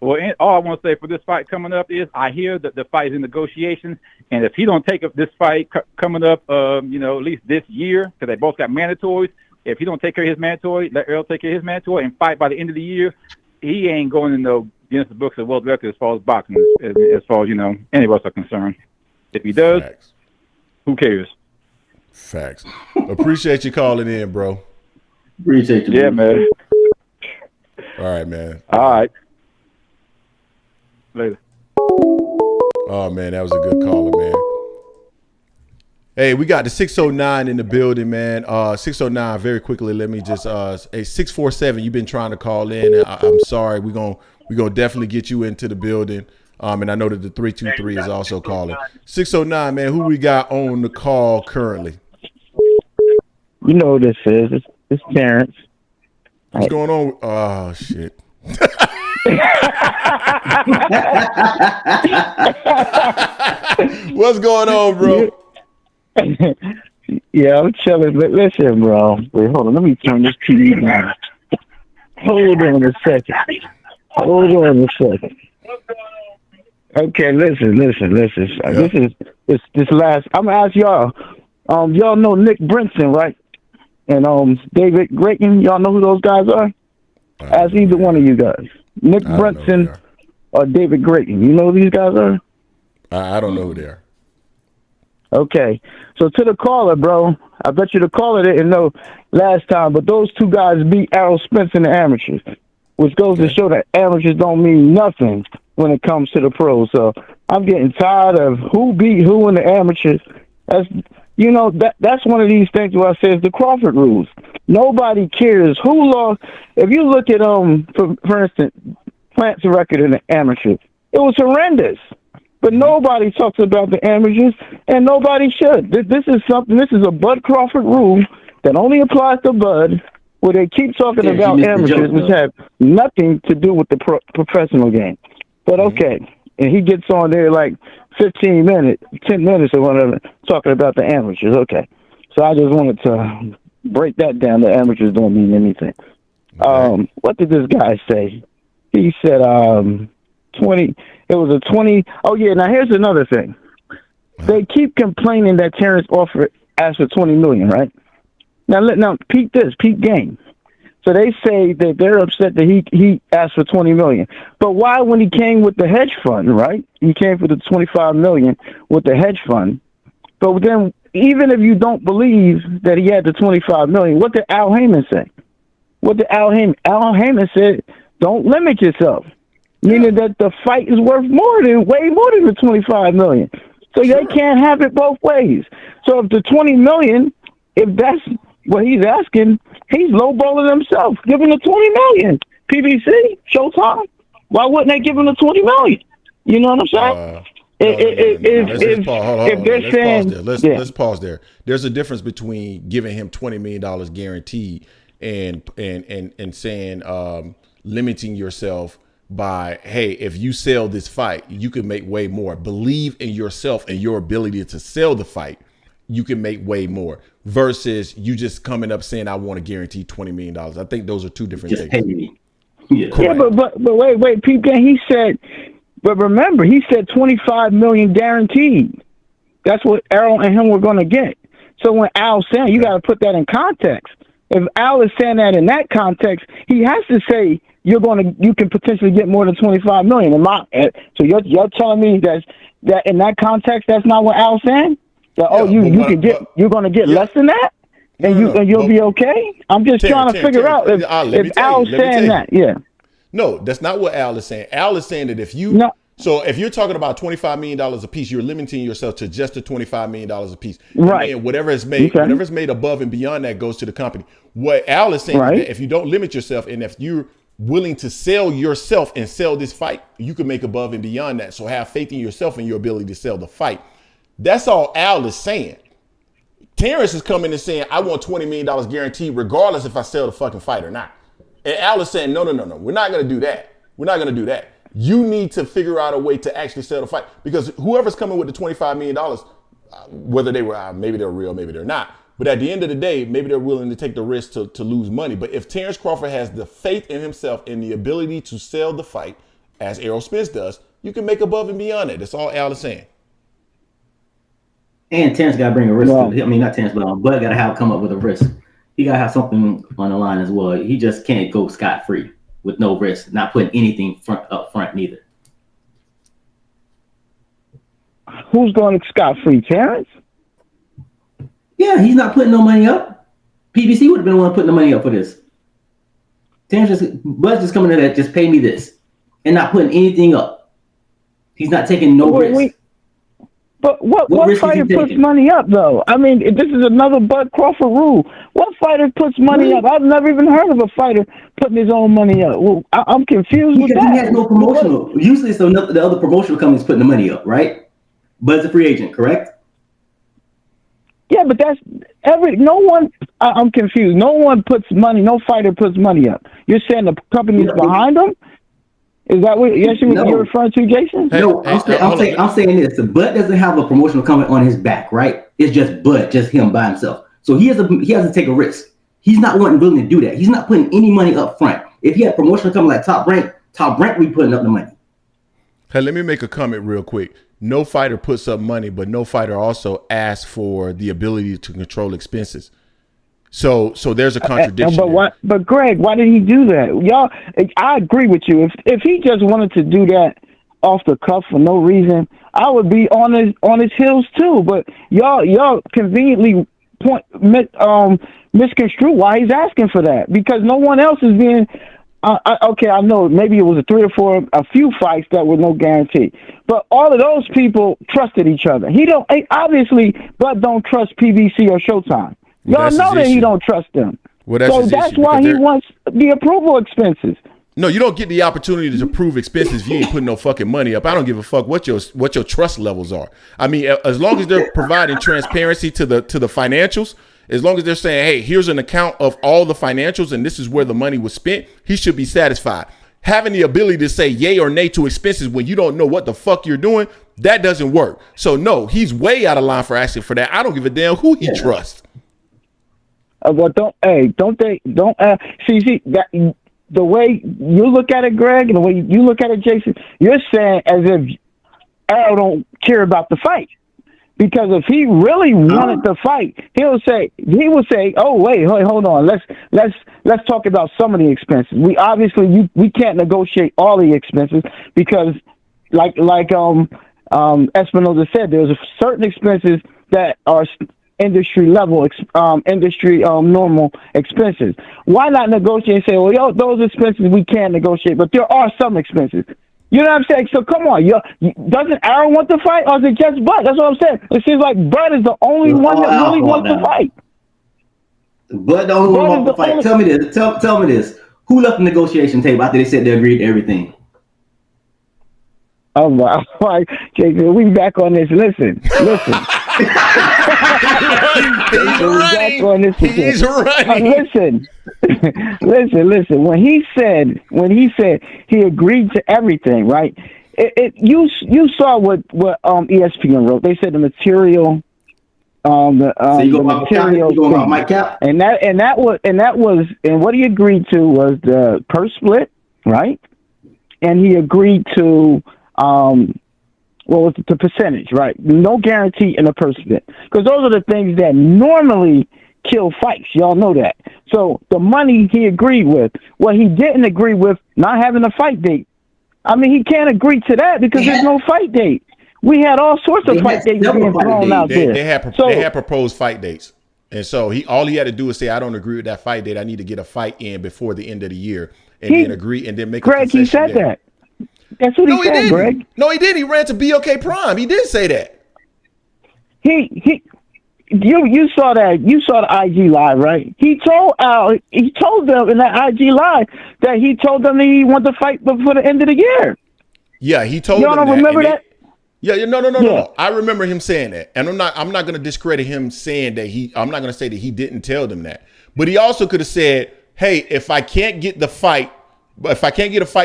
Well, all I want to say for this fight coming up is I hear that the fight is in negotiations, and if he don't take up this fight coming up, at least this year, because they both got mandatories, if he don't take care of his mandatory, let Errol take care of his mandatory and fight by the end of the year, he ain't going to no Guinness Books of World Records as far as boxing, as far as, any of us are concerned. If he does, who cares?
Facts. Appreciate you calling in, bro.
Appreciate you.
Yeah, man.
All right, man.
All right. Later.
Oh, man, that was a good caller, man. Hey, we got the 609 in the building, man. 609, very quickly, let me just 647, you've been trying to call in. I'm sorry. We're gonna definitely get you into the building. And I know that the 323 is also calling. 609, man, who we got on the call currently?
You know what this is. It's Terence.
What's going on? Oh, shit. What's going on, bro?
Yeah, I'm chilling. Listen, bro. Wait, hold on. Let me turn this TV down. Hold on a second. All Okay, listen.
Yeah.
This last. I'm gonna ask y'all. Y'all know Nick Brinson, right? And David Grayton. Y'all know who those guys are? Ask either one of you guys. Nick Brinson or David Grayton. You know who these guys are?
I don't know who they are.
Okay, so to the caller, bro, I bet you the caller didn't know last time, but those two guys beat Errol Spence in the amateurs, which goes to show that amateurs don't mean nothing when it comes to the pros. So I'm getting tired of who beat who in the amateurs. That's one of these things where I say it's the Crawford rules. Nobody cares who lost. If you look at for instance, Plant's record in the amateurs, it was horrendous. But nobody talks about the amateurs, and nobody should. This is a Bud Crawford rule that only applies to Bud, where they keep talking about amateurs, which have nothing to do with the professional game. But okay, and he gets on there like 10 minutes or whatever, talking about the amateurs. Okay, so I just wanted to break that down. The amateurs don't mean anything. Okay. What did this guy say? He said 20. It was a 20. Oh, yeah. Now, here's another thing. They keep complaining that Terence asked for $20 million, right? Now, peep game. So they say that they're upset that he asked for $20 million. But why, when he came with the hedge fund, right? He came for the $25 million with the hedge fund. But then, even if you don't believe that he had the $25 million, what did Al Heyman say? What did Al Heyman? Al Heyman said, don't limit yourself. Meaning that the fight is worth way more than the $25 million. So they can't have it both ways. So if the $20 million, if that's what he's asking, he's lowballing himself, giving the $20 million. PBC, Showtime. Why wouldn't they give him the $20 million? You know what I'm saying?
Let's pause there. There's a difference between giving him $20 million guaranteed and saying limiting yourself by, hey, if you sell this fight, you can make way more. Believe in yourself and your ability to sell the fight. You can make way more versus you just coming up saying, I want to guarantee $20 million. I think those are two different things.
Pay me.
Yeah, but wait, Pete, he said, but remember, he said $25 million guaranteed. That's what Errol and him were going to get. So when Al's saying, you got to put that in context. If Al is saying that in that context, he has to say you can potentially get more than $25 million. So you're telling me that in that context, that's not what Al's saying? That you're going to get less than that, and you'll be okay. I'm just trying to figure out if Al's saying that. Yeah.
No, that's not what Al is saying. Al is saying that if you're talking about $25 million a piece, you're limiting yourself to just the $25 million a piece.
Right.
And whatever is made above and beyond that goes to the company. What Al is saying is that if you don't limit yourself and if you're willing to sell yourself and sell this fight, you can make above and beyond that. So have faith in yourself and your ability to sell the fight. That's all Al is saying. Terence is coming and saying, I want $20 million guaranteed regardless if I sell the fucking fight or not. And Al is saying, no. We're not going to do that. We're not going to do that. You need to figure out a way to actually sell the fight because whoever's coming with the $25 million, whether they were, maybe they're real, maybe they're not. But at the end of the day, maybe they're willing to take the risk to lose money. But if Terence Crawford has the faith in himself and the ability to sell the fight, as Errol Spence does, you can make above and beyond that. That's all Al is saying.
And Terence got to bring a risk. I mean, not Terence, but Bud got to come up with a risk. He got to have something on the line as well. He just can't go scot-free with no risk, not putting anything up front neither.
Who's going scot-free, Terence?
Yeah, he's not putting no money up. PBC would have been the one putting the money up for this. Bud's just coming to that, just pay me this, and not putting anything up. He's not taking no risk.
But what fighter puts money up, though? I mean, this is another Bud Crawford rule. What fighter puts money up? I've never even heard of a fighter putting his own money up. Well, I'm confused with that.
He has no promotional. Usually, so the other promotional companies putting the money up, right? Bud's a free agent, correct?
Yeah, but that's I'm confused. No one puts money. No fighter puts money up. You're saying the company's behind them? Is that what you're referring to, Jason?
No, I'm saying this. The Bud doesn't have a promotional company on his back, right? It's just Bud, just him by himself. So he has to take a risk. He's not willing to do that. He's not putting any money up front. If he had a promotional company like Top Rank would be putting up the money.
Hey, let me make a comment real quick. No fighter puts up money, but no fighter also asks for the ability to control expenses. So there's a contradiction.
But Greg, why did he do that? Y'all, I agree with you. If he just wanted to do that off the cuff for no reason, I would be on his heels too. But y'all conveniently misconstrue why he's asking for that, because no one else is being. Okay, I know maybe it was a few fights that were no guarantee, but all of those people trusted each other. Obviously, Bud don't trust PBC or Showtime. Y'all know that he don't trust them.
Well, that's
why he wants the approval expenses.
No, you don't get the opportunity to approve expenses if you ain't putting no fucking money up. I don't give a fuck what your trust levels are. I mean, as long as they're providing transparency to the financials, as long as they're saying, hey, here's an account of all the financials and this is where the money was spent, he should be satisfied. Having the ability to say yay or nay to expenses when you don't know what the fuck you're doing, that doesn't work. So no, he's way out of line for asking for that. I don't give a damn who he trusts.
Well, see that the way you look at it, Greg, and the way you look at it, Jason, you're saying as if Errol don't care about the fight. Because if he really wanted to fight, he would say, "Oh wait, hold on, let's talk about some of the expenses. We obviously we can't negotiate all the expenses because, like Espinoza said, there's certain expenses that are industry level, normal expenses. Why not negotiate and say, well, those expenses we can't negotiate, but there are some expenses." You know what I'm saying? So come on, doesn't Aaron want to fight, or is it just Bud? That's what I'm saying. It seems like Bud is the only one that really wants to fight.
Bud the only one wants to fight. Tell me this. Tell me this. Who left the negotiation table after they said they agreed to everything?
Oh my! All right, Jason, we back on this. Listen.
He's running.
Listen. When he said he agreed to everything, right? You saw what ESPN wrote. They said the material. So you go about Mike Cap, and what he agreed to was the purse split, right? And he agreed to what was the percentage, right? No guarantee in a purse split, because those are the things that normally kill fights. Y'all know that. So the money he agreed with. What he didn't agree with, not having a fight date. I mean, he can't agree to that because there's no fight date. We had all sorts of fight dates being thrown out there.
They had proposed fight dates. And so all he had to do is say, I don't agree with that fight date. I need to get a fight in before the end of the year, and then agree and then make a concession.
Greg, he said that. That's what he said, Greg.
No, he didn't. He ran to BLK Prime. He did say that.
You saw that. You saw the IG live, right? He told them in that IG live that he told them that he wanted to fight before the end of the year.
Yeah, he told them that.
Y'all don't remember that?
No. I remember him saying that. And I'm not going to discredit him saying that I'm not going to say that he didn't tell them that. But he also could have said, hey, if I can't get a fight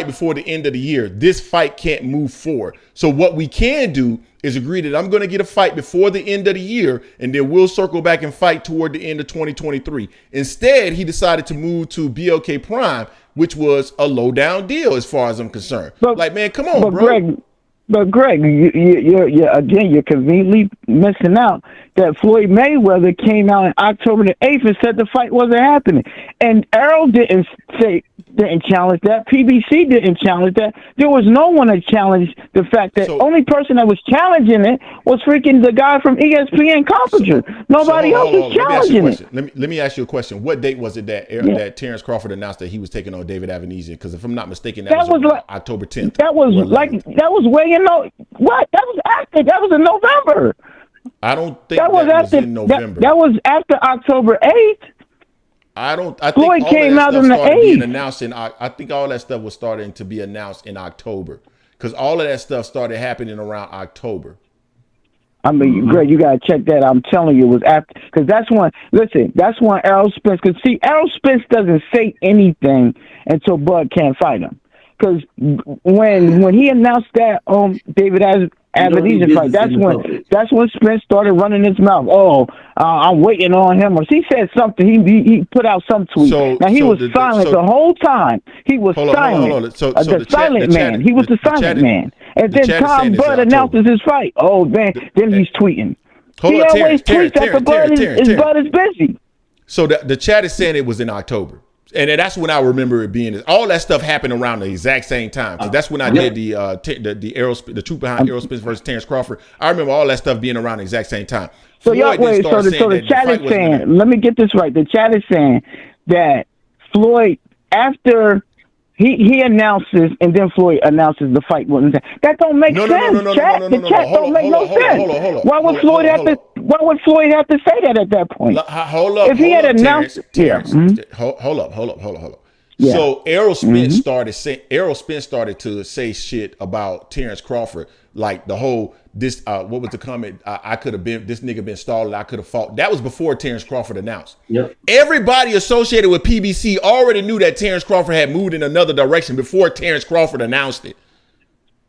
before the end of the year, this fight can't move forward. So what we can do is agree that I'm going to get a fight before the end of the year, and then we'll circle back and fight toward the end of 2023. Instead, he decided to move to BLK Prime, which was a low down deal as far as I'm concerned. Man, come on, bro.
Greg, you're conveniently missing out that Floyd Mayweather came out on October the 8th and said the fight wasn't happening. And Errol didn't challenge that. PBC didn't challenge that. There was no one that challenged the fact that only person that was challenging it was freaking the guy from ESPN Composure. Nobody else was challenging it.
Let me ask you a question. What date was it that Terence Crawford announced that he was taking on David Avanesian? Because if I'm not mistaken, that was like October 10th.
That was way in what? That was in November.
I don't think that was in November.
That was after October 8th.
I think
Floyd
all
came
that
out on the
8th. I think all that stuff was starting to be announced in October, because all of that stuff started happening around October.
I mean, Greg, you gotta check that. I'm telling you, it was after, because that's when Errol Spence. Because see, Errol Spence doesn't say anything until Bud can't fight him. Because when he announced that David Advediza fight, that's when Spence started running his mouth. I'm waiting on him. Or he said something. He put out some tweet. Now he was silent the whole time. He was silent.
Hold on.
The silent man. He was the silent man. And then Tom Bud announces his fight. Oh man, then he's tweeting. He always tweets after Bud is busy.
So the chat is saying it was in October. And that's when I remember it being. All that stuff happened around the exact same time. Because that's when I did the truth behind Errol Spence versus Terence Crawford. I remember all that stuff being around the exact same time.
So the chat is saying, let me get this right. The chat is saying that Floyd, after he announces and then Floyd announces the fight wasn't. That don't make sense. The chat don't make no sense. Why would Floyd have to say that at that point?
Hold up.
If he had announced,
hold up. Yeah. So Errol Spence started to say shit about Terence Crawford, like the whole what was the comment? I could have been this nigga been stalled. I could have fought. That was before Terence Crawford announced.
Yep.
Everybody associated with PBC already knew that Terence Crawford had moved in another direction before Terence Crawford announced it.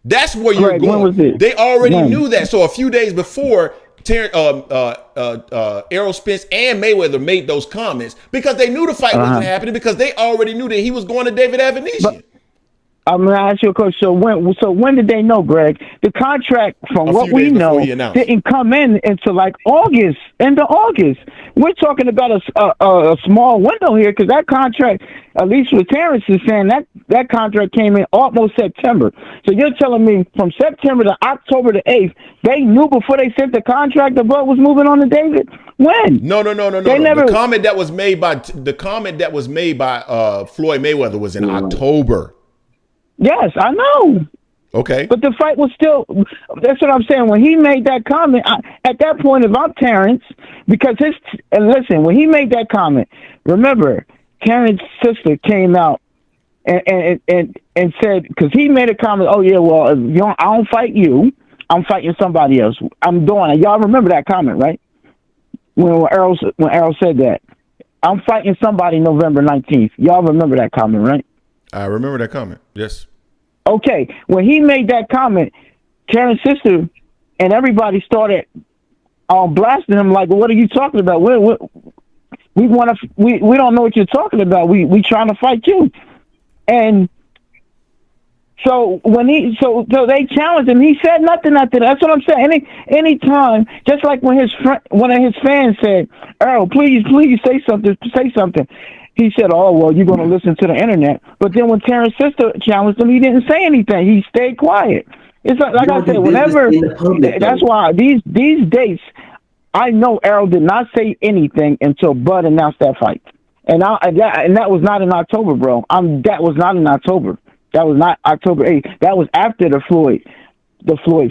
That's where you're going. They already knew that. So a few days before, Errol Spence and Mayweather made those comments because they knew the fight wasn't happening because they already knew that he was going to David Advediza.
I'm gonna ask you a question. So when did they know, Greg? The contract, from what we know, didn't come in until like August, end of August. We're talking about a small window here because that contract, at least with Terence, is saying that contract came in almost September. So you're telling me from September to October the 8th, they knew before they sent the contract the blood was moving on to David? When?
No. The comment that was made by Floyd Mayweather was in October.
Yes, I know.
Okay.
But the fight was still, that's what I'm saying. When he made that comment, at that point, if I'm Terence, because when he made that comment, remember, Terrence's sister came out and said, because he made a comment, I don't fight you, I'm fighting somebody else. I'm doing it. Y'all remember that comment, right? When Errol said that. I'm fighting somebody November 19th. Y'all remember that comment, right?
I remember that comment. Yes.
Okay. When he made that comment, Karen's sister and everybody started blasting him like, "What are you talking about? We don't know what you're talking about. We trying to fight you." And so when so they challenged him, he said nothing after that. That's what I'm saying. Any time, just like when one of his fans said, "Errol, please say something." He said, "Oh, well, you're going to listen to the internet." But then when Terrence's sister challenged him, he didn't say anything. He stayed quiet. It's like I said, whenever, that's why these dates, I know Errol did not say anything until Bud announced that fight. And that was not in October, bro. That was not in October. That was not October 8th. That was after the Floyd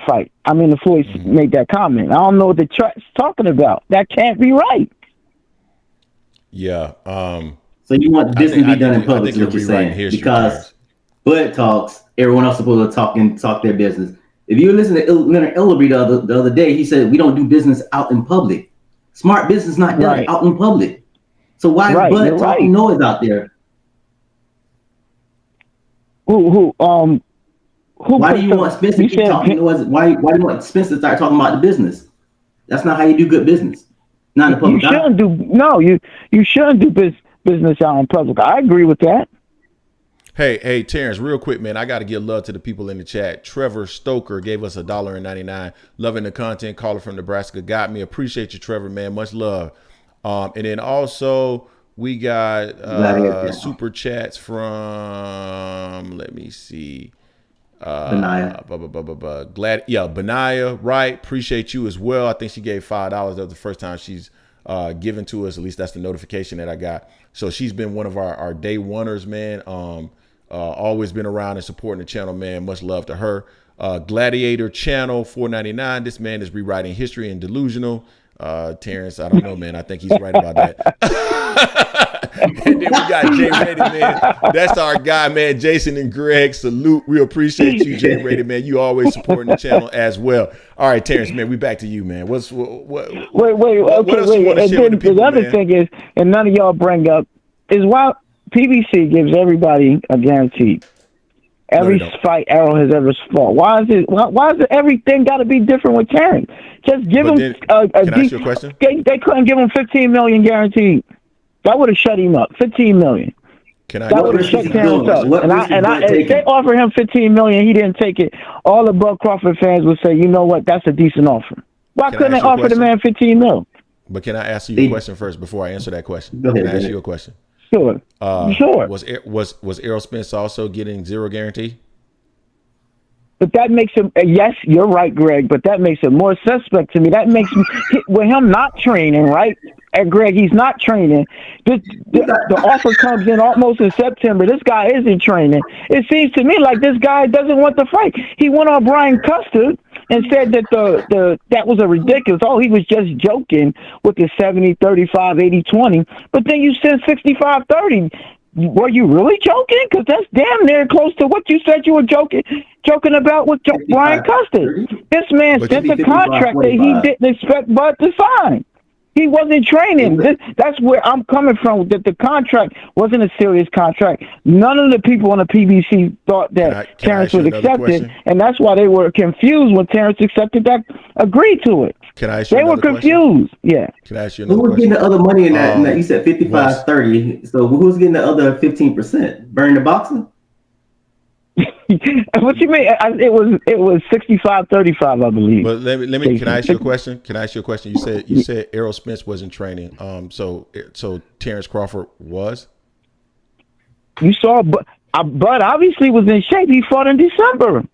fight. I mean, the Floyd made that comment. I don't know what the chat's talking about. That can't be right.
Yeah.
So you want this to be done in public, is what you're saying. Because Bud talks, everyone else is supposed to talk their business. If you listen to Leonard Ellerby the other day, he said, we don't do business out in public. Smart business not done out in public. So why is Bud talking noise out there? Why do you want Spence to keep talking noise? Why do you want Spence to start talking about the business? That's not how you do good business. Not in the public.
You shouldn't do business out in public. I agree with that.
Hey, Terrence, real quick, man. I got to give love to the people in the chat. Trevor Stoker gave us $1.99. Loving the content. Caller from Nebraska got me. Appreciate you, Trevor, man. Much love. And then also we got super chats from, let me see.
Benaya.
Benaya, right? Appreciate you as well. I think she gave $5. That was the first time she's given to us. At least that's the notification that I got. So she's been one of our day oneers, man. Always been around and supporting the channel, man. Much love to her. Gladiator Channel $4.99. This man is rewriting history and delusional. Terrence, I don't know, man. I think he's right about that. And then we got Jay Ready, man. That's our guy, man. Jason and Greg, salute. We appreciate you, Jay Ready, man. You always supporting the channel as well. All right, Terrence, man, we back to you, man. Wait. And then the other thing is, and none of y'all bring up, is why PBC gives everybody a guarantee.
Every fight Errol has ever fought. Why is it everything got to be different with Terence? Just give him
can I ask you a question?
They couldn't give him $15 million guaranteed. That would have shut him up. $15 million. That would have shut Terence up. If they offer him $15 million, he didn't take it. All the Bud Crawford fans would say, you know what, that's a decent offer. Why couldn't they offer the man $15 million?
But can I ask you a question first before I answer that question? Can I ask you a question?
Sure. Sure.
Was Errol Spence also getting zero guarantee?
But that makes him, yes, you're right, Greg, but that makes him more suspect to me. That makes me, with him not training, right? And Greg, he's not training. The offer comes in almost in September. This guy isn't training. It seems to me like this guy doesn't want to fight. He went on Brian Custer and said that that was a ridiculous. Oh, he was just joking with the 70-35, 80-20. But then you sent 65-30. Were you really joking? Because that's damn near close to what you said you were joking about with Brian Custer. This man sent a contract that he didn't expect Bud to sign. He wasn't training. That's where I'm coming from, that the contract wasn't a serious contract. None of the people on the PBC thought that Terence would accept it, and that's why they were confused when Terence accepted that, agreed to it.
Can I ask you
They were confused.
Question?
Yeah.
Can I ask you another
question? Who was getting the other money in that? You said 55-30. So who's getting the other 15%? Burn the boxer?
What you mean? It was 65-35, I believe.
But let me. Can I ask you a question? You said Errol Spence wasn't training. So Terence Crawford was.
You saw, but Bud obviously was in shape. He fought in December.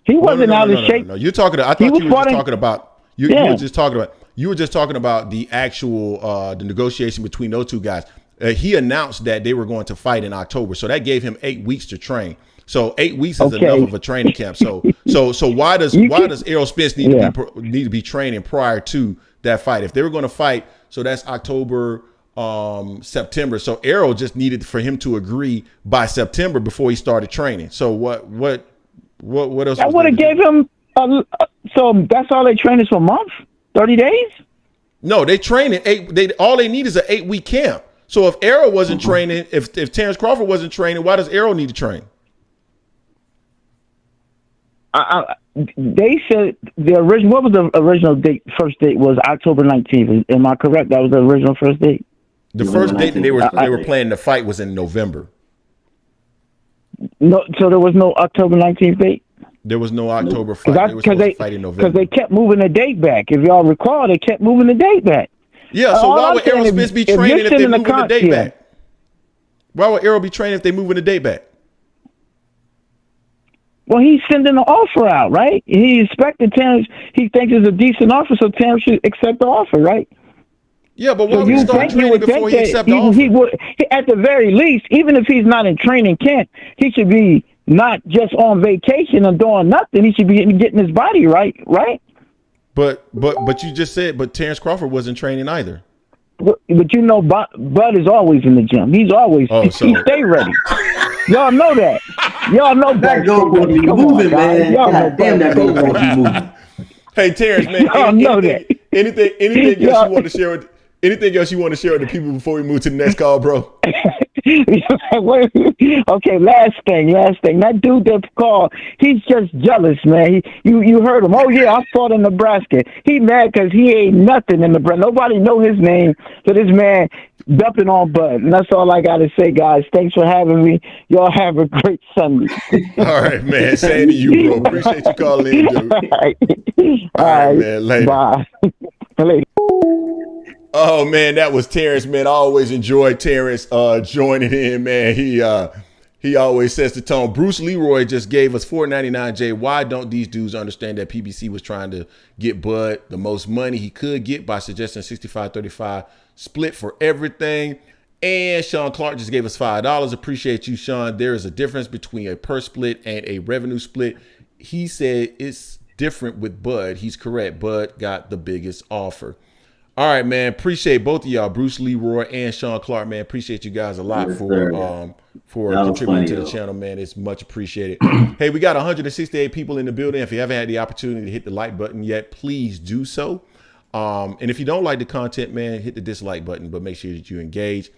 He wasn't out of shape.
No, you're talking. I thought you were just talking about. You were just talking about. You were just talking about the actual the negotiation between those two guys. He announced that they were going to fight in October, so that gave him 8 weeks to train. So 8 weeks is enough of a training camp. So why does Errol Spence need to be training prior to that fight? If they were going to fight, so that's October, September. So Errol just needed for him to agree by September before he started training. So what else?
I would have gave him. So that's all they train is for a month, 30 days.
No, they train in all they need is an 8-week camp. So if Errol wasn't training, if Terence Crawford wasn't training, why does Errol need to train?
They said the original. What was the original date? First date was October 19th. Am I correct? That was the original first date.
The first date that they were planning the fight was in November.
No, so there was no October 19th date.
There was no October fight. They were supposed to fight in November.
Because they kept moving the date back. If y'all recall, they kept moving the date back.
Yeah. So why would Errol Spence be training if they moving the date back? Why would Errol be training if they moving the date back?
Well, he's sending the offer out, right? He expected Terence. He thinks it's a decent offer, so Terence should accept the offer, right?
Yeah, but why would he start training before he accepts the offer?
He would, at the very least, even if he's not in training camp, he should be not just on vacation and doing nothing. He should be getting his body right?
But you just said, but Terence Crawford wasn't training either.
But you know, Bud is always in the gym. He's always he stay ready. Y'all know that. Y'all know
that goalpost be moving, man. God damn, that goalpost be moving.
Hey, Terence, man.
Y'all know that.
Anything else you want to share with? Anything else you want to share with the people before we move to the next call, bro?
Okay, last thing. That dude that called, he's just jealous, man. You heard him. Oh yeah, I fought in Nebraska. He mad because he ain't nothing in Nebraska. Nobody know his name. So this man dumping on Bud. And that's all I got to say, guys. Thanks for having me. Y'all have a great Sunday.
All right, man. Same to you, bro. Appreciate you calling in, dude. All right, man. Later.
Bye. Later.
Oh man, that was Terence, man. I always enjoy Terence joining in, man. He always sets the tone. Bruce Leroy just gave us $4.99. Jay, why don't these dudes understand that PBC was trying to get Bud the most money he could get by suggesting 65-35 split for everything? And Sean Clark just gave us $5. Appreciate you, Sean. There is a difference between a purse split and a revenue split. He said it's different with Bud. He's correct. Bud got the biggest offer. All right, man. Appreciate both of y'all, Bruce Leroy and Sean Clark, man. Appreciate you guys a lot for contributing to the channel, man. It's much appreciated. Hey, we got 168 people in the building. If you haven't had the opportunity to hit the like button yet, please do so. And if you don't like the content, man, hit the dislike button, but make sure that you engage.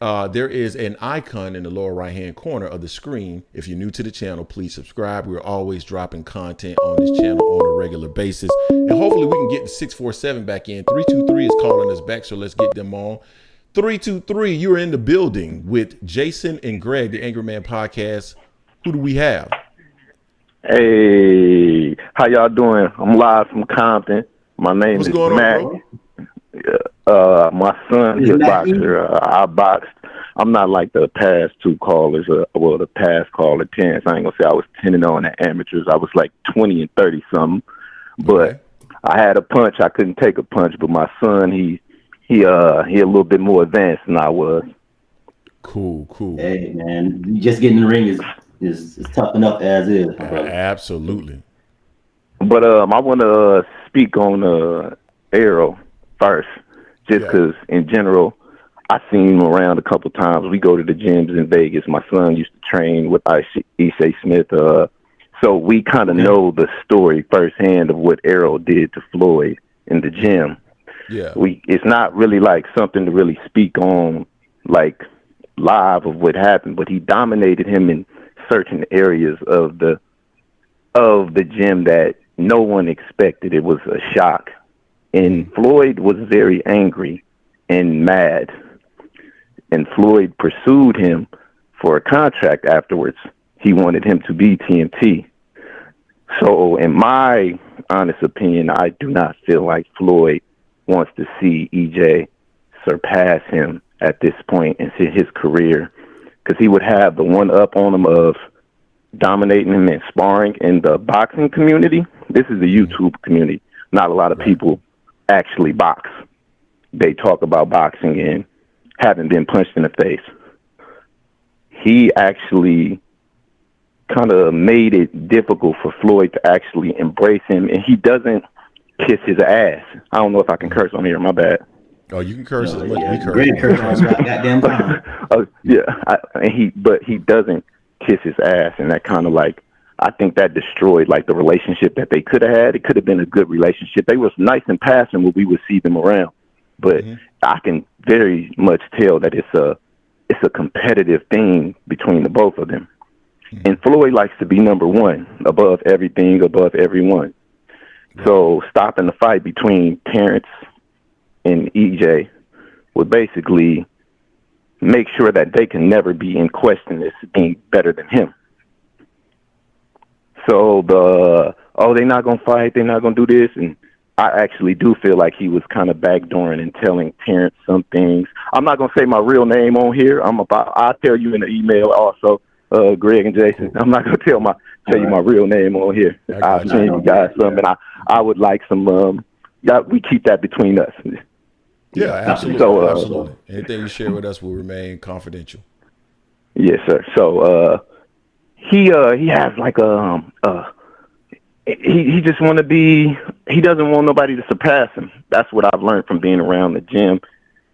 there is an icon in the lower right-hand corner of the screen. If you're new to the channel, please subscribe. We're always dropping content on this channel on a regular basis. And hopefully we can get the 647 back in. 323 is calling us back, so let's get them on. 323, you're in the building with Jason and Greg, the Angry Man Podcast. Who do we have?
Hey, how y'all doing? I'm live from Compton. My name is Matt. My son is a boxer. I boxed. I'm not like the past two callers. The past caller, Terence. I ain't gonna say I was 10-0 the amateurs. I was like 20 and 30 something. But I had a punch. I couldn't take a punch. But my son, he a little bit more advanced than I was.
Cool.
Hey man, just getting in the ring is tough enough as is.
Absolutely.
But I want to speak on Errol first, just because in general, I've seen him around a couple times. We go to the gyms in Vegas. My son used to train with Usyk Smith, so we kind of know the story firsthand of what Errol did to Floyd in the gym.
Yeah,
it's not really like something to really speak on, like live of what happened, but he dominated him in certain areas of the gym that no one expected. It was a shock. And Floyd was very angry and mad. And Floyd pursued him for a contract afterwards. He wanted him to be TMT. So in my honest opinion, I do not feel like Floyd wants to see EJ surpass him at this point in his career, because he would have the one up on him of dominating him and sparring in the boxing community. This is the YouTube community. Not a lot of people actually box. They talk about boxing and haven't been punched in the face. He actually kind of made it difficult for Floyd to actually embrace him, and he doesn't kiss his ass. I don't know if I can curse on here. My bad.
Oh, you can curse as much as we curse.
Great curse. Goddamn time.
But he doesn't kiss his ass, and that kind of like, I think that destroyed like the relationship that they could have had. It could have been a good relationship. They was nice in passing when we would see them around, but I can very much tell that it's a competitive thing between the both of them. And Floyd likes to be number one, above everything, above everyone. So stopping the fight between Terence and EJ would basically make sure that they can never be in question as being better than him. So they're not going to fight, they're not going to do this. And I actually do feel like he was kind of backdooring and telling Terence some things. I'm not going to say my real name on here. I'll tell you in the email also, Greg and Jason. I'm not going to tell you my real name on here. I'll send you guys some, and I would like some, we keep that between us.
Yeah, absolutely. So, absolutely. Anything you share with us will remain confidential.
Yes, sir. So he has like he just want to be. He doesn't want nobody to surpass him. That's what I've learned from being around the gym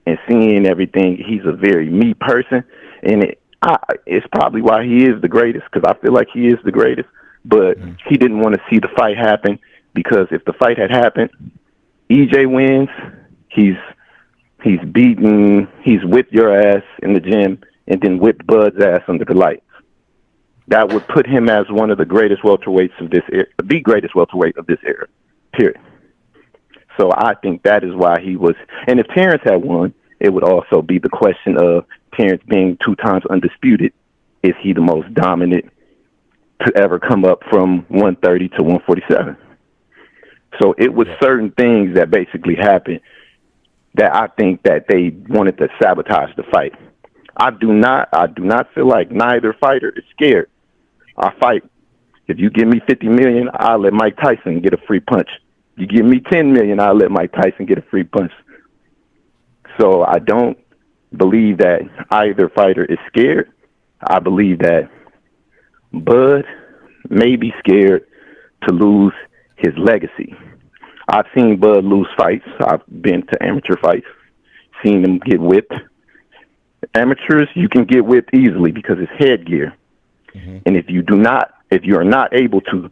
and seeing everything. He's a very me person, and it's probably why he is the greatest, because I feel like he is the greatest. But he didn't want to see the fight happen, because if the fight had happened, EJ wins. He's whipped your ass in the gym and then whipped Bud's ass under the lights. That would put him as one of the greatest welterweights of this era, the greatest welterweight of this era, period. So I think that is why he was. And if Terence had won, it would also be the question of Terence being 2 times undisputed. Is he the most dominant to ever come up from 130 to 147? So it was certain things that basically happened that I think that they wanted to sabotage the fight. I do not feel like neither fighter is scared. I fight. If you give me $50 million, I'll let Mike Tyson get a free punch. You give me $10 million, I'll let Mike Tyson get a free punch. So I don't believe that either fighter is scared. I believe that Bud may be scared to lose his legacy. I've seen Bud lose fights. I've been to amateur fights, seen him get whipped. Amateurs, you can get whipped easily because it's headgear. And if you are not able to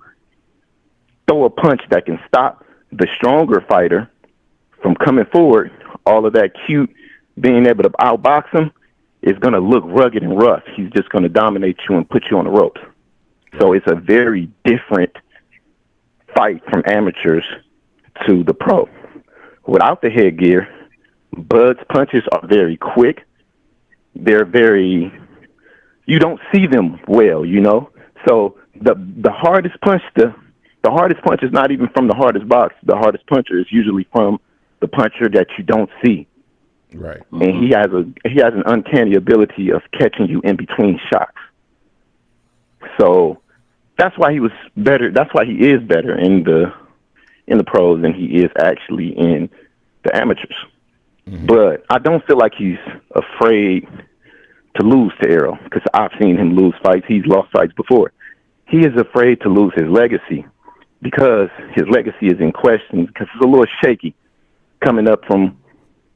throw a punch that can stop the stronger fighter from coming forward, all of that cute being able to outbox him, is going to look rugged and rough. He's just going to dominate you and put you on the ropes. So it's a very different fight from amateurs to the pro. Without the headgear, Bud's punches are very quick. They're very, you don't see them well, you know. So the hardest punch, the hardest punch is not even from the hardest box. The hardest puncher is usually from the puncher that you don't see.
Right.
And he has an uncanny ability of catching you in between shots. So that's why he was better. That's why he is better in the pros than he is actually in the amateurs. Mm-hmm. But I don't feel like he's afraid to lose to Errol, because I've seen him lose fights. He's lost fights before. He is afraid to lose his legacy because his legacy is in question, because it's a little shaky coming up from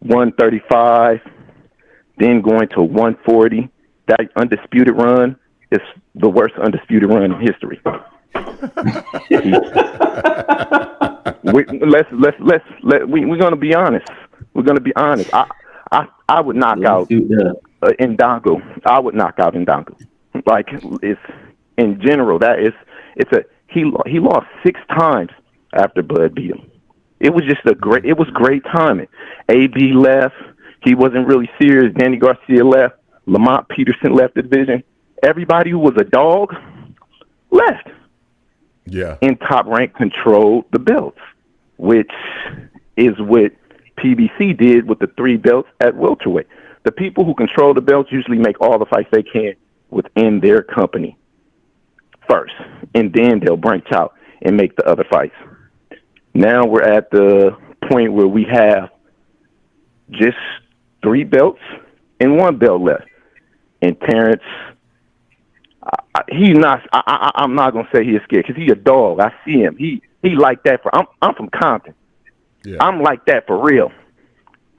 135, then going to 140. That undisputed run is the worst undisputed run in history. We're gonna be honest. We're gonna be honest. I would knock out Ndango. I would knock out Ndango. Like, it's in general, he lost 6 times after Bud beat him. It was just great timing. AB left. He wasn't really serious. Danny Garcia left. Lamont Peterson left the division. Everybody who was a dog left.
Yeah.
And Top Rank controlled the belts, which is what PBC did with the 3 belts at welterweight. The people who control the belts usually make all the fights they can within their company first, and then they'll branch out and make the other fights. Now we're at the point where we have just 3 belts and 1 belt left. And Terrence, he's not. I'm not gonna say he's scared, because he's a dog. I see him. He like that. I'm from Compton. Yeah. I'm like that for real.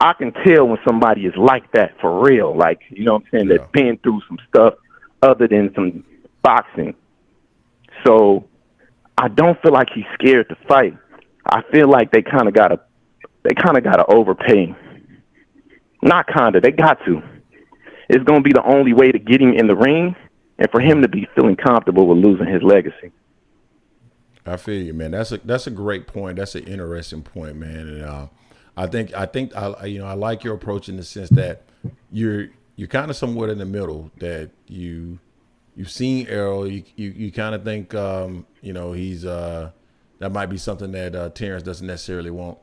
I can tell when somebody is like that for real. Like, you know what I'm saying? Yeah. They've been through some stuff other than some boxing. So I don't feel like he's scared to fight. I feel like they kind of gotta overpay him. Not kinda, they got to. It's gonna be the only way to get him in the ring, and for him to be feeling comfortable with losing his legacy.
I feel you, man. That's a great point. That's an interesting point, man. And I think I like your approach in the sense that you're kind of somewhat in the middle. That you've seen Errol. You kind of think he's that might be something that Terrence doesn't necessarily want.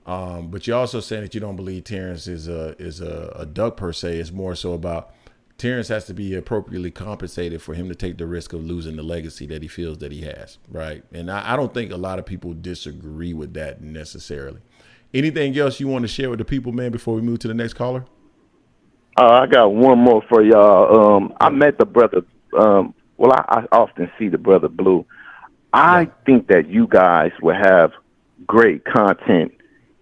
But you're also saying that you don't believe Terrence is a duck per se. It's more so about Terrence has to be appropriately compensated for him to take the risk of losing the legacy that he feels that he has, right? And I don't think a lot of people disagree with that necessarily. Anything else you want to share with the people, man, before we move to the next caller?
I got one more for y'all. I met the brother. I often see the brother Blue. I think that you guys will have great content,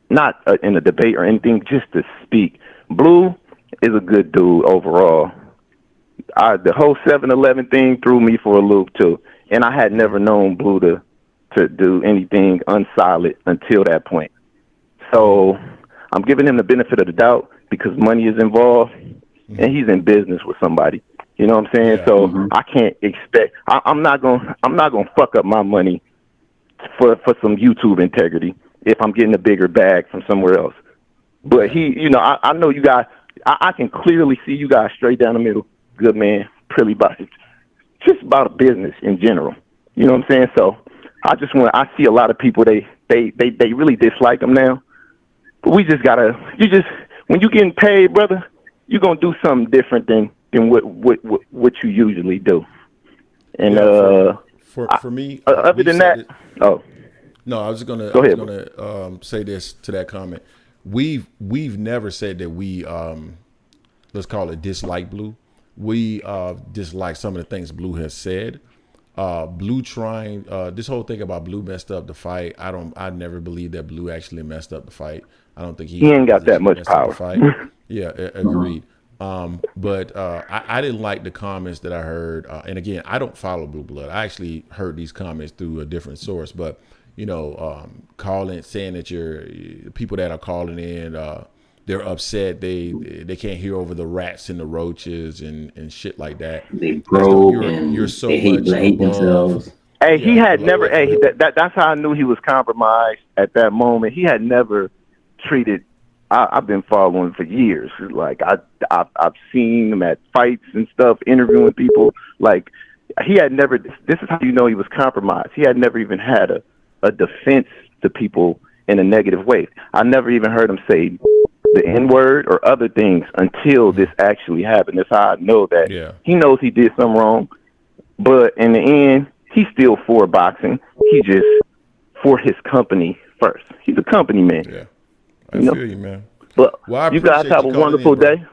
not in a debate or anything, just to speak. Blue is a good dude overall. The whole 7-Eleven thing threw me for a loop too, and I had never known Blue to do anything unsolid until that point. So I'm giving him the benefit of the doubt because money is involved, and he's in business with somebody. You know what I'm saying? Yeah. So I can't expect. I'm not gonna fuck up my money for some YouTube integrity if I'm getting a bigger bag from somewhere else. But I know you guys. I can clearly see you guys straight down the middle. Good man, pretty about it. Just about a business in general. You know what I'm saying? So I see a lot of people, they really dislike him now. But we just gotta, when you getting paid, brother, you're gonna do something different than what you usually do. And
for me,
other than that,
no, I was gonna say this to that comment. We've never said that we let's call it dislike Blue. We dislike some of the things Blue has said. Blue trying this whole thing about Blue messed up the fight. I never believed that Blue actually messed up the fight. I don't think he
ain't got that much power.
Yeah, agreed. But I didn't like the comments that I heard. And again, I don't follow Blue Blood. I actually heard these comments through a different source. But saying that the people that are calling in, they're upset. They can't hear over the Rats and the Roaches and shit like that.
They broke
you're so
they hate,
much
hate
above.
themselves.
Hey, he
Yeah,
had never. Hey,
above.
that's how I knew he was compromised at that moment. He had never treated. I've been following for years. Like I've seen him at fights and stuff, interviewing people. Like he had never. This is how you know he was compromised. He had never even had a defense to people in a negative way. I never even heard him say the N-word or other things until this actually happened. That's how I know that he knows he did something wrong. But in the end, he's still for boxing. He just for his company first. He's a company man.
Yeah, I feel you, man.
But
well,
you guys have a wonderful day.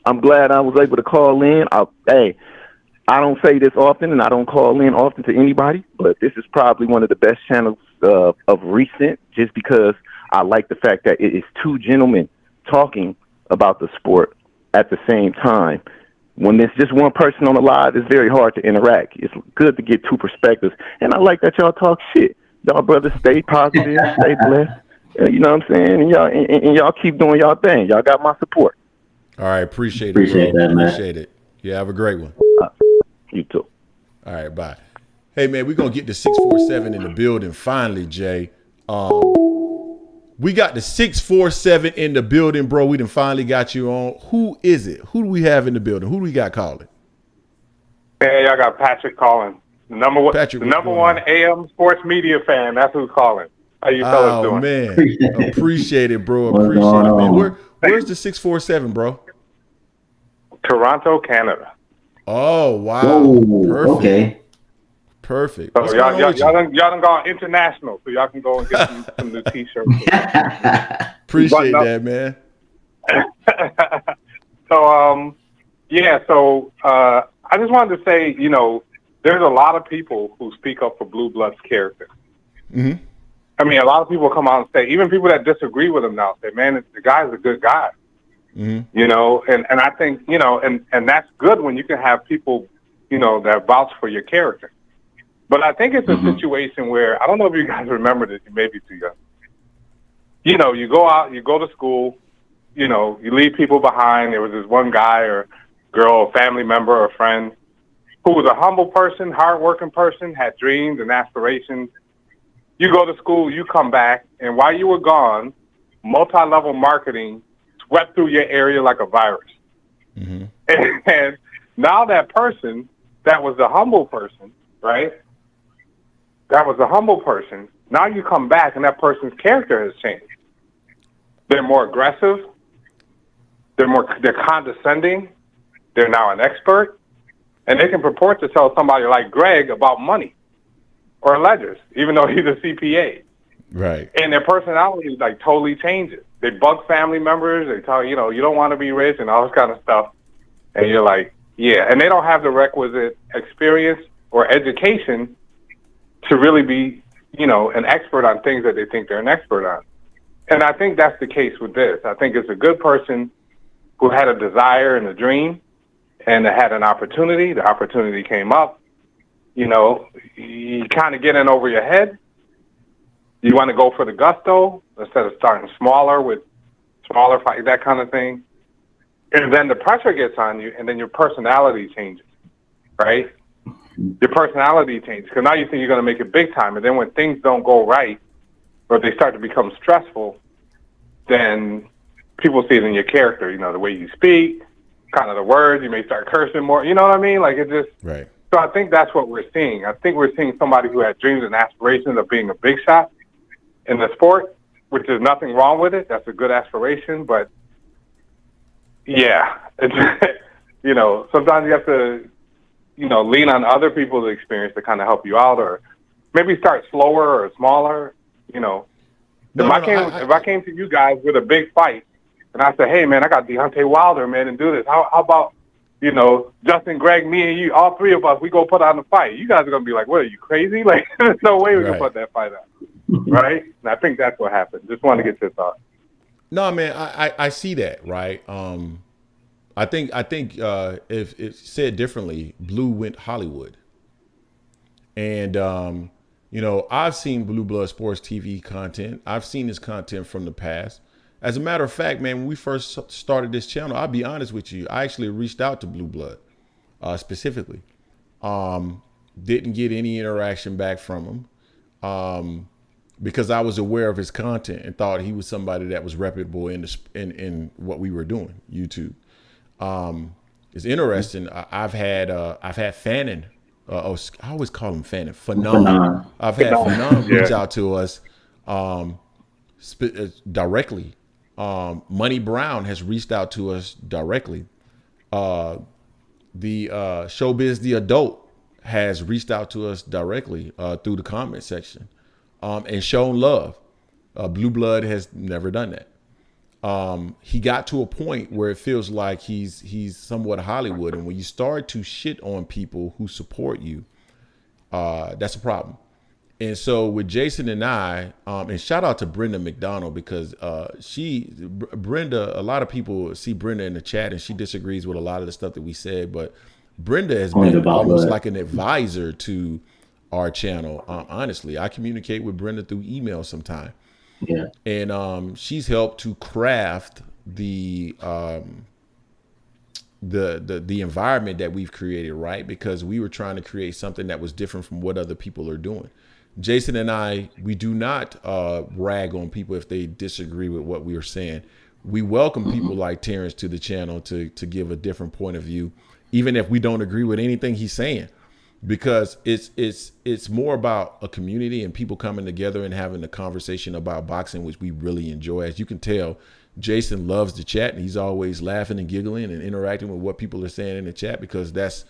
I'm glad I was able to call in. I don't say this often, and I don't call in often to anybody, but this is probably one of the best channels of recent, just because I like the fact that it is two gentlemen talking about the sport at the same time. When there's just one person on the live, it's very hard to interact. It's good to get two perspectives, and I like that y'all talk shit. Y'all brothers stay positive, stay blessed. You know what I'm saying? And y'all keep doing y'all thing. Y'all got my support.
All right, appreciate
it, that, man.
Appreciate it. Yeah, have a great one.
You too.
All right, bye. Hey, man, we're going to get the 647 in the building finally, Jay. We got the 647 in the building, bro. We done finally got you on. Who is it? Who do we have in the building? Who do we got calling?
Hey, I got Patrick calling. The number one AM sports media fan. That's who's calling. How you fellas doing?
Oh, man. Appreciate it, bro. Appreciate it, man. Where's the 647, bro?
Toronto, Canada.
Oh, wow.
Oh,
perfect.
Okay.
Perfect.
So y'all done gone international, so y'all can go and get some new T-shirts.
Appreciate that, man.
So, I just wanted to say, there's a lot of people who speak up for Blue Blood's character.
Mm-hmm.
I mean, a lot of people come out and say, even people that disagree with him now say, man, the guy's a good guy.
Mm-hmm.
And I think, and that's good when you can have people, that vouch for your character. But I think it's a situation where, I don't know if you guys remember this, you may be too young. You go out, you go to school, you leave people behind. There was this one guy or girl, a family member or friend who was a humble person, hardworking person, had dreams and aspirations. You go to school, you come back, and while you were gone, multi-level marketing swept through your area like a virus.
Mm-hmm.
And now that person, that was the humble person, right? That was the humble person. Now you come back and that person's character has changed. They're more aggressive. They're condescending. They're now an expert. And they can purport to tell somebody like Greg about money or ledgers, even though he's a CPA.
Right.
And their personality like totally changes. They bug family members. They tell you don't want to be rich and all this kind of stuff. And you're like, yeah. And they don't have the requisite experience or education to really be, an expert on things that they think they're an expert on. And I think that's the case with this. I think it's a good person who had a desire and a dream and had an opportunity. The opportunity came up. You kind of get in over your head. You want to go for the gusto instead of starting smaller with smaller fights, that kind of thing. And then the pressure gets on you, and then your personality changes, right? Your personality changes because now you think you're going to make it big time. And then when things don't go right or they start to become stressful, then people see it in your character, the way you speak, kind of the words. You may start cursing more. You know what I mean? Like it just...
Right.
So I think that's what we're seeing. I think we're seeing somebody who had dreams and aspirations of being a big shot in the sport, which is nothing wrong with it. That's a good aspiration. But, yeah, it's, sometimes you have to, lean on other people's experience to kind of help you out or maybe start slower or smaller, If I came to you guys with a big fight and I said, hey, man, I got Deontay Wilder, man, and do this. How about, Justin, Greg, me, and you, all three of us, we go put on the fight. You guys are going to be like, what, are you crazy? Like, there's no way we can put that fight on. Right? And I think that's what happened. Just want to get your thoughts.
No, man, I see that, right? I think if it's said differently, Blue went Hollywood. And, I've seen Blue Blood Sports TV content. I've seen his content from the past. As a matter of fact, man, when we first started this channel, I'll be honest with you, I actually reached out to Blue Blood specifically. Didn't get any interaction back from him because I was aware of his content and thought he was somebody that was reputable in what we were doing, YouTube. It's interesting. I've had Fannin. I always call him Fannin. Fanon. I've had Fanon reach out to us directly. Money Brown has reached out to us directly. The Showbiz the Adult has reached out to us directly through the comment section and shown love. Blue Blood has never done that. He got to a point where it feels like he's somewhat Hollywood, and when you start to shit on people who support you, that's a problem. And so with Jason and I, and shout out to Brenda McDonald, because Brenda, a lot of people see Brenda in the chat and she disagrees with a lot of the stuff that we said, but Brenda has been almost like an advisor to our channel. Honestly, I communicate with Brenda through email sometime.
Yeah.
And she's helped to craft the environment that we've created, right? Because we were trying to create something that was different from what other people are doing. Jason and I, we do not rag on people if they disagree with what we are saying. We welcome people like Terence to the channel to give a different point of view, even if we don't agree with anything he's saying, because it's more about a community and people coming together and having a conversation about boxing, which we really enjoy. As you can tell, Jason loves the chat and he's always laughing and giggling and interacting with what people are saying in the chat, because that's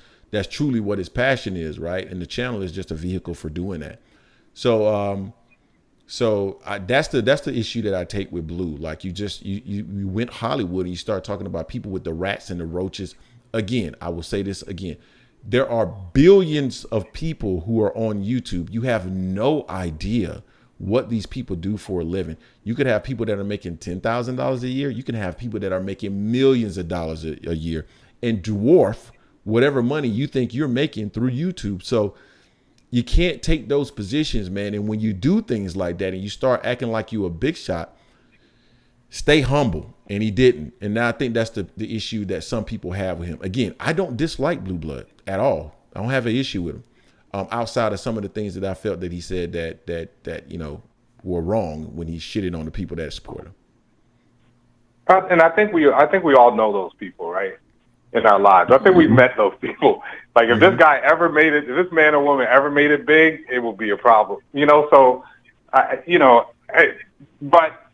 truly what his passion is, right? And the channel is just a vehicle for doing that. So that's the issue that I take with Blue. Like you went Hollywood and you start talking about people with the rats and the roaches. Again, I will say this again. There are billions of people who are on YouTube. You have no idea what these people do for a living. You could have people that are making $10,000 a year. You can have people that are making millions of dollars a year and dwarf whatever money you think you're making through YouTube. So you can't take those positions, man. And when you do things like that and you start acting like you a big shot, stay humble. And he didn't. And now I think that's the issue that some people have with him. Again, I don't dislike Blue Blood at all. I don't have an issue with him. Outside of some of the things that I felt that he said that you know were wrong when he shitted on the people that support him.
And I think we all know those people, right? In our lives. I think we've met those people. Like if this guy ever made it, if this man or woman ever made it big, it will be a problem. You know, so but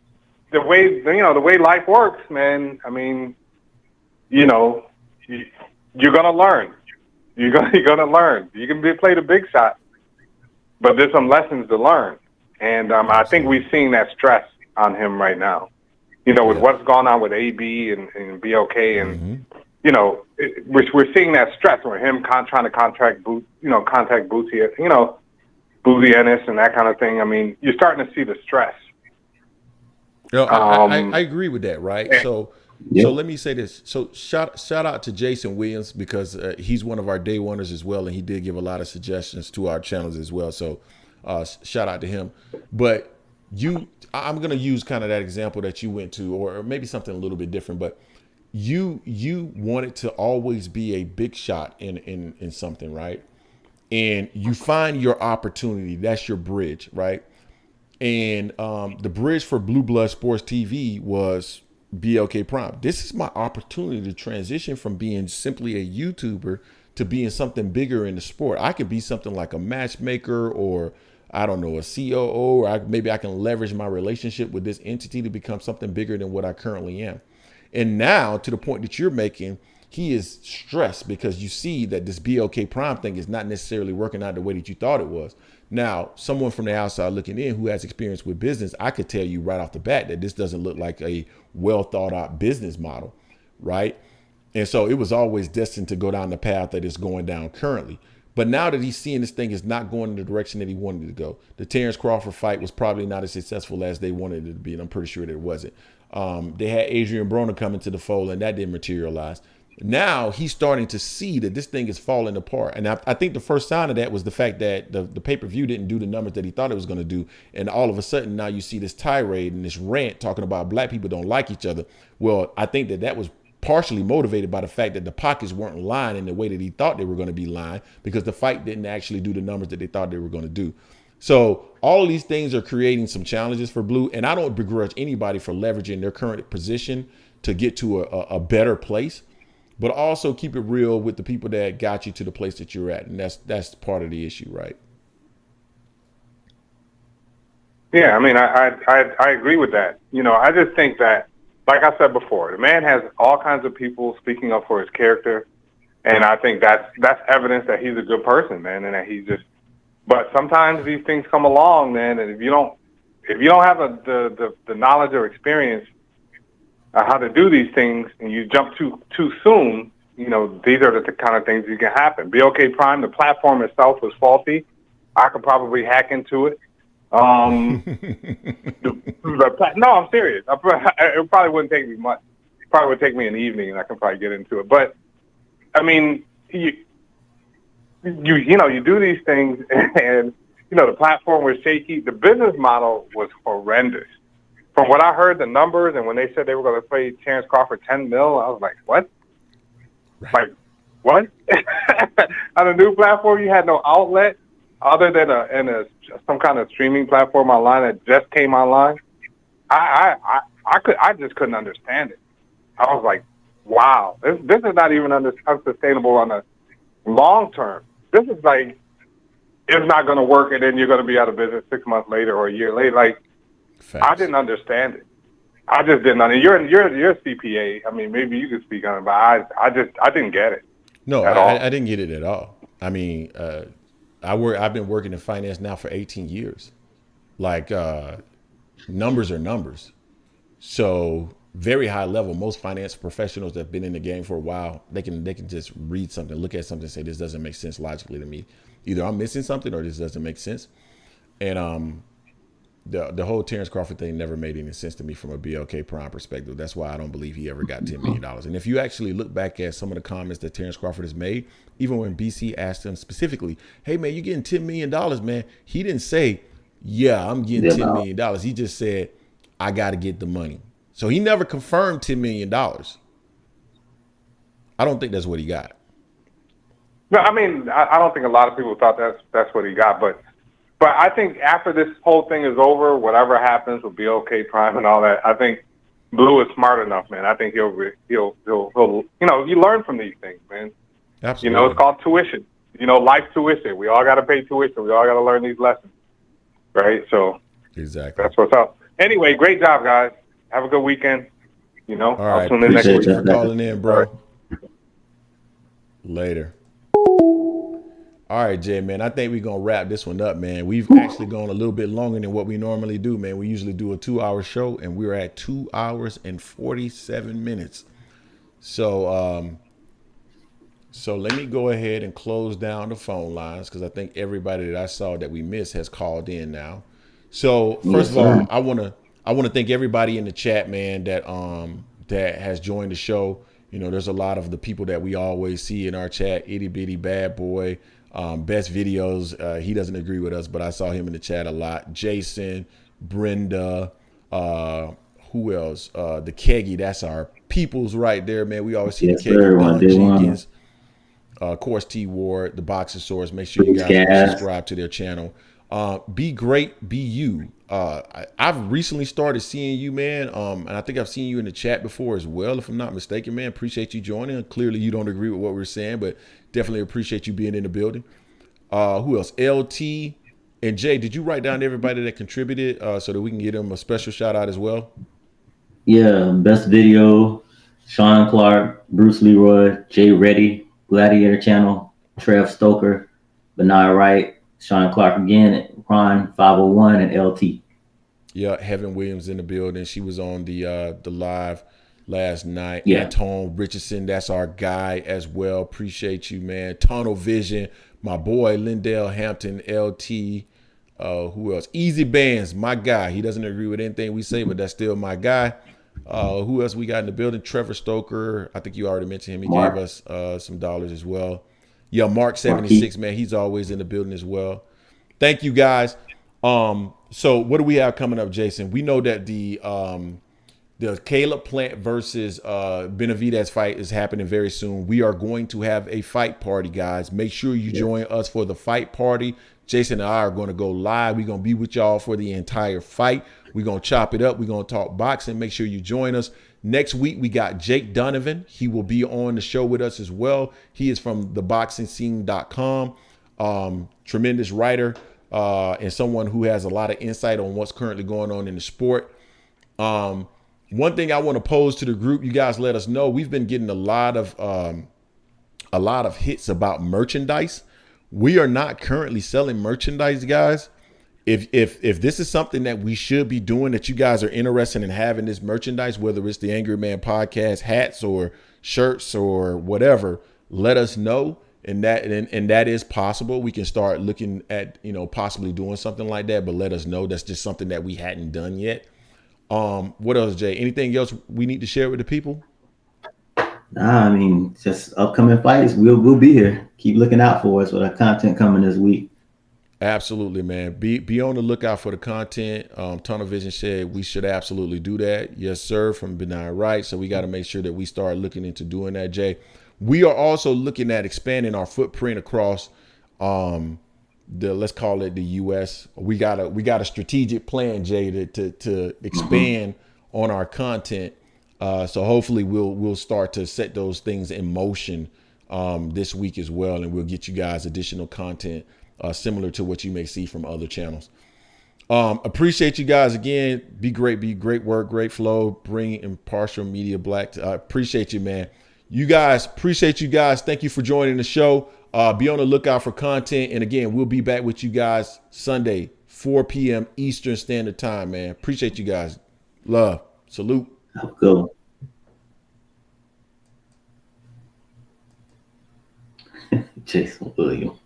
the way life works, man, I mean, you're gonna learn. You're gonna learn. You can play the big shot, but there's some lessons to learn. And I think we've seen that stress on him right now. You know, with what's going on with AB and BLK and we're seeing that stress with him trying to contact Boosie, Boosie Ennis and that kind of thing. I mean, you're starting to see the stress.
I agree with that, right? So let me say this. So shout out to Jason Williams, because he's one of our day oneers as well, and he did give a lot of suggestions to our channels as well. So shout out to him. But I'm gonna use kind of that example that you went to, or maybe something a little bit different, but you wanted to always be a big shot in something, right? And you find your opportunity. That's your bridge, right? And the bridge for Blue Blood Sports TV was BLK Prime. This is my opportunity to transition from being simply a YouTuber to being something bigger in the sport. I could be something like a matchmaker, or I don't know, a COO, or maybe I can leverage my relationship with this entity to become something bigger than what I currently am. And now, to the point that you're making, he is stressed because you see that this BLK Prime thing is not necessarily working out the way that you thought it was. Now, someone from the outside looking in who has experience with business, I could tell you right off the bat that this doesn't look like a well thought out business model, right? And so it was always destined to go down the path that it's going down currently. But now that he's seeing this thing is not going in the direction that he wanted it to go, the Terence Crawford fight was probably not as successful as they wanted it to be, and I'm pretty sure that it wasn't. They had Adrian Broner come into the fold, and that didn't materialize. Now he's starting to see that this thing is falling apart. And I think the first sign of that was the fact that the pay-per-view didn't do the numbers that he thought it was going to do. And all of a sudden now you see this tirade and this rant talking about black people don't like each other. Well, I think that was partially motivated by the fact that the pockets weren't lying in the way that he thought they were going to be lying, because the fight didn't actually do the numbers that they thought they were going to do. So all of these things are creating some challenges for Blue. And I don't begrudge anybody for leveraging their current position to get to a better place. But also keep it real with the people that got you to the place that you're at. And that's part of the issue, right?
Yeah, I mean, I agree with that. You know, I just think that, like I said before, the man has all kinds of people speaking up for his character. And I think that's evidence that he's a good person, man, and that he's just, but sometimes these things come along, man, and if you don't have the knowledge or experience how to do these things, and you jump too soon, you know, these are the kind of things that can happen. BLK Prime, the platform itself was faulty. I could probably hack into it. No, I'm serious. It probably wouldn't take me much. It probably would take me an evening, and I can probably get into it. But I mean, you do these things, and you know the platform was shaky. The business model was horrendous. From what I heard, the numbers, and when they said they were going to pay Terence Crawford $10 million, I was like, what? Right. Like, what? On a new platform, you had no outlet other than some kind of streaming platform online that just came online. I just couldn't understand it. I was like, wow, this is not even unsustainable on a long term. This is like, it's not going to work, and then you're going to be out of business 6 months later or a year later. Like, facts. I didn't understand it. I just didn't understand. You're a CPA. I mean, maybe you could speak on it, but I didn't get it.
No, I didn't get it at all. I mean, I've been working in finance now for 18 years. Like, numbers are numbers. So very high level. Most finance professionals that have been in the game for a while, they can just read something, look at something, and say this doesn't make sense logically to me. Either I'm missing something or this doesn't make sense. And the whole Terence Crawford thing never made any sense to me from a BLK Prime perspective. That's why I don't believe he ever got $10 million. And if you actually look back at some of the comments that Terence Crawford has made, even when BC asked him specifically, hey, man, you're getting $10 million, man. He didn't say, yeah, I'm getting $10 million. He just said, I got to get the money. So he never confirmed $10 million. I don't think that's what he got.
No, I mean, I don't think a lot of people thought that's what he got, but I think after this whole thing is over, whatever happens with BLK Prime and all that, I think Blue is smart enough, man. I think he'll you learn from these things, man.
Absolutely.
You know, it's called tuition. You know, life tuition. We all got to pay tuition. We all got to learn these lessons, right? So
exactly,
that's what's up. Anyway, great job, guys. Have a good weekend. You know,
all right.
I'll tune in next week.
Appreciate you for calling in, bro. Right. Later. All right, Jay, man, I think we're going to wrap this one up, man. We've actually gone a little bit longer than what we normally do, man. We usually do a 2-hour show, and we're at 2 hours and 47 minutes. So let me go ahead and close down the phone lines, because I think everybody that I saw that we missed has called in now. So first of all, I want to thank everybody in the chat, man, that has joined the show. You know, there's a lot of the people that we always see in our chat. Itty Bitty Bad Boy. Best videos. He doesn't agree with us, but I saw him in the chat a lot. Jason, Brenda, who else? The Keggy. That's our peoples right there, man. We always see the Keggy. Don Jenkins, of course, T Ward, the Boxosaurus. Make sure you guys subscribe to their channel. Be great, be you. I've recently started seeing you, man. And I think I've seen you in the chat before as well, if I'm not mistaken, man. Appreciate you joining. Clearly you don't agree with what we're saying, but definitely appreciate you being in the building. Who else? LT and Jay, did you write down everybody that contributed so that we can give them a special shout out as well?
Yeah, best video, Sean Clark, Bruce Leroy, Jay Reddy, Gladiator Channel, Trev Stoker, Benai Wright, Sean Clark again, Ron 501, and LT.
Yeah, Heaven Williams in the building. She was on the live last night.
Yeah.
Anton Richardson, that's our guy as well. Appreciate you, man. Tunnel Vision, my boy Lindell Hampton, LT. Who else? Easy Bands, my guy. He doesn't agree with anything we say, but that's still my guy. Who else we got in the building? Trevor Stoker. I think you already mentioned him. He
Mark.
gave us some dollars as well. Yeah, Mark 76, man. He's always in the building as well. Thank you guys. So what do we have coming up, Jason? We know that the Caleb Plant versus Benavidez fight is happening very soon. We are going to have a fight party, guys. Make sure you join us for the fight party. Jason and I are going to go live. We're going to be with y'all for the entire fight. We're going to chop it up. We're going to talk boxing. Make sure you join us. Next week, we got Jake Donovan. He will be on the show with us as well. He is from theboxingscene.com. Tremendous writer and someone who has a lot of insight on what's currently going on in the sport. One thing I want to pose to the group, you guys let us know. We've been getting a lot of hits about merchandise. We are not currently selling merchandise, guys. If this is something that we should be doing, that you guys are interested in having this merchandise, whether it's the Angry Man Podcast hats or shirts or whatever, let us know. And that is possible. We can start looking at, possibly doing something like that, but let us know. That's just something that we hadn't done yet. What else, Jay? Anything else we need to share with the people?
Nah, I mean, just upcoming fights. We'll be here. Keep looking out for us with our content coming this week.
Absolutely, man. Be on the lookout for the content. Tunnel Vision said we should absolutely do that. Yes, sir, from Benign Right. So we got to make sure that we start looking into doing that, Jay. We are also looking at expanding our footprint across let's call it the US. We got a strategic plan, Jay, to expand on our content. So hopefully we'll start to set those things in motion this week as well, and we'll get you guys additional content similar to what you may see from other channels. Appreciate you guys again. Be great work, great flow. Bring impartial media black. Appreciate you, man. Appreciate you guys. Thank you for joining the show. Be on the lookout for content. And again, we'll be back with you guys Sunday, 4 p.m. Eastern Standard Time, man. Appreciate you guys. Love. Salute.
Go. Jason Williams.